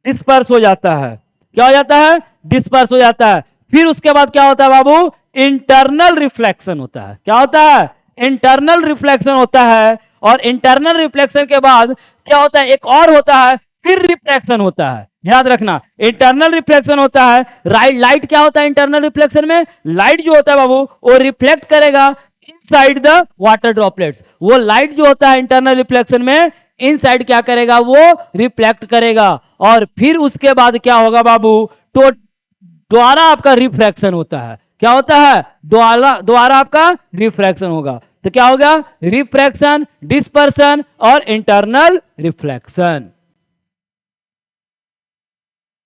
डिस्पर्स हो जाता है। क्या हो जाता है? डिस्पर्स हो जाता है। फिर उसके बाद क्या होता है बाबू? इंटरनल रिफ्लेक्शन होता है। क्या होता है? इंटरनल रिफ्लेक्शन होता है। और इंटरनल रिफ्लेक्शन के बाद क्या होता है? एक और होता है, फिर रिफ्लेक्शन होता है। याद रखना, इंटरनल रिफ्लेक्शन होता है। लाइट क्या होता है इंटरनल रिफ्लेक्शन में? लाइट जो होता है बाबू वो रिफ्लेक्ट करेगा इनसाइड द वाटर ड्रॉपलेट्स। वो लाइट जो होता है इंटरनल रिफ्लेक्शन में इनसाइड क्या करेगा? वो रिफ्लेक्ट करेगा। और फिर उसके बाद क्या होगा बाबू? तो द्वारा आपका रिफ्रैक्शन होता है। क्या होता है? द्वारा आपका रिफ्रैक्शन होगा। तो क्या होगा? रिफ्रैक्शन, डिस्पर्सन और इंटरनल रिफ्लेक्शन।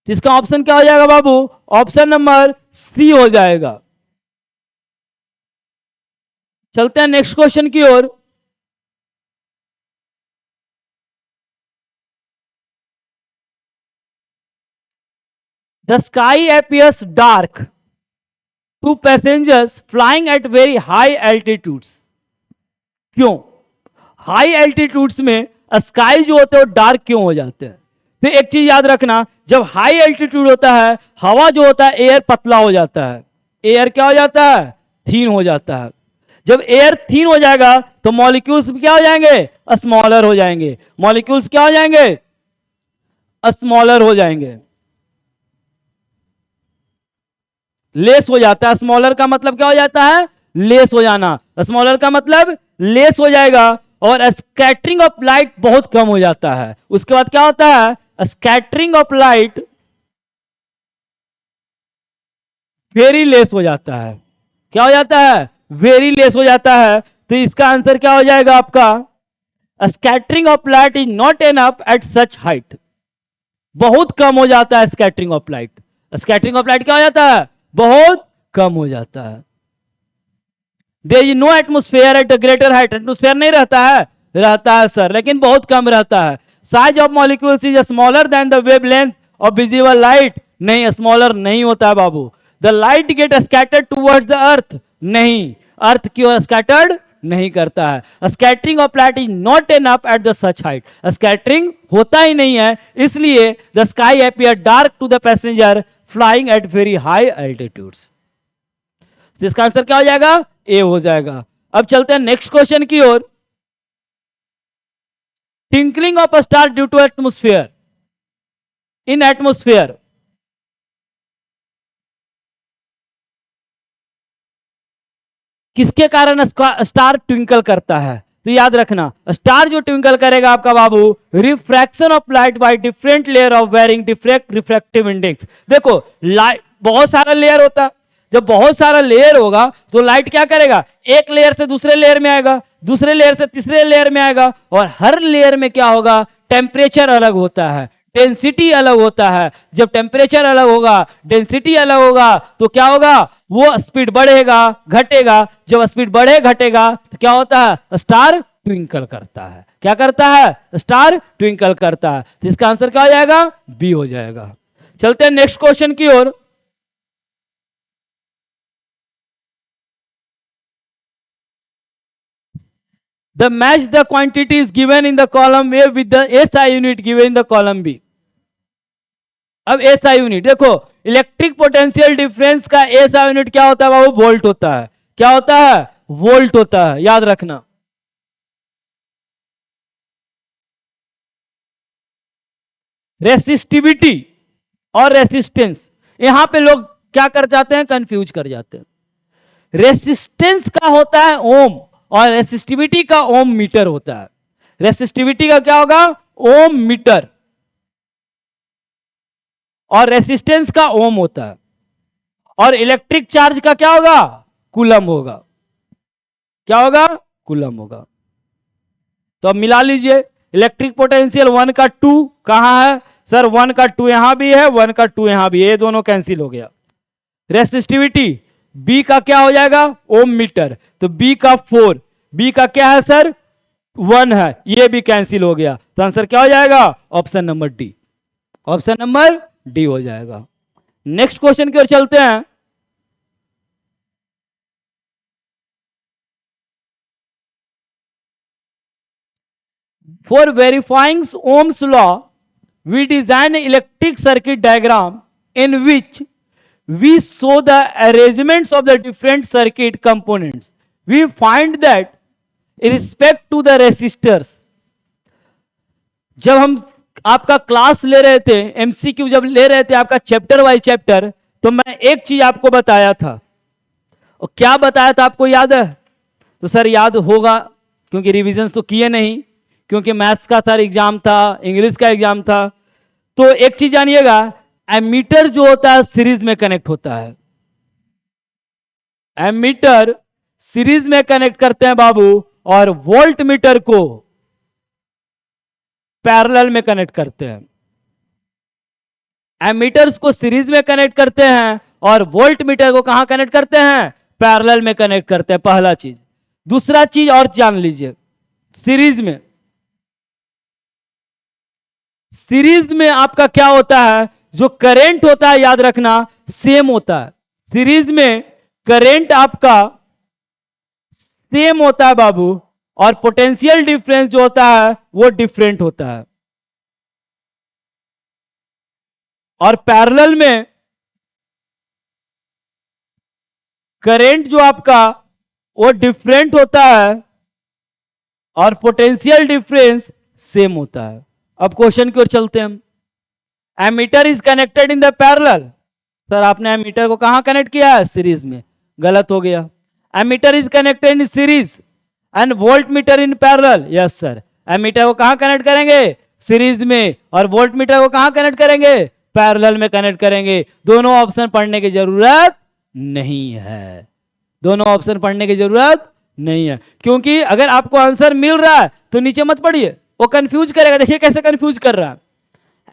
इसका ऑप्शन क्या हो जाएगा बाबू? ऑप्शन नंबर सी हो जाएगा। चलते हैं नेक्स्ट क्वेश्चन की ओर। The sky appears dark to passengers flying at very high altitudes. क्यों? हाई एल्टीट्यूड्स में स्काई जो होते हैं वो डार्क क्यों हो जाते हैं? तो एक चीज याद रखना, जब हाई एल्टीट्यूड होता है, हवा जो होता है एयर पतला हो जाता है। एयर क्या हो जाता है? थीन हो जाता है। जब एयर थीन हो जाएगा तो मॉलिक्यूल्स क्या हो जाएंगे? स्मॉलर हो जाएंगे। मॉलिक्यूल्स क्या हो जाएंगे? स्मॉलर हो जाएंगे। लेस हो जाता है। स्मॉलर का मतलब क्या हो जाता है? लेस हो जाना। स्मॉलर का मतलब लेस हो जाएगा। और स्कैटरिंग ऑफ लाइट बहुत कम हो जाता है। उसके बाद क्या होता है? Scattering of light very less हो जाता है। क्या हो जाता है? वेरी लेस हो जाता है। तो इसका आंसर क्या हो जाएगा आपका, scattering of light is not enough at such height. बहुत कम हो जाता है scattering of light. Scattering of light क्या हो जाता है, बहुत कम हो जाता है। There is no atmosphere at a greater height, atmosphere नहीं रहता है, रहता है सर, लेकिन बहुत कम रहता है। Size of molecules is smaller than the wavelength of visible light, नहीं स्मॉलर नहीं होता है बाबू। The light get scattered towards the earth, नहीं अर्थ की ओर स्कैटर्ड नहीं करता है। Scattering of light is not enough at the such height, scattering होता ही नहीं है, इसलिए the sky appear dark to the passenger flying at very high altitudes. इसका आंसर क्या हो जाएगा, ए हो जाएगा। अब चलते हैं नेक्स्ट क्वेश्चन की ओर। Twinkling of a star due to atmosphere, in atmosphere किसके कारण स्टार ट्विंकल करता है, तो याद रखना स्टार जो ट्विंकल करेगा आपका बाबू, refraction of light by different layer of varying different refractive index. देखो लाइट बहुत सारा लेयर होता है, जब बहुत सारा लेयर होगा तो लाइट क्या करेगा, एक लेयर से दूसरे लेयर में आएगा, दूसरे लेयर से तीसरे लेयर में आएगा, और हर लेयर में क्या होगा, टेम्परेचर अलग होता है, डेंसिटी अलग होता है। जब टेम्परेचर अलग होगा, डेंसिटी अलग होगा, तो क्या होगा, वो स्पीड बढ़ेगा घटेगा। जब स्पीड बढ़े घटेगा तो क्या होता है, स्टार ट्विंकल करता है। क्या करता है, स्टार ट्विंकल करता है। तो इसका आंसर क्या हो जाएगा, बी हो जाएगा। चलते हैं नेक्स्ट क्वेश्चन की ओर। The match the quantities given in the column A with the SI unit given in the column B. अब SI यूनिट देखो, इलेक्ट्रिक पोटेंशियल डिफरेंस का SI यूनिट क्या होता है बाबू, वोल्ट होता है। क्या होता है, वोल्ट होता है, याद रखना। रेसिस्टिविटी और रेसिस्टेंस, यहां पे लोग क्या कर जाते हैं, कंफ्यूज कर जाते हैं। रेसिस्टेंस का होता है ओम, और रेसिस्टिविटी का ओम मीटर होता है। रेसिस्टिविटी का क्या होगा, ओम मीटर, और रेसिस्टेंस का ओम होता है। और इलेक्ट्रिक चार्ज का क्या होगा, कूलम होगा। क्या होगा, कूलम होगा। तो अब मिला लीजिए, इलेक्ट्रिक पोटेंशियल 1 का 2 कहां है सर, 1 का 2 यहां भी है, 1 का 2 यहां भी है, ये दोनों कैंसिल हो गया। रेसिस्टिविटी बी का क्या हो जाएगा, ओम मीटर, तो बी का 4, बी का क्या है सर, 1 है, ये भी कैंसिल हो गया। तो आंसर क्या हो जाएगा, option number D, option number D हो जाएगा। नेक्स्ट क्वेश्चन की ओर चलते हैं। For verifying Ohm's law we design an electric circuit diagram in which we show the arrangements of the different circuit components. We find that in respect to the resistors, जब हम आपका class ले रहे थे, एमसीक्यू जब ले रहे थे आपका चैप्टर वाइज चैप्टर, तो मैं एक चीज आपको बताया था, और क्या बताया था आपको याद है, तो सर याद होगा क्योंकि रिविजन तो किए नहीं, क्योंकि मैथ्स का सर एग्जाम था, इंग्लिश का एग्जाम था। तो एक चीज जानिएगा, एमीटर जो होता है सीरीज में कनेक्ट होता है, एमीटर सीरीज में कनेक्ट करते हैं बाबू, और वोल्ट मीटर को पैरेलल में कनेक्ट करते हैं। एमीटर्स को सीरीज में कनेक्ट करते हैं, और वोल्ट मीटर को कहां कनेक्ट करते हैं, पैरेलल में कनेक्ट करते हैं, पहला चीज। दूसरा चीज और जान लीजिए, सीरीज में आपका क्या होता है, जो करंट होता है याद रखना सेम होता है। सीरीज में करंट आपका सेम होता है बाबू, और पोटेंशियल डिफरेंस जो होता है वो डिफरेंट होता है। और पैरेलल में करंट जो आपका वो डिफरेंट होता है, और पोटेंशियल डिफरेंस सेम होता है। अब क्वेश्चन की ओर चलते हैं हम। Ammeter is connected in the parallel, sir आपने एमीटर को कहां कनेक्ट किया है, सीरीज में, गलत हो गया। Ammeter is connected in series and voltmeter in parallel, yes sir. Ammeter को कहां कनेक्ट करेंगे, सीरीज में, और वोल्ट मीटर को कहां कनेक्ट करेंगे, पैरेलल में कनेक्ट करेंगे। दोनों ऑप्शन पढ़ने की जरूरत नहीं है। दोनों ऑप्शन पढ़ने की जरूरत नहीं है, क्योंकि अगर आपको आंसर मिल रहा है तो नीचे मत पढ़िए, वो कंफ्यूज करेगा। देखिए कैसे कंफ्यूज कर रहा है।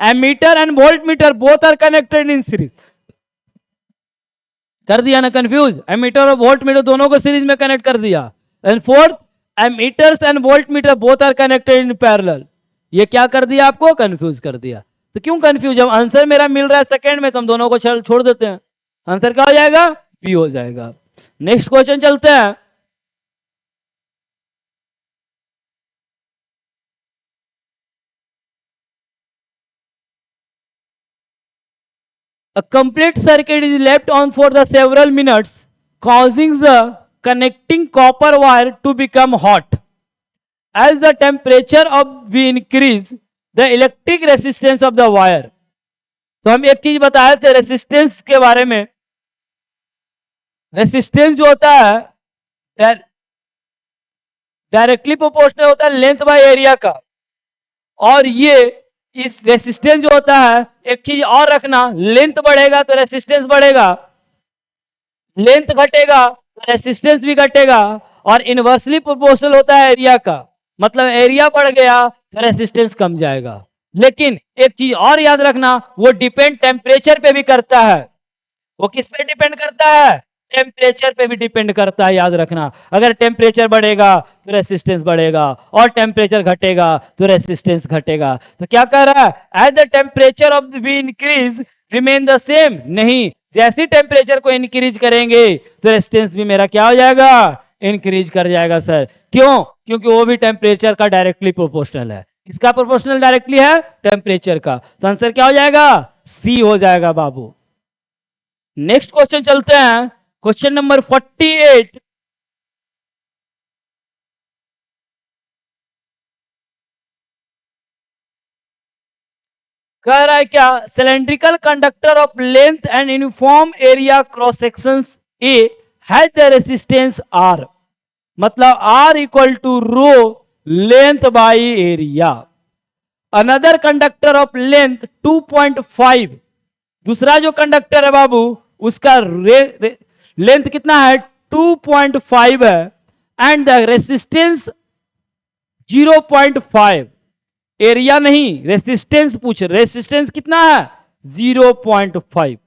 Ammeter and voltmeter both are connected in series, कर दिया ना कंफ्यूज। एमीटर और वोल्ट मीटर दोनों को सीरीज में कनेक्ट कर दिया। And fourth, ammeters and voltmeter both are connected in parallel, ये क्या कर दिया, आपको कंफ्यूज कर दिया। तो क्यों कंफ्यूज, जब आंसर मेरा मिल रहा है सेकंड में तो हम दोनों को छोड़ देते हैं, आंसर क्या हो जाएगा, बी हो जाएगा। नेक्स्ट क्वेश्चन चलते हैं। A complete circuit is left on for the several minutes, causing the connecting copper wire to become hot. As the temperature of V increase, the electric resistance of the wire. तो हम एक चीज बताए थे resistance के बारे में। Resistance जो होता है डायरेक्टली प्रोपोर्शनल होता है लेंथ बाय एरिया का, और ये इस रेसिस्टेंस जो होता है, एक चीज और रखना, लेंथ बढ़ेगा तो रेसिस्टेंस बढ़ेगा, लेंथ घटेगा तो रेसिस्टेंस भी घटेगा, और इनवर्सली प्रोपोर्शनल होता है एरिया का, मतलब एरिया बढ़ गया तो रेसिस्टेंस कम जाएगा। लेकिन एक चीज और याद रखना, वो डिपेंड टेम्परेचर पे भी करता है। वो किस पे डिपेंड करता है, टेम्परेचर पे भी डिपेंड करता है, याद रखना। अगर टेम्परेचर बढ़ेगा तो रेसिस्टेंस बढ़ेगा, और टेम्परेचर घटेगा तो रेसिस्टेंस घटेगा। तो क्या कह रहा है, as the temperature of we increase remain the same, नहीं, जैसे टेम्परेचर को इंक्रीज करेंगे तो रेसिस्टेंस भी मेरा क्या हो जाएगा, इंक्रीज कर जाएगा। सर क्यों, क्योंकि वो भी टेम्परेचर का डायरेक्टली प्रोपोर्शनल है। किसका प्रोपोर्शनल डायरेक्टली है, टेम्परेचर का। तो आंसर क्या हो जाएगा, सी हो जाएगा बाबू। नेक्स्ट क्वेश्चन चलते हैं, क्वेश्चन नंबर 48। कह रहा है क्या, cylindrical conductor of length and uniform area cross sections A has the resistance R, मतलब R equal to rho length by area. Another conductor of length 2.5, दूसरा जो कंडक्टर है बाबू उसका लेंथ कितना है, 2.5 है, एंड द रेसिस्टेंस 0.5, एरिया नहीं resistance पूछ, रेसिस्टेंस कितना है 0.5।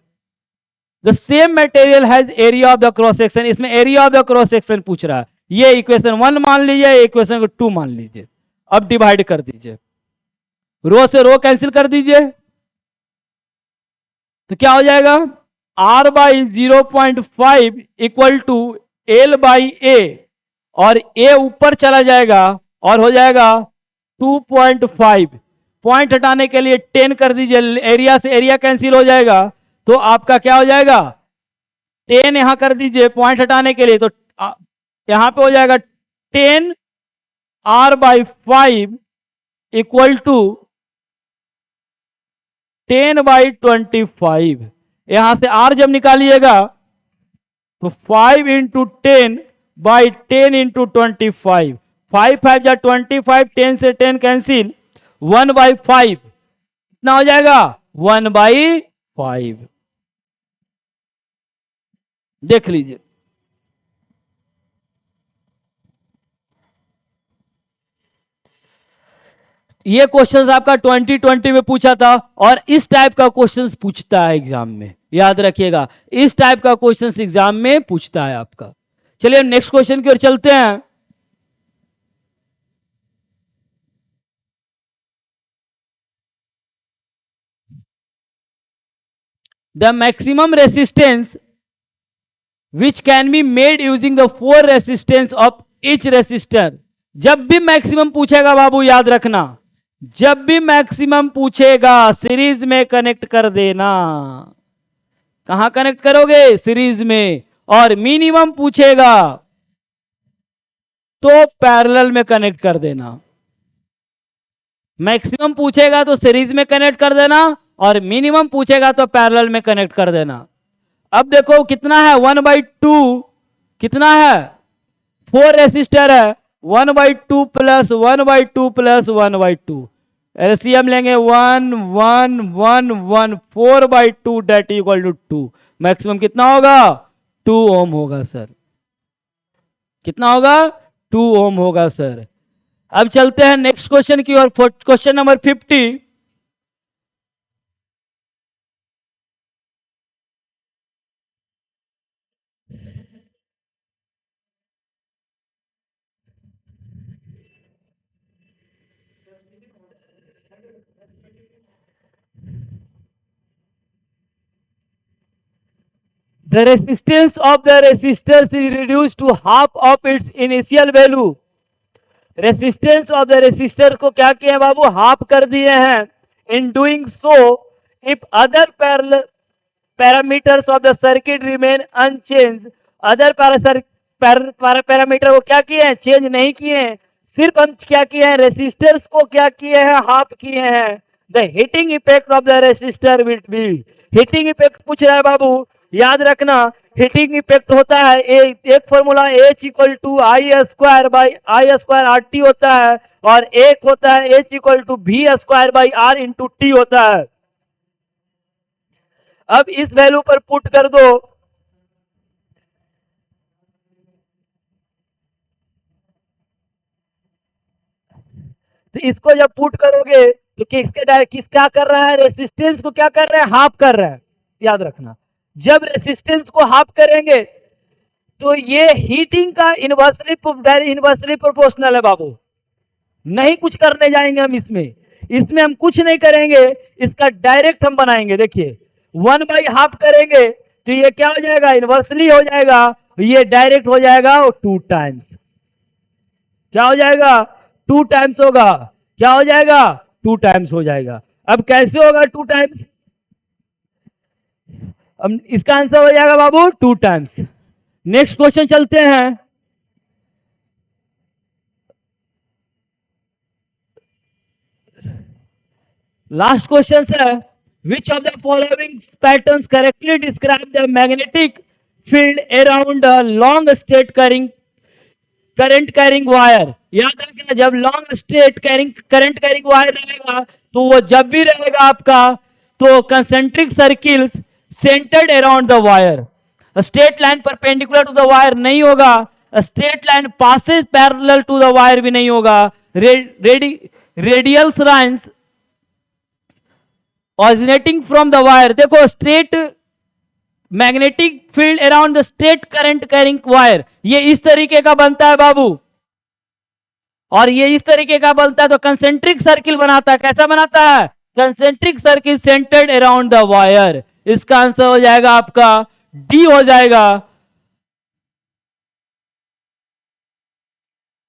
The same material has area of the cross section, इसमें area of the cross section पूछ रहा है। ये इक्वेशन 1 मान लीजिए, इक्वेशन 2 मान लीजिए। अब डिवाइड कर दीजिए, रो से रो कैंसिल कर दीजिए, तो क्या हो जाएगा, r by 0.5 equal to L by A, और a ऊपर चला जाएगा और हो जाएगा 2.5, पॉइंट हटाने के लिए 10 कर दीजिए, एरिया से एरिया कैंसिल हो जाएगा, तो आपका क्या हो जाएगा 10 यहां कर दीजिए पॉइंट हटाने के लिए, तो यहां पे हो जाएगा 10 r by 5 equal to 10 by 25। यहां से r जब निकालिएगा तो 5 इंटू 10 बाई 10 इंटू 25, 5 5 जा 25, 10 से 10 कैंसिल, 1 बाई 5 कितना हो जाएगा 1 बाई 5। देख लीजिए, ये क्वेश्चन आपका 2020 में पूछा था, और इस टाइप का क्वेश्चन पूछता है एग्जाम में, याद रखिएगा, इस टाइप का क्वेश्चन एग्जाम में पूछता है आपका। चलिए नेक्स्ट क्वेश्चन की ओर चलते हैं। The maximum resistance which can be made using the 4 resistance of each resistor. जब भी मैक्सिमम पूछेगा बाबू याद रखना, जब भी मैक्सिमम पूछेगा सीरीज में कनेक्ट कर देना। कहां कनेक्ट करोगे, सीरीज में। और मिनिमम पूछेगा तो पैरेलल में कनेक्ट कर देना। मैक्सिमम पूछेगा तो सीरीज में कनेक्ट कर देना, और मिनिमम पूछेगा तो पैरेलल में कनेक्ट कर देना। अब देखो कितना है 1/2, कितना है 4 रेसिस्टर है, 1/2 प्लस 1/2 प्लस 1/2, एलसीएम लेंगे 1 1 1 1, 4/2 डेट इक्वल टू 2। मैक्सिमम कितना होगा 2 ओम होगा सर। कितना होगा? 2 ओम होगा सर। अब चलते हैं नेक्स्ट क्वेश्चन की ओर, question number 50। The resistance of the resistors is reduced to half of its initial value. Resistance of the resistor को क्या किया है बाबू? हाफ कर दिए हैं। In doing so if other parameters of the circuit remain unchanged, other parameter को क्या किए हैं? चेंज नहीं किए हैं, सिर्फ हम क्या किए हैं? रेसिस्टर्स को क्या किए हैं? हाफ किए हैं। The heating effect of the resistor will be, heating effect पूछ रहा है बाबू, याद रखना हीटिंग इफेक्ट होता है एक formula H equal to I square by I square R T होता है, और एक होता है H इक्वल टू भी square by R into T होता है। अब इस वैल्यू पर पुट कर दो, तो इसको जब पुट करोगे तो किसका कर रहा है? रेसिस्टेंस को क्या कर रहा है? हाफ कर रहा है। याद रखना, जब रेसिस्टेंस को हाफ करेंगे तो ये हीटिंग का इनवर्सली प्रोपोर्शनल है बाबू। नहीं कुछ करने जाएंगे हम इसमें हम कुछ नहीं करेंगे, इसका डायरेक्ट हम बनाएंगे। देखिए 1/2 करेंगे तो ये क्या हो जाएगा? इनवर्सली हो जाएगा, ये डायरेक्ट हो जाएगा 2 टाइम्स। क्या हो जाएगा? 2 टाइम्स होगा। क्या हो जाएगा? 2 टाइम्स हो जाएगा। अब कैसे होगा 2 टाइम्स? अब इसका आंसर हो जाएगा बाबू 2 टाइम्स। नेक्स्ट क्वेश्चन चलते हैं। लास्ट क्वेश्चन है, which of the following patterns correctly describe the magnetic field around a long straight current carrying wire. याद रखना, जब long straight current carrying wire रहेगा तो वो जब भी रहेगा आपका, तो concentric circles centered around the wire. Straight line perpendicular to the wire नहीं होगा, straight line passes parallel to the wire भी नहीं होगा। Radial lines originating from the wire. देखो straight magnetic field around the straight current carrying wire, ये इस तरीके का बनता है बाबू, और ये इस तरीके का बनता है तो कंसेंट्रिक सर्किल बनाता है। कैसा बनाता है? Concentric circle centred around the wire. इसका आंसर हो जाएगा आपका डी हो जाएगा।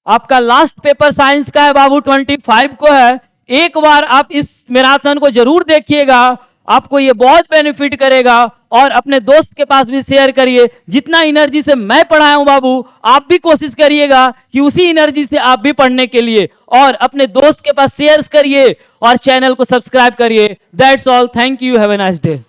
आपका लास्ट पेपर साइंस का है बाबू, 25 को है। एक बार आप इस मैराथन को जरूर देखिएगा, आपको ये बहुत बेनिफिट करेगा, और अपने दोस्त के पास भी शेयर करिए। जितना एनर्जी से मैं पढ़ाया हूं बाबू, आप भी कोशिश करिएगा कि उसी एनर्जी से आप भी पढ़ने के लिए, और अपने दोस्त के पास शेयर करिए और चैनल को सब्सक्राइब करिए। That's all, thank you, have a nice day.